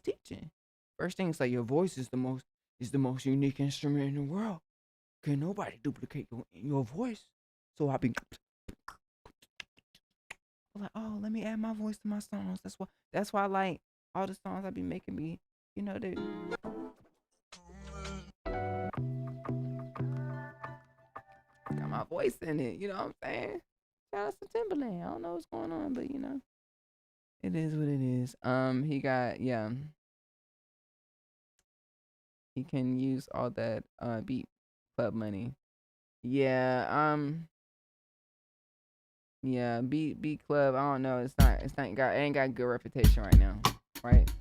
teaching. First thing is like your voice is the most unique instrument in the world. Can nobody duplicate your voice? So I be like, oh, let me add my voice to my songs. That's why I like all the songs I be making be, you know, they got my voice in it. You know what I'm saying? Shout out to Timbaland. I don't know what's going on, but you know, it is what it is. He got he can use all that beat club money. Yeah. Yeah, beat club. I don't know. It's not got. It ain't got a good reputation right now, right?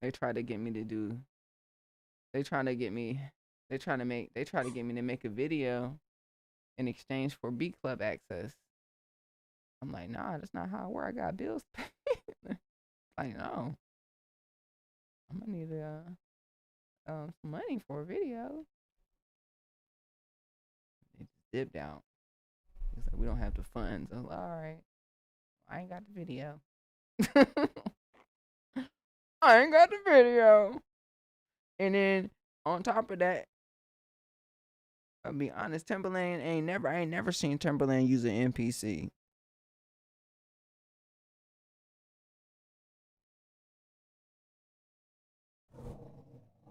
They try to get me to do. They trying to get me. They trying to make. They try to get me to make a video in exchange for beat club access. I'm like, nah, that's not how it works. I got bills to pay. Like, no, I'm gonna need some money for a video. They just dipped out. It's like we don't have the funds. I was like, all right, I ain't got the video. I ain't got the video. And then on top of that, I'll be honest, Timbaland I ain't never seen Timbaland use an NPC. I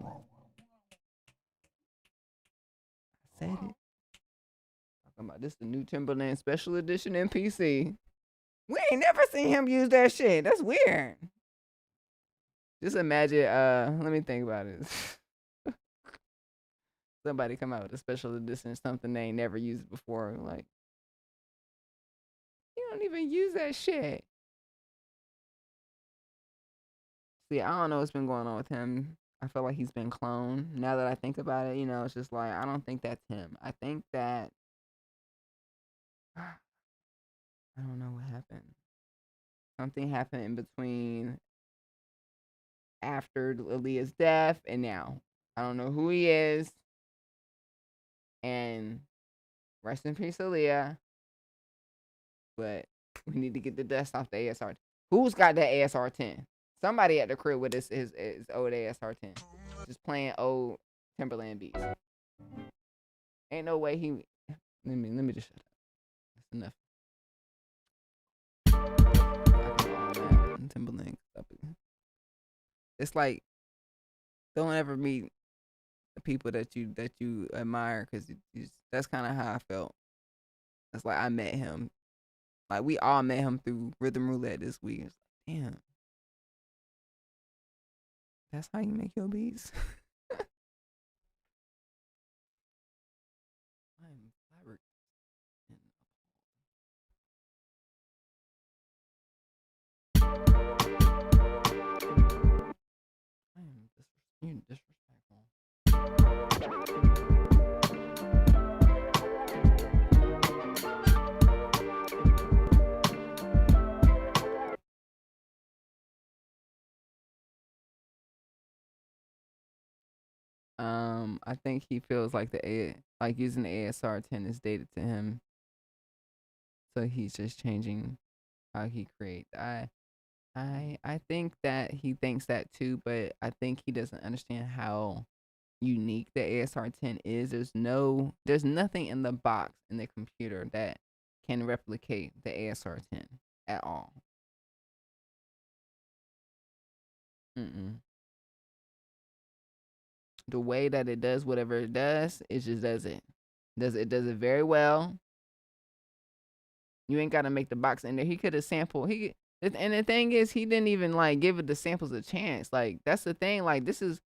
said it. Talking about this the new Timbaland special edition NPC. We ain't never seen him use that shit. That's weird. Just imagine, let me think about it. Somebody come out with a special edition, something they ain't never used before. Like, you don't even use that shit. See, I don't know what's been going on with him. I feel like he's been cloned. Now that I think about it, it's just like, I don't think that's him. I think that, I don't know what happened. Something happened in between after Aaliyah's death and now. I don't know who he is. And rest in peace, Aaliyah. But we need to get the dust off the ASR. Who's got that ASR 10? Somebody at the crib with his old ASR 10. Just playing old Timberland beats. Ain't no way he. Let me just shut up. That's enough. Timberland. It's like, don't ever meet the people that you admire, because that's kind of how I felt. It's like I met him. Like, we all met him through Rhythm Roulette this week. It's like, damn. That's how you make your beats. I'm flabbergasted. I am disrespectful. I think he feels like like using the ASR 10 is dated to him, so he's just changing how he creates. I think that he thinks that too, but I think he doesn't understand how unique the ASR 10 is. There's nothing in the box in the computer that can replicate the ASR 10 at all. Mm-mm. The way that it does whatever it does, it just does it. It does it very well. You ain't gotta make the box in there. He could have sampled. And the thing is, he didn't even like give it the samples a chance. Like, that's the thing. Like, this is.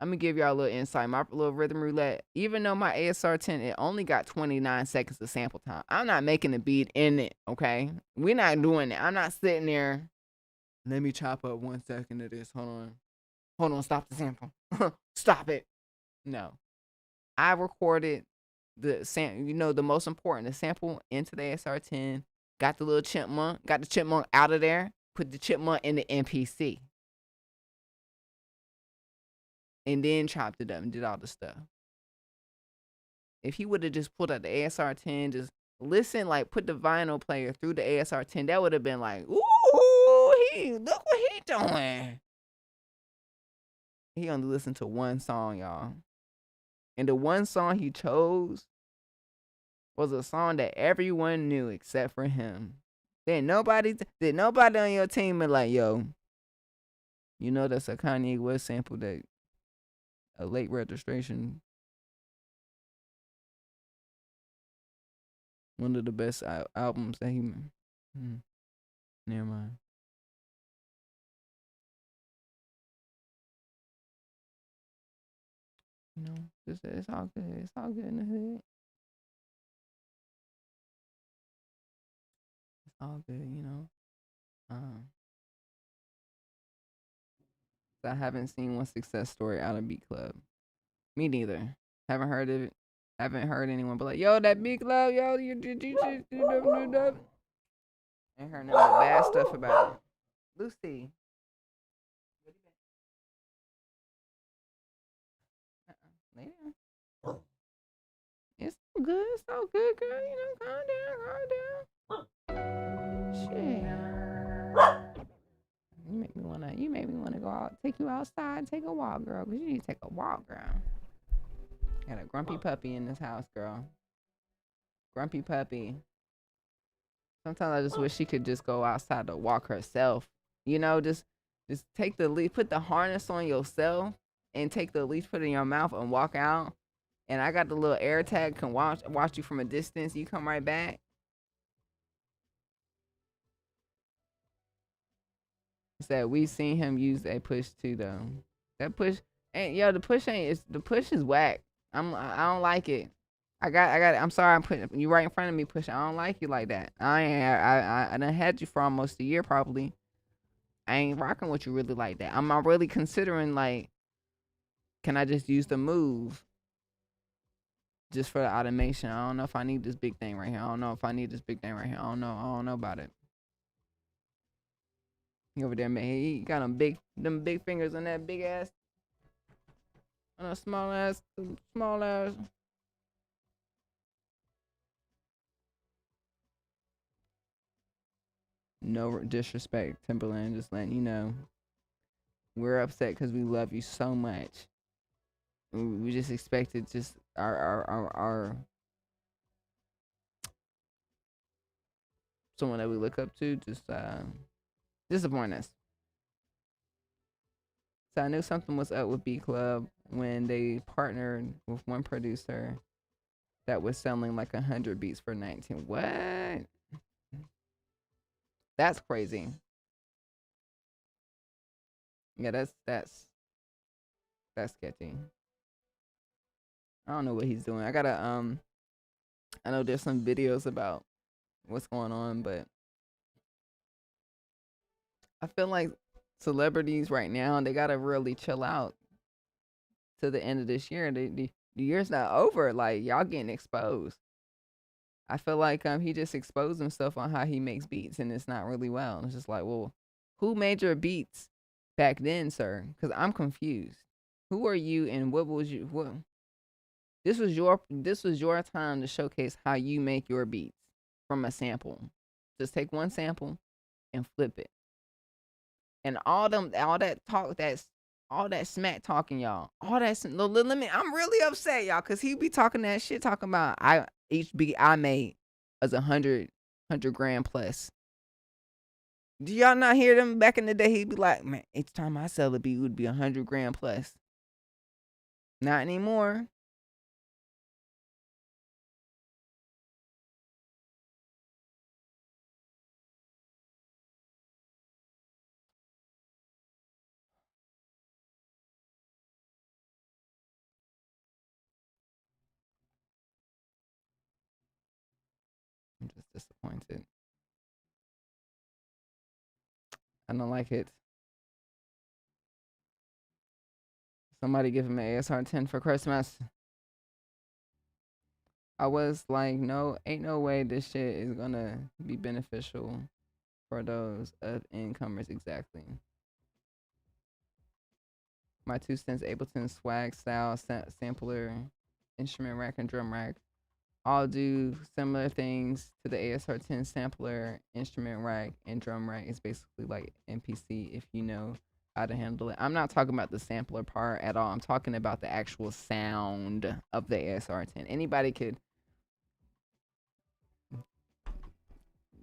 I'm gonna give y'all a little insight. My little Rhythm Roulette. Even though my ASR 10, it only got 29 seconds of sample time. I'm not making a beat in it. Okay, we're not doing it. I'm not sitting there. Let me chop up 1 second of this. Hold on. Stop the sample. Stop it. No, I recorded the most important, the sample into the ASR10. Got the little chipmunk, got the chipmunk out of there, put the chipmunk in the MPC. And then chopped it up and did all the stuff. If he would have just pulled out the ASR10, just listen, like put the vinyl player through the ASR10, that would have been like, ooh, look what he doing. He only listened to one song, y'all. And the one song he chose was a song that everyone knew except for him. Did nobody on your team be like, yo, that's a Kanye West sample, that a late registration. One of the best albums that he. Never mind. You know, it's all good. It's all good in the hood. It's all good, you know. Um, I haven't seen one success story out of Beat Club. Me neither. Haven't heard of it. Haven't heard anyone be like, yo, that Beat Club, yo, you did you just do that? Ain't heard none of the bad stuff about it. Lucy. Lay down. It's all good. It's all good, girl. You know, calm down. Shit. You make me wanna go out, take you outside, take a walk, girl. Cause you need to take a walk, girl. Got a grumpy puppy in this house, girl. Grumpy puppy. Sometimes I just wish she could just go outside to walk herself. You know, just take the leash, put the harness on yourself, and take the leash, put it in your mouth, and walk out. And I got the little air tag, can watch you from a distance. You come right back. Said we seen him use a push too though. That push ain't the push is whack. I don't like it. I got I'm sorry I'm putting you right in front of me push. I don't like you like that. I done had you for almost a year probably. I ain't rocking with you really like that. I'm not really considering like, can I just use the move just for the automation? I don't know if I need this big thing right here. I don't know if I need this big thing right here. I don't know about it. He over there, man. He got them big fingers on that big ass, on a small ass. No disrespect, Timbaland. Just letting you know, we're upset because we love you so much. We just expected just our someone that we look up to just disappoint us. So I knew something was up with B Club when they partnered with one producer that was selling like 100 beats for 19. What? That's crazy. Yeah, that's sketchy. I don't know what he's doing. I know there's some videos about what's going on, but I feel like celebrities right now, they gotta really chill out to the end of this year. The year's not over. Like y'all getting exposed. I feel like he just exposed himself on how he makes beats, and it's not really well. It's just like, well, who made your beats back then, sir? Because I'm confused. Who are you, and what was you? What? This was your time to showcase how you make your beats from a sample. Just take one sample and flip it. And all that smack talking, y'all. All that let me. I'm really upset, y'all, cause he be talking that shit, talking about each beat I made was 100 grand plus. Do y'all not hear them back in the day? He'd be like, man, each time I sell a beat would be 100 grand plus. Not anymore. I'm just disappointed. I don't like it. Somebody give him an ASR 10 for Christmas. I was like, no, ain't no way this shit is gonna be beneficial for those incomers exactly. My 2 cents, Ableton swag style sampler, instrument rack, and drum rack all do similar things to the ASR 10 sampler, instrument rack, and drum rack. It's basically like MPC if you know how to handle it. I'm not talking about the sampler part at all. I'm talking about the actual sound of the ASR 10. Anybody could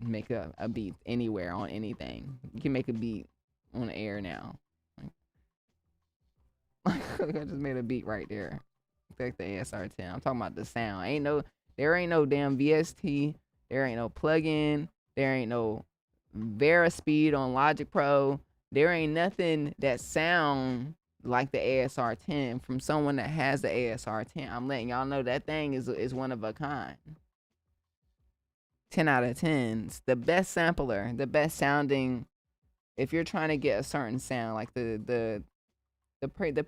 make a beat anywhere on anything. You can make a beat on air now. I just made a beat right there. Like the ASR 10. I'm talking about the sound. There ain't no damn VST. There ain't no plugin. There ain't no Verispeed on Logic Pro. There ain't nothing that sound like the ASR 10 from someone that has the ASR 10. I'm letting y'all know that thing is one of a kind. 10 out of 10. It's the best sampler, the best sounding. If you're trying to get a certain sound, like the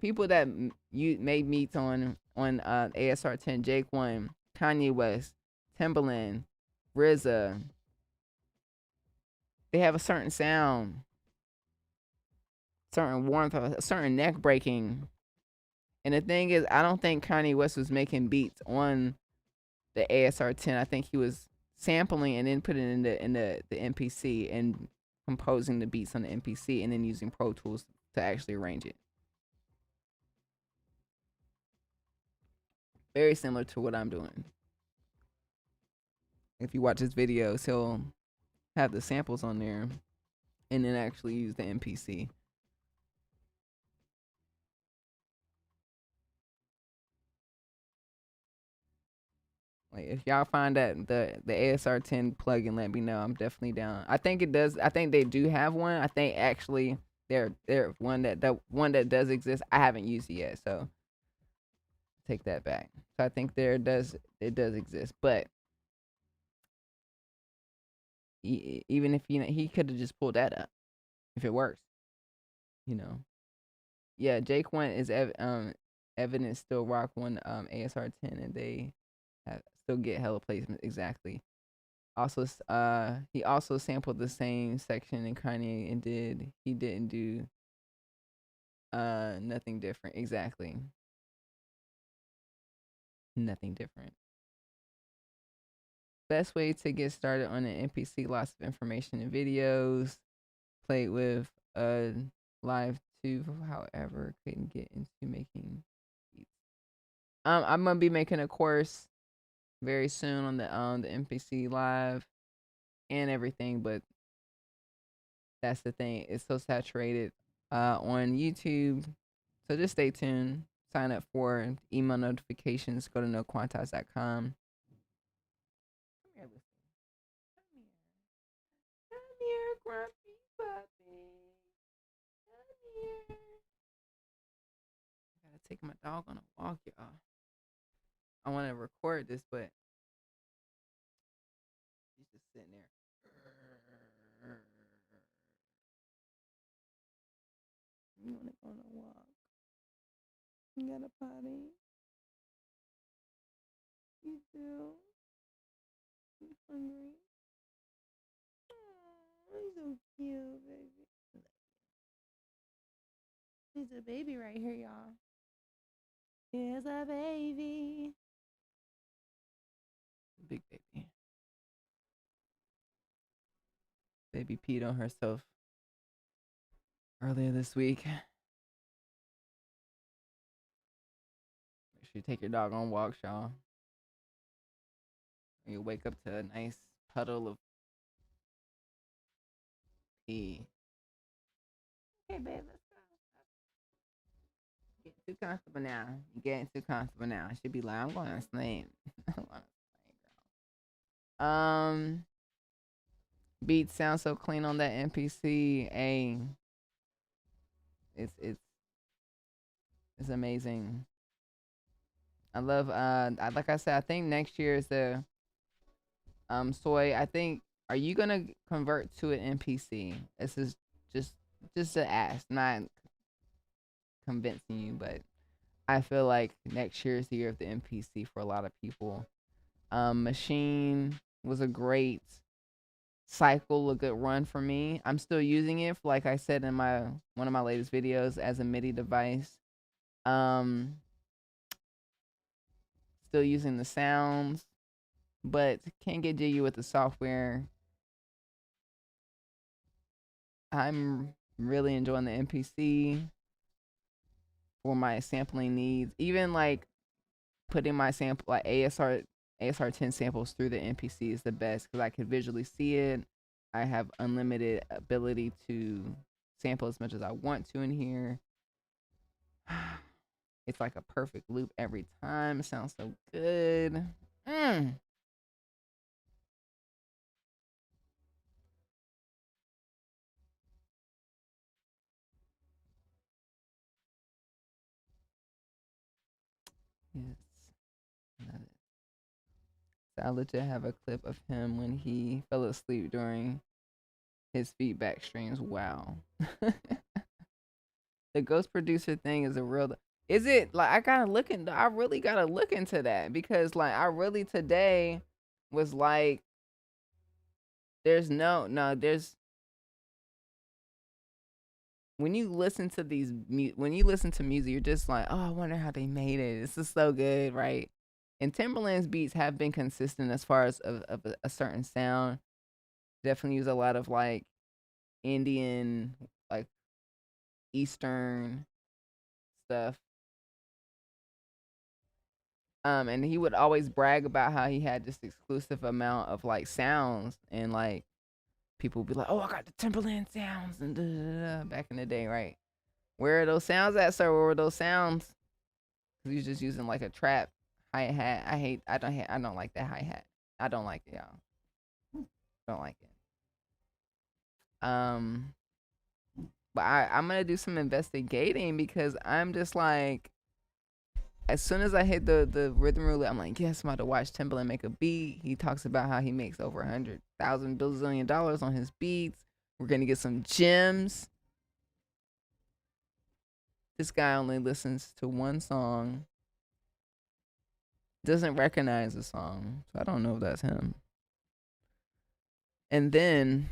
people that you made meets on ASR 10, Jake One, Kanye West, Timbaland, RZA, they have a certain sound, certain warmth, a certain neck breaking. And the thing is, I don't think Kanye West was making beats on the ASR 10. I think he was sampling and then putting it in the MPC and composing the beats on the MPC and then using Pro Tools to actually arrange it. Very similar to what I'm doing. If you watch his videos, he'll have the samples on there and then actually use the MPC. Like, if y'all find that the ASR 10 plugin, let me know. I'm definitely down. I think it does. I think they do have one. I think actually they're one that one that does exist. I haven't used it yet, so take that back. So I think it does exist, but even if he could have just pulled that up if it works, Yeah, Jake One is Evidence still rock one ASR 10 and they still get hella placement exactly. Also, he also sampled the same section in Kanye and he didn't do nothing different exactly. Nothing different. Best way to get started on an MPC, lots of information and videos. Played with live too, however, couldn't get into making beats. I'm gonna be making a course very soon on the MPC live and everything, but that's the thing. It's so saturated on YouTube. So just stay tuned. Sign up for email notifications. Go to noquantize.com. Come here, listen. Come here, grumpy puppy. Come here. I gotta take my dog on a walk, y'all. I want to record this, but he's just sitting there. You want to go on a walk? You got a potty? You do? You hungry? Oh, he's so cute, baby. He's a baby right here, y'all. Here's a baby. Big baby. Baby peed on herself earlier this week. Make sure you take your dog on walks, y'all. And you wake up to a nice puddle of pee. Okay, babe, let's go. Getting too comfortable now. You're getting too comfortable now. I should be like, I'm going to sleep. I'm going to sleep, girl. Beats sound so clean on that MPC. It's amazing. I love like I said, I think next year is the Soy. I think, are you gonna convert to an MPC? This is just to ask, not convincing you, but I feel like next year is the year of the MPC for a lot of people. Machine was a great cycle, a good run for me. I'm still using it, like I said in one of my latest videos, as a MIDI device. Still using the sounds, but can't get jiggy with the software. I'm really enjoying the MPC for my sampling needs. Even like putting my sample, like ASR 10 samples through the MPC is the best because I can visually see it. I have unlimited ability to sample as much as I want to in here. It's like a perfect loop every time. It sounds so good. love it. So I legit have a clip of him when he fell asleep during his feedback streams. Wow. The ghost producer thing is a real. Is it like I gotta look into? I really gotta look into that because like I really today was like, there's there's when you listen to when you listen to music, you're just like, oh, I wonder how they made it. This is so good, right? And Timberland's beats have been consistent as far as of a certain sound. Definitely use a lot of like Indian, like Eastern stuff. And he would always brag about how he had this exclusive amount of like sounds, and like people would be like, "Oh, I got the Timberland sounds," and da, da, da, back in the day, right? Where are those sounds at, sir? Where were those sounds? Cause he's just using like a trap hi hat. I don't like that hi hat. I don't like it, y'all. Don't like it. But I'm gonna do some investigating because I'm just like, as soon as I hit the rhythm roulette, I'm like, yes, I'm about to watch Timbaland make a beat. He talks about how he makes over $100,000 on his beats. We're gonna get some gems. This guy only listens to one song, doesn't recognize the song, so I don't know if that's him. And then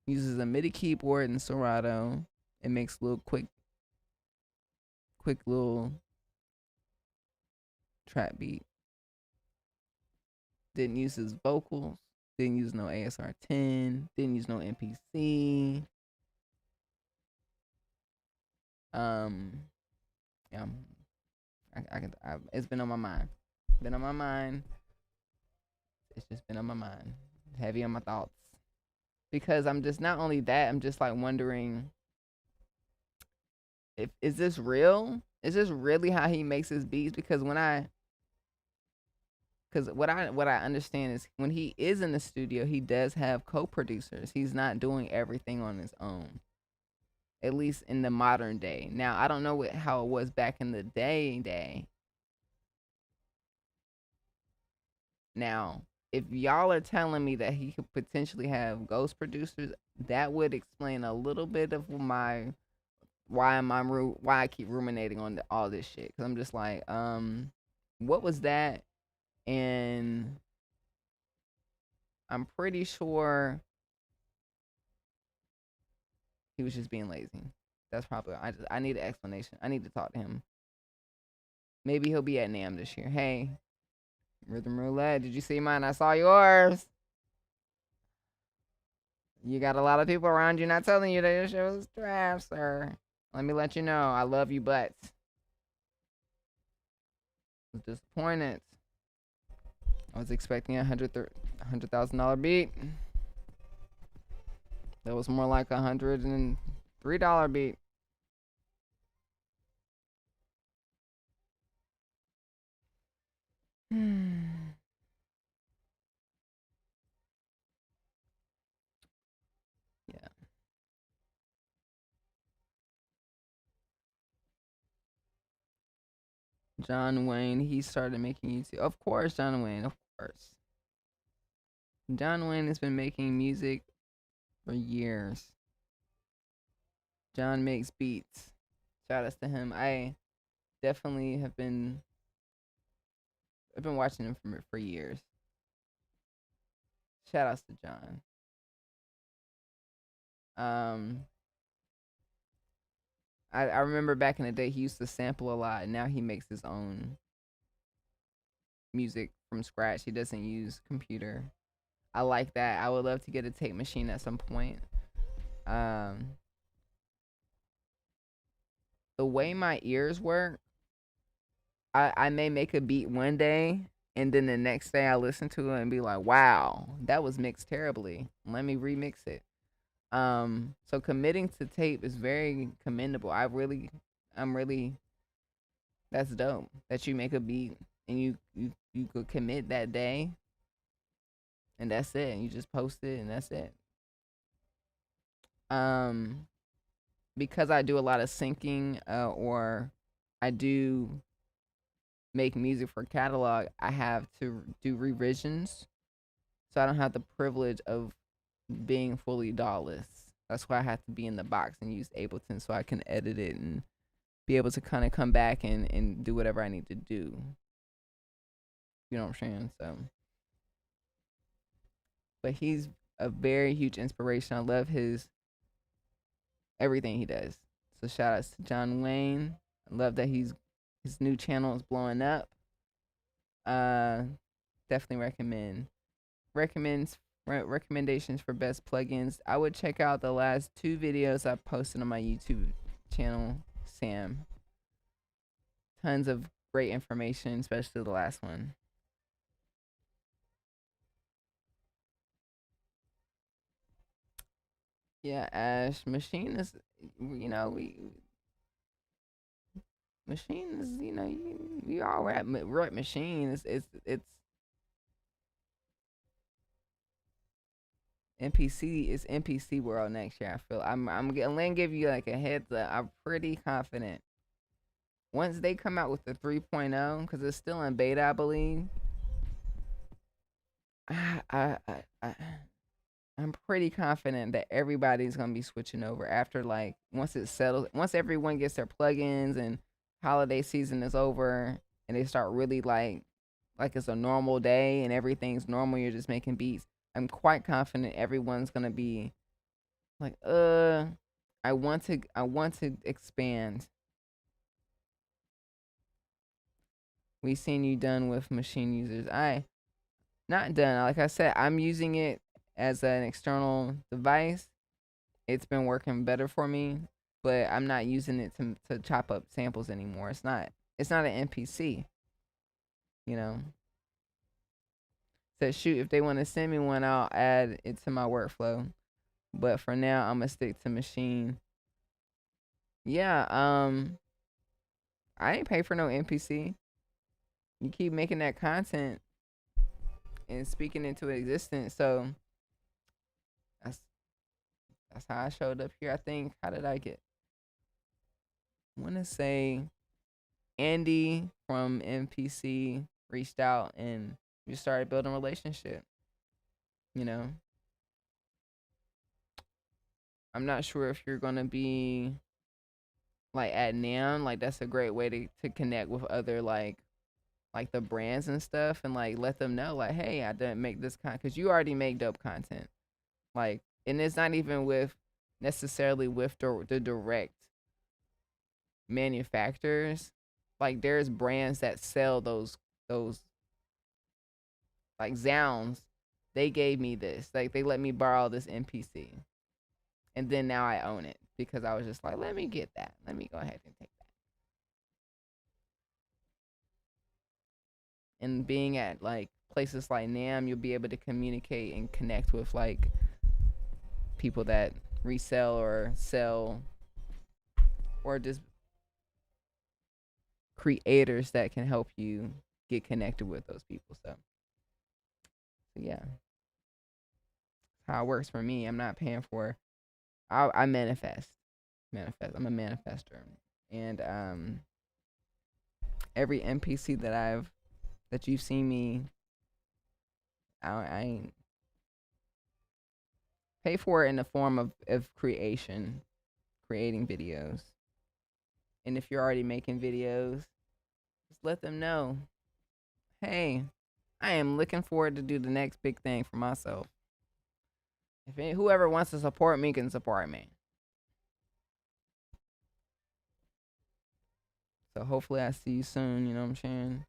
uses a MIDI keyboard and Serato and makes little quick little trap beat. Didn't use his vocals. Didn't use no ASR 10. Didn't use no MPC. Yeah, it's been on my mind. Been on my mind. It's just been on my mind. Heavy on my thoughts. Because I'm just, not only that, I'm just like wondering, is this real? Is this really how he makes his beats? Because what I understand is when he is in the studio, he does have co-producers. He's not doing everything on his own. At least in the modern day. Now, I don't know how it was back in the day. Now, if y'all are telling me that he could potentially have ghost producers, that would explain a little bit of why I keep ruminating on all this shit. Cause I'm just like, what was that? And I'm pretty sure he was just being lazy. That's probably, I need an explanation. I need to talk to him. Maybe he'll be at NAMM this year. Hey, Rhythm Roulette, did you see mine? I saw yours. You got a lot of people around you not telling you that your show is trash, sir. Let me let you know. I love you, but I was disappointed. I was expecting a $100,000 beat. That was more like $103 beat. Yeah. John Wayne, he started making YouTube. Of course, John Wayne, of course. John Wayne has been making music for years. John makes beats. Shout outs to him. I definitely I've been watching him for years. Shout outs to John. I remember back in the day he used to sample a lot, and now he makes his own music from scratch. He doesn't use computer. I like that. I would love to get a tape machine at some point. The way my ears work, I may make a beat one day, and then the next day I listen to it and be like, wow, that was mixed terribly. Let me remix it. So committing to tape is very commendable. I'm really, that's dope that you make a beat and you could commit that day, and that's it. And you just post it and that's it. Because I do a lot of syncing, or I do make music for catalog, I have to do revisions. So I don't have the privilege of being fully DAWless. That's why I have to be in the box and use Ableton so I can edit it and be able to kind of come back and do whatever I need to do. You know what I'm saying? So, but he's a very huge inspiration. I love his everything he does. So shout outs to John Wayne. I love that his new channel is blowing up. Definitely recommendations for best plugins. I would check out the last 2 videos I posted on my YouTube channel, Sam. Tons of great information, especially the last one. Yeah, Ash, Machine is, Machine is, we all rap Machine. It's NPC. It's NPC world next year. I feel I'm gonna give you like a heads up. I'm pretty confident once they come out with the 3.0, because it's still in beta, I believe. I'm pretty confident that everybody's gonna be switching over after, like, once it settles, once everyone gets their plugins and holiday season is over and they start really like it's a normal day and everything's normal, you're just making beats. I'm quite confident everyone's gonna be like, I want to expand. We seen you done with machine users. Not done. Like I said, I'm using it as an external device. It's been working better for me, but I'm not using it to chop up samples anymore. It's not an NPC, you know. So shoot, if they want to send me one, I'll add it to my workflow. But for now, I'm gonna stick to machine. Yeah, I ain't pay for no NPC. You keep making that content and speaking into existence. So that's how I showed up here. I think, how did I get? I want to say Andy from NPC reached out and we started building a relationship. You know, I'm not sure if you're gonna be like at NAMM. Like, that's a great way to connect with other like the brands and stuff, and like let them know like, hey, I didn't make this because you already make dope content. Like, and it's not even with necessarily with the direct manufacturers. Like, there's brands that sell those like Zounds. They gave me this, like they let me borrow this NPC, and then now I own it because I was just like, let me get that, let me go ahead and take that. And being at like places like NAMM, you'll be able to communicate and connect with like people that resell or sell, or just creators that can help you get connected with those people. So yeah, how it works for me. I'm not paying for. I manifest. I'm a manifester, and every NPC that you've seen me, I ain't pay for it in the form of creating videos. And if you're already making videos, just let them know, hey, I am looking forward to do the next big thing for myself. Whoever wants to support me can support me. So hopefully I see you soon, you know what I'm saying?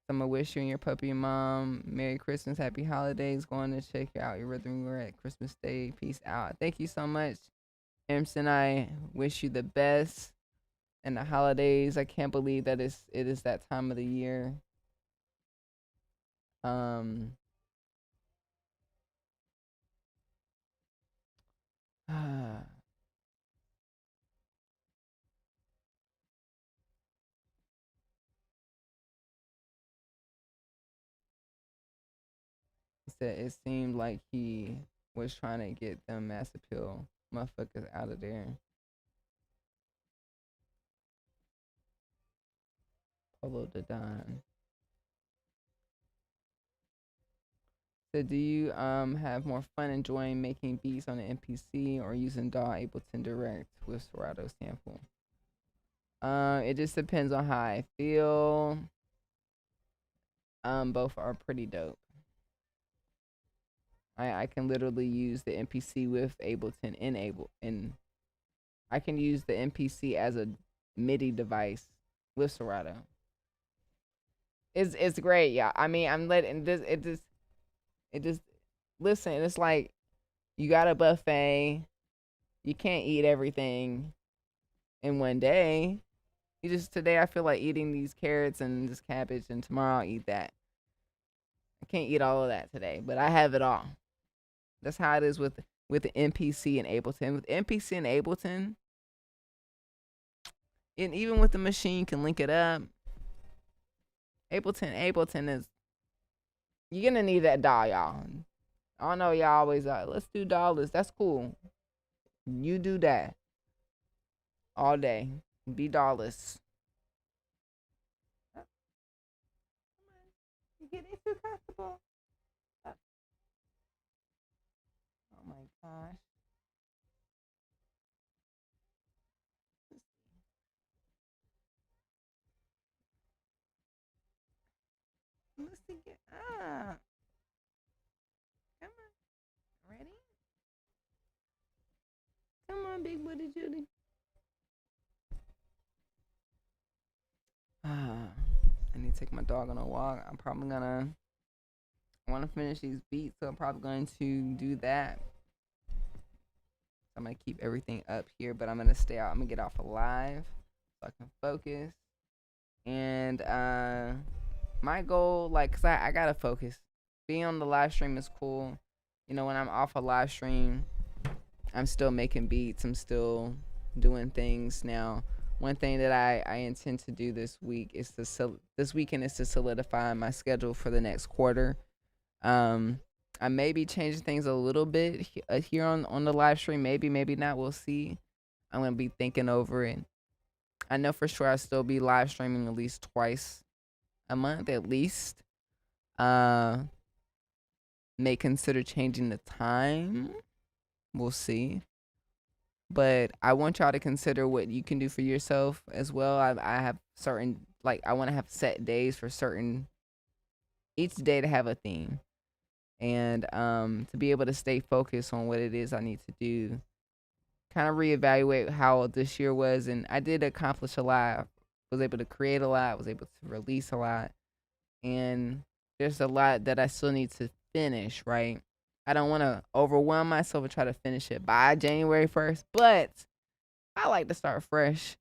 I'm gonna wish you and your puppy mom Merry Christmas, Happy Holidays. Going to check out your rhythm. We're at Christmas Day. Peace out. Thank you so much. Emerson, I wish you the best in the holidays. I can't believe that it is that time of the year. He said it seemed like he was trying to get them mass appeal motherfuckers out of there. Polo the Don. So do you have more fun enjoying making beats on the MPC or using DAW Ableton Direct with Serato sample? It just depends on how I feel. Both are pretty dope. I can literally use the MPC with Ableton and I can use the MPC as a MIDI device with Serato. It's great, yeah. I mean, I'm letting this it just listen, it's like you got a buffet. You can't eat everything in one day. You just today I feel like eating these carrots and this cabbage and tomorrow I'll eat that. I can't eat all of that today, but I have it all. That's how it is with the MPC and Ableton. With MPC and Ableton, and even with the machine, you can link it up. Ableton is you're gonna need that DAW, y'all. I know y'all always let's do dollars. That's cool. You do that all day. Be dollars. You getting too comfortable? Oh my gosh. Let's see, get up. Come on. Ready? Come on, big booty Judy. I need to take my dog on a walk. I'm probably gonna I want to finish these beats, so I'm probably going to do that. I'm gonna keep everything up here, but I'm gonna stay out. I'm gonna get off of live so I can focus. And my goal, like, cause I gotta focus. Being on the live stream is cool. You know, when I'm off a live stream, I'm still making beats. I'm still doing things. Now, one thing that I intend to do this week is this weekend is to solidify my schedule for the next quarter. I may be changing things a little bit here on the live stream. Maybe not. We'll see. I'm gonna be thinking over it. I know for sure I'll still be live streaming at least twice a month at least. May consider changing the time. We'll see. But I want y'all to consider what you can do for yourself as well. I have certain, like, I want to have set days for certain, each day to have a theme. And to be able to stay focused on what it is I need to do. Kind of reevaluate how this year was. And I did accomplish a lot. Was able to create a lot. Was able to release a lot. And there's a lot that I still need to finish, right? I don't want to overwhelm myself and try to finish it by January 1st, but I like to start fresh,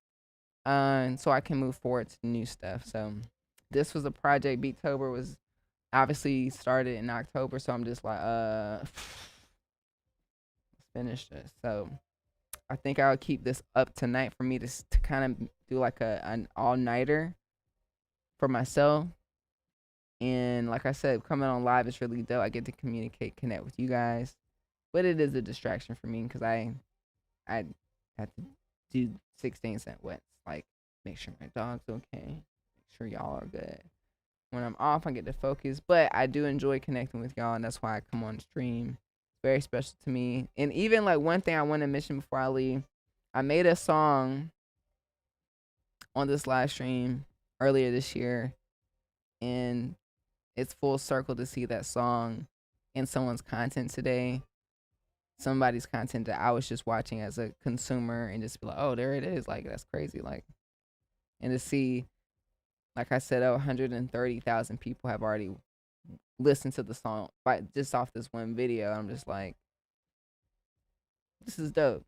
so I can move forward to new stuff. So this was a project. Beattober was obviously started in October, so I'm just like, let's finish this. So I think I'll keep this up tonight for me to kind of do like an all-nighter for myself. And like I said, coming on live is really dope. I get to communicate, connect with you guys. But it is a distraction for me because I have to do 16-cent wets. Like, make sure my dog's okay. Make sure y'all are good. When I'm off, I get to focus. But I do enjoy connecting with y'all, and that's why I come on stream. It's very special to me. And even, like, one thing I want to mention before I leave, I made a song on this live stream earlier this year. And it's full circle to see that song in someone's content today. Somebody's content that I was just watching as a consumer and just be like, oh, there it is. Like, that's crazy. Like, and to see, like I said, 130,000 people have already listened to the song just off this one video. I'm just like, this is dope.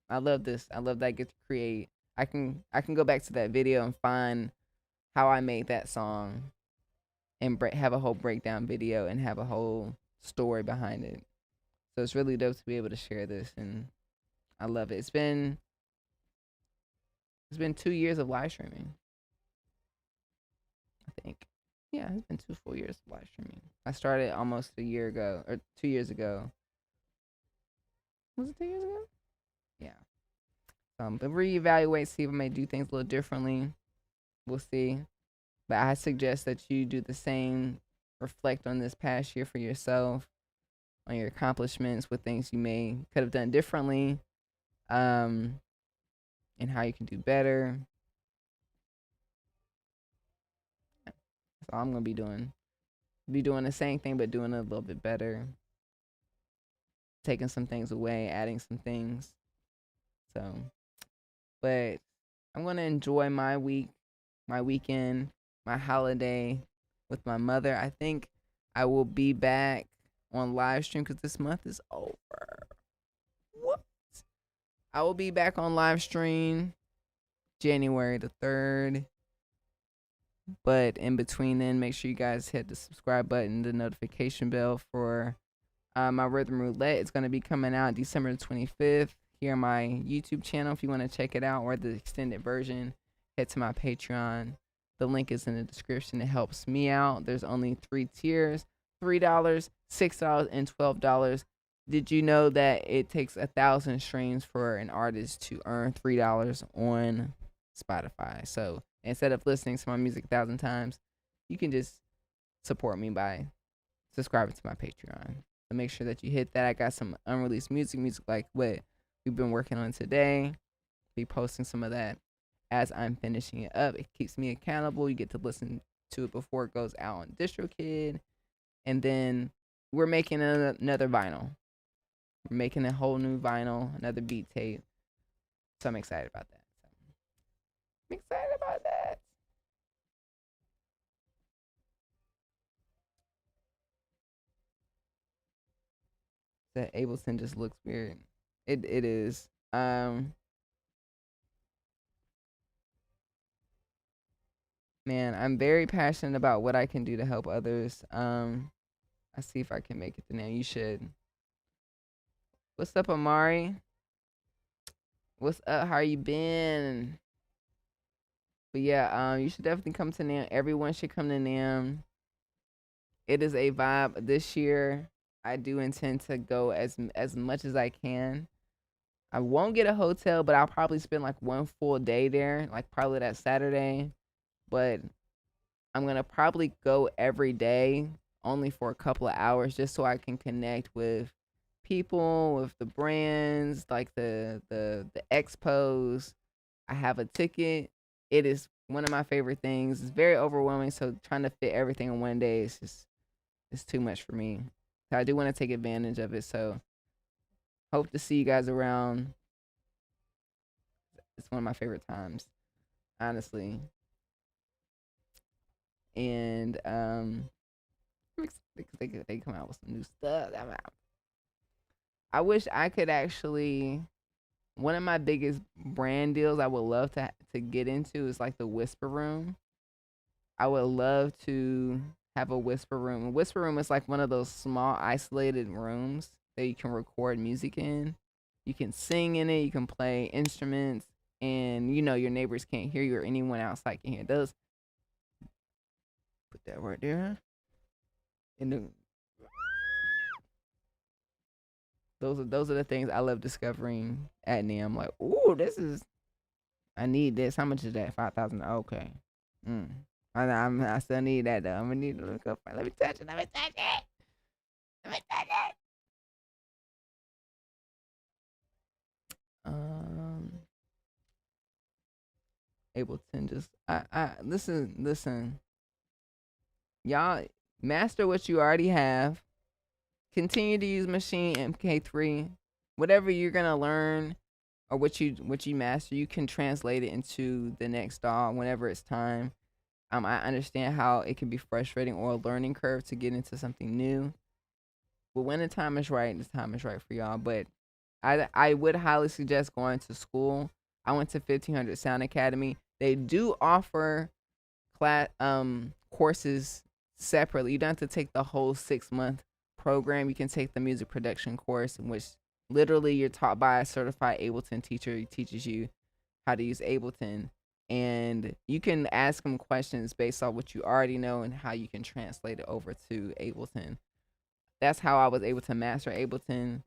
I love this. I love that I get to create. I can go back to that video and find how I made that song and have a whole breakdown video and have a whole story behind it. So it's really dope to be able to share this, and I love it. It's been 2 years of live streaming, I think. Yeah, it's been 2 full years of live streaming. I started almost a year ago, or 2 years ago. Was it 2 years ago? Yeah. But reevaluate, see if I may do things a little differently. We'll see. But I suggest that you do the same. Reflect on this past year for yourself, on your accomplishments, what things you may could have done differently, and how you can do better. That's all I'm gonna be doing. Be doing the same thing, but doing it a little bit better. Taking some things away, adding some things. So, but I'm gonna enjoy my week, my weekend, my holiday with my mother. I think I will be back on live stream because this month is over. What? I will be back on live stream January the 3rd. But in between then, make sure you guys hit the subscribe button, the notification bell for my Rhythm Roulette. It's going to be coming out December 25th here on my YouTube channel. If you want to check it out or the extended version, head to my Patreon. The link is in the description. It helps me out. There's only 3 tiers, $3, $6, and $12. Did you know that it takes 1,000 streams for an artist to earn $3 on Spotify? So instead of listening to my music 1,000 times, you can just support me by subscribing to my Patreon. So make sure that you hit that. I got some unreleased music like what we've been working on today. Be posting some of that as I'm finishing it up. It keeps me accountable. You get to listen to it before it goes out on DistroKid. And then we're making another vinyl. We're making a whole new vinyl, another beat tape. So I'm excited about that. I'm excited about that. That Ableton just looks weird. It is. Man, I'm very passionate about what I can do to help others. I see if I can make it to now. You should. What's up, Amari? What's up? How you been? But yeah, you should definitely come to NAMM. Everyone should come to NAMM. It is a vibe. This year, I do intend to go as much as I can. I won't get a hotel, but I'll probably spend like one full day there, like probably that Saturday. But I'm gonna probably go every day, only for a couple of hours, just so I can connect with people, with the brands, like the expos. I have a ticket. It is one of my favorite things. It's very overwhelming, so trying to fit everything in one day is just it's too much for me. So I do want to take advantage of it. So hope to see you guys around. It's one of my favorite times, honestly. And because they come out with some new stuff. I wish I could actually. One of my biggest brand deals I would love to get into is like the Whisper Room. I would love to have a Whisper Room. A Whisper Room is like one of those small isolated rooms that you can record music in. You can sing in it. You can play instruments, and your neighbors can't hear you or anyone outside can hear. Those. Put that right there. And those are the things I love discovering at NAMM. I'm like, ooh, I need this. How much is that? 5,000. Okay. I still need that though. I'm gonna need to look up. Let me touch it. Let me touch it. Let me touch it. Ableton just I listen. Y'all master what you already have. Continue to use Machine MK3. Whatever you're gonna learn or what you master, you can translate it into the next DAW whenever it's time. I understand how it can be frustrating or a learning curve to get into something new. But when the time is right, the time is right for y'all. But I would highly suggest going to school. I went to 1500 Sound Academy. They do offer courses separately. You don't have to take the whole 6-month program. You can take the music production course, in which literally you're taught by a certified Ableton teacher. He teaches you how to use Ableton, and you can ask him questions based on what you already know and how you can translate it over to Ableton. That's how I was able to master Ableton.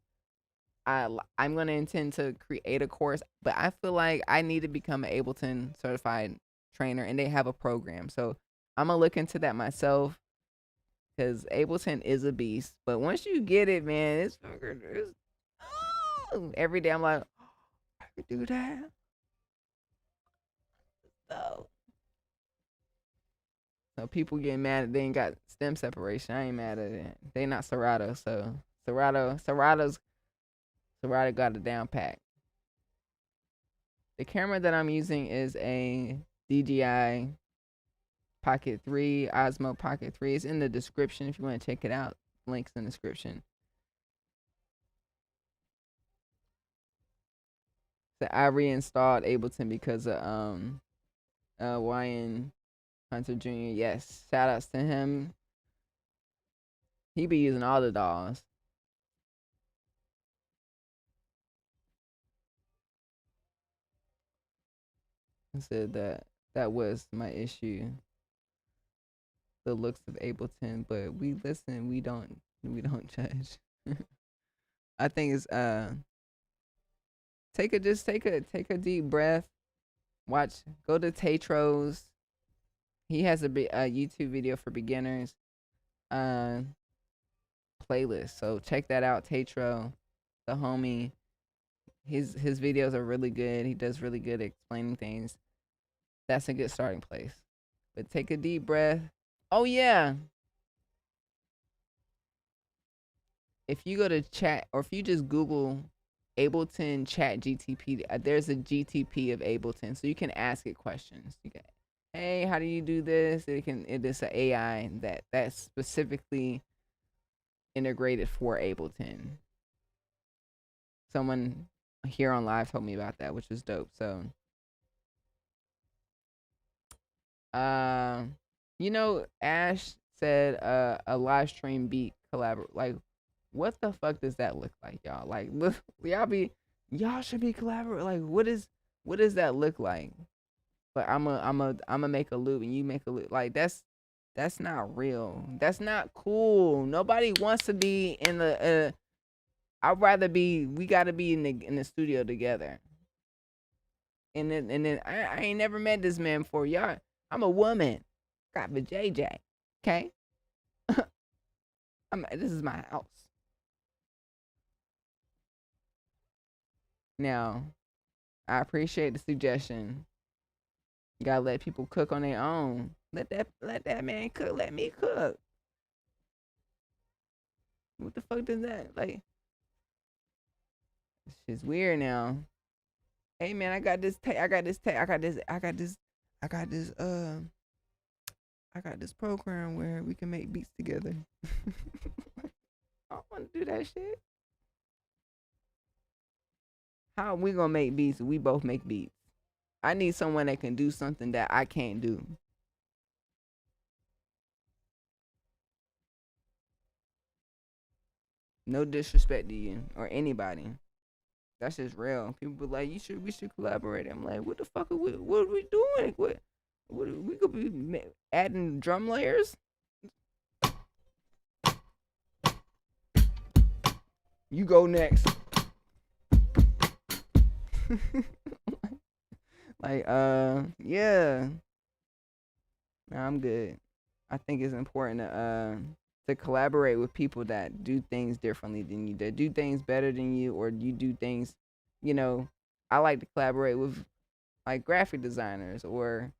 I'm going to intend to create a course, but I feel like I need to become an Ableton certified trainer, and they have a program. So I'm gonna look into that myself because Ableton is a beast. But once you get it, man, every day I'm like, oh, I could do that. So people getting mad that they ain't got stem separation. I ain't mad at it. They not Serato, so Serato's Serato got a down pack. The camera that I'm using is a DJI Pocket 3, Osmo Pocket 3. It's in the description if you want to check it out. Links in the description. So I reinstalled Ableton because of Wyan Hunter Jr. Yes, shout outs to him. He be using all the dolls. I said that was my issue. The looks of Ableton, but we listen, we don't judge. I think it's take a deep breath. Go to Tatros. He has a YouTube video for beginners playlist. So check that out, Tatro, the homie. His videos are really good. He does really good at explaining things. That's a good starting place. But take a deep breath. Oh yeah. If you go to chat, or if you just Google Ableton Chat GTP, there's a GTP of Ableton, so you can ask it questions. You can, hey, how do you do this? It is an AI that's specifically integrated for Ableton. Someone here on live told me about that, which was dope. So, Ash said a live stream beat collaborate. Like, what the fuck does that look like, y'all? Like, look, y'all should be collaborating. Like, what does that look like? Like, I'm make a loop and you make a loop. Like, that's not real. That's not cool. Nobody wants to be in the. I'd rather be. We gotta be in the studio together. And then I ain't never met this man before, y'all. I'm a woman. Got the JJ. Okay. This is my house. Now, I appreciate the suggestion. You gotta let people cook on their own. Let that man cook. Let me cook. What the fuck does that like? This shit's weird now. Hey man, I got this program where we can make beats together. I don't want to do that shit. How are we gonna make beats if we both make beats? I need someone that can do something that I can't do. No disrespect to you or anybody. That's just real. People be like, we should collaborate. I'm like, what the fuck what are we doing? What we could be adding drum layers? You go next. Like, yeah. Nah, I'm good. I think it's important to collaborate with people that do things differently than you, that do things better than you, or you do things, I like to collaborate with like graphic designers or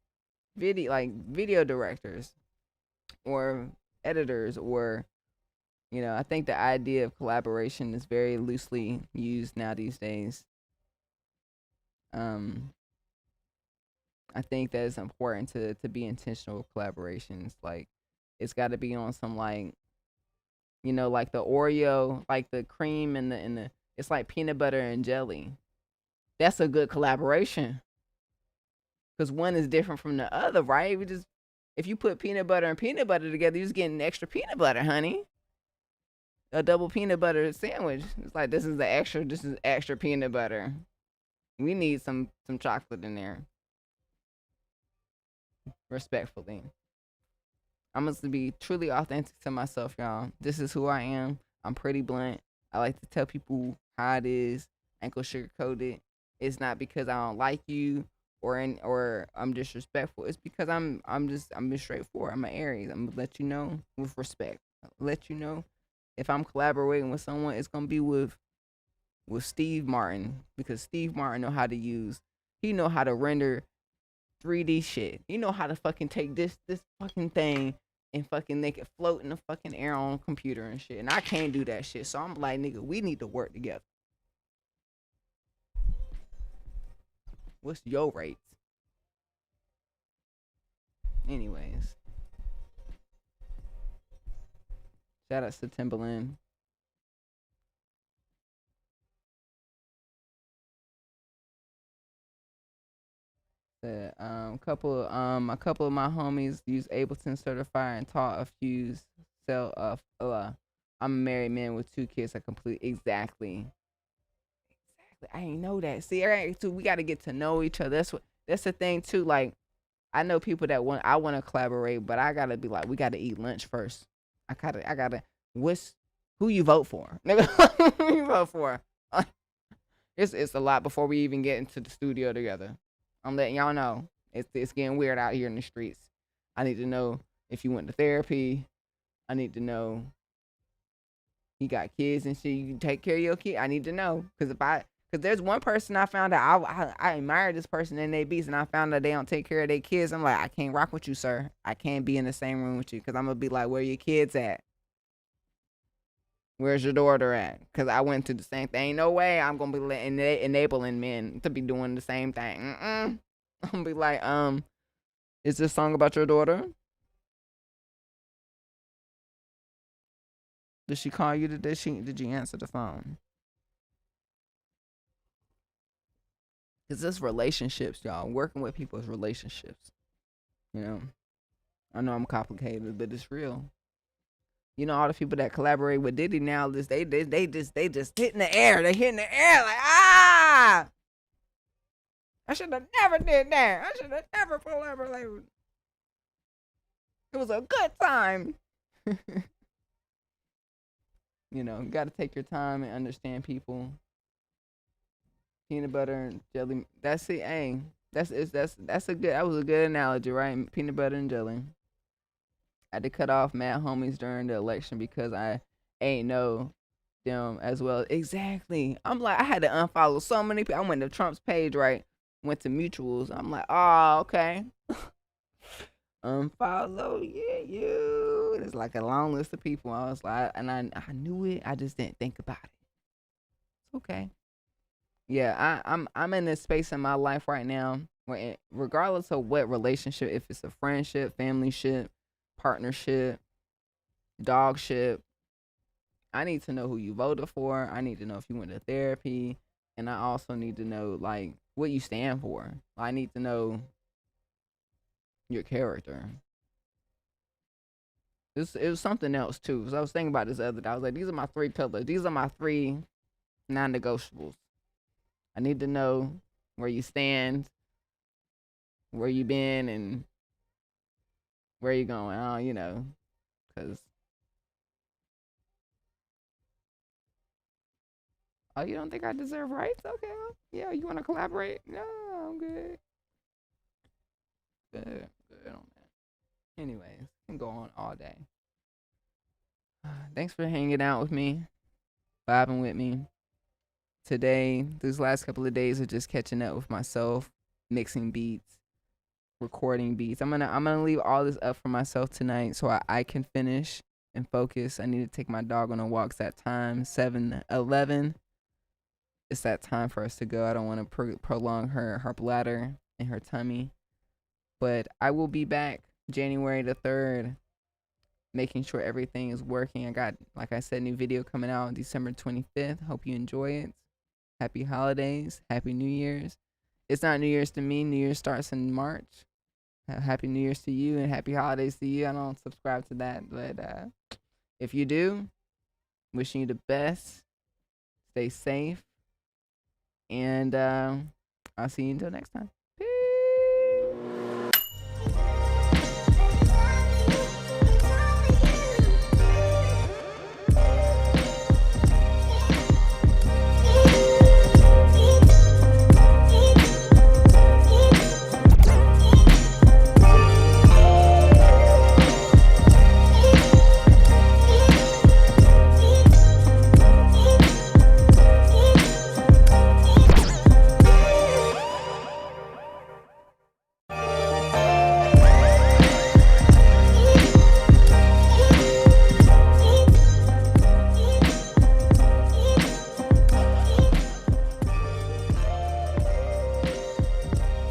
video directors or editors, or I think the idea of collaboration is very loosely used now these days. I think that it's important to be intentional with collaborations. Like, it's got to be on some like the Oreo, like the cream and the it's like peanut butter and jelly. That's a good collaboration because one is different from the other, right? If you put peanut butter and peanut butter together, you're just getting extra peanut butter, honey. A double peanut butter sandwich. It's like this is extra peanut butter. We need some chocolate in there. Respectfully. I'm going to be truly authentic to myself, y'all. This is who I am. I'm pretty blunt. I like to tell people how it is. I ain't gonna sugarcoat it. It's not because I don't like you or I'm disrespectful. It's because I'm just straightforward. I'm an Aries. I'm gonna let you know with respect. Let you know if I'm collaborating with someone, it's gonna be with Steve Martin, because Steve Martin know how to use. He know how to render 3D shit. He know how to fucking take this fucking thing and fucking make it float in the fucking air on a computer and shit. And I can't do that shit. So I'm like, nigga, we need to work together. What's your rates? Anyways. Shout out to Timbaland. A couple of my homies use Ableton Certified and taught a few I'm a married man with 2 kids. I complete exactly. I ain't know that. See, so we got to get to know each other. That's the thing too. Like, I know people that want to collaborate, but I gotta be like, we gotta eat lunch first. I gotta. Who you vote for? Nigga, who you vote for? It's a lot before we even get into the studio together. I'm letting y'all know it's getting weird out here in the streets. I need to know if you went to therapy. I need to know you got kids and shit. You can take care of your kid. I need to know, because there's one person I found out I admire this person in their beats, and I found out they don't take care of their kids. I'm like, I can't rock with you, sir. I can't be in the same room with you, because I'm gonna be like, where your kids at? Where's your daughter at? Because I went through the same thing. Ain't no way I'm going to be enabling men to be doing the same thing. I'm going to be like, is this song about your daughter? Did she call you? Did you answer the phone? Because it's relationships, y'all. Working with people is relationships. You know? I know I'm complicated, but it's real. You know, all the people that collaborate with Diddy now, they just hit in the air. They hit in the air like, ah! I should have never did that. I should have never collaborated. It was a good time. You know, you got to take your time and understand people. Peanut butter and jelly. That's it. Hey, that was a good analogy, right? Peanut butter and jelly. I had to cut off mad homies during the election because I ain't know them as well. Exactly. I'm like, I had to unfollow so many people. I went to Trump's page, right? Went to mutuals. I'm like, oh, okay. Unfollow, yeah, you. It's like a long list of people. I was like, and I knew it. I just didn't think about it. It's okay. Yeah, I'm in this space in my life right now where, regardless of what relationship, if it's a friendship, family ship, partnership, dogship, I need to know who you voted for. I need to know if you went to therapy, and I also need to know like what you stand for. I need to know your character. It was something else too. Because I was thinking about this the other day. I was like, these are my 3 pillars. These are my 3 non-negotiables. I need to know where you stand, where you been, and where you going. You know, because oh, you don't think I deserve rights? Okay, yeah, you want to collaborate? No, I'm good. Good on that. Anyways, can go on all day. Thanks for hanging out with me, vibing with me. Today, these last couple of days are just catching up with myself, mixing beats, recording beats. I'm gonna leave all this up for myself tonight so I can finish and focus. I need to take my dog on a walk. It's that time, 7:11. It's that time for us to go. I don't want to prolong her bladder and her tummy. But I will be back January the 3rd, making sure everything is working. I got, like I said, new video coming out on December 25th. Hope you enjoy it. Happy holidays. Happy New Year's. It's not New Year's to me. New Year's starts in March. Happy New Year's to you and happy holidays to you. I don't subscribe to that, but if you do, wishing you the best. Stay safe. And I'll see you until next time.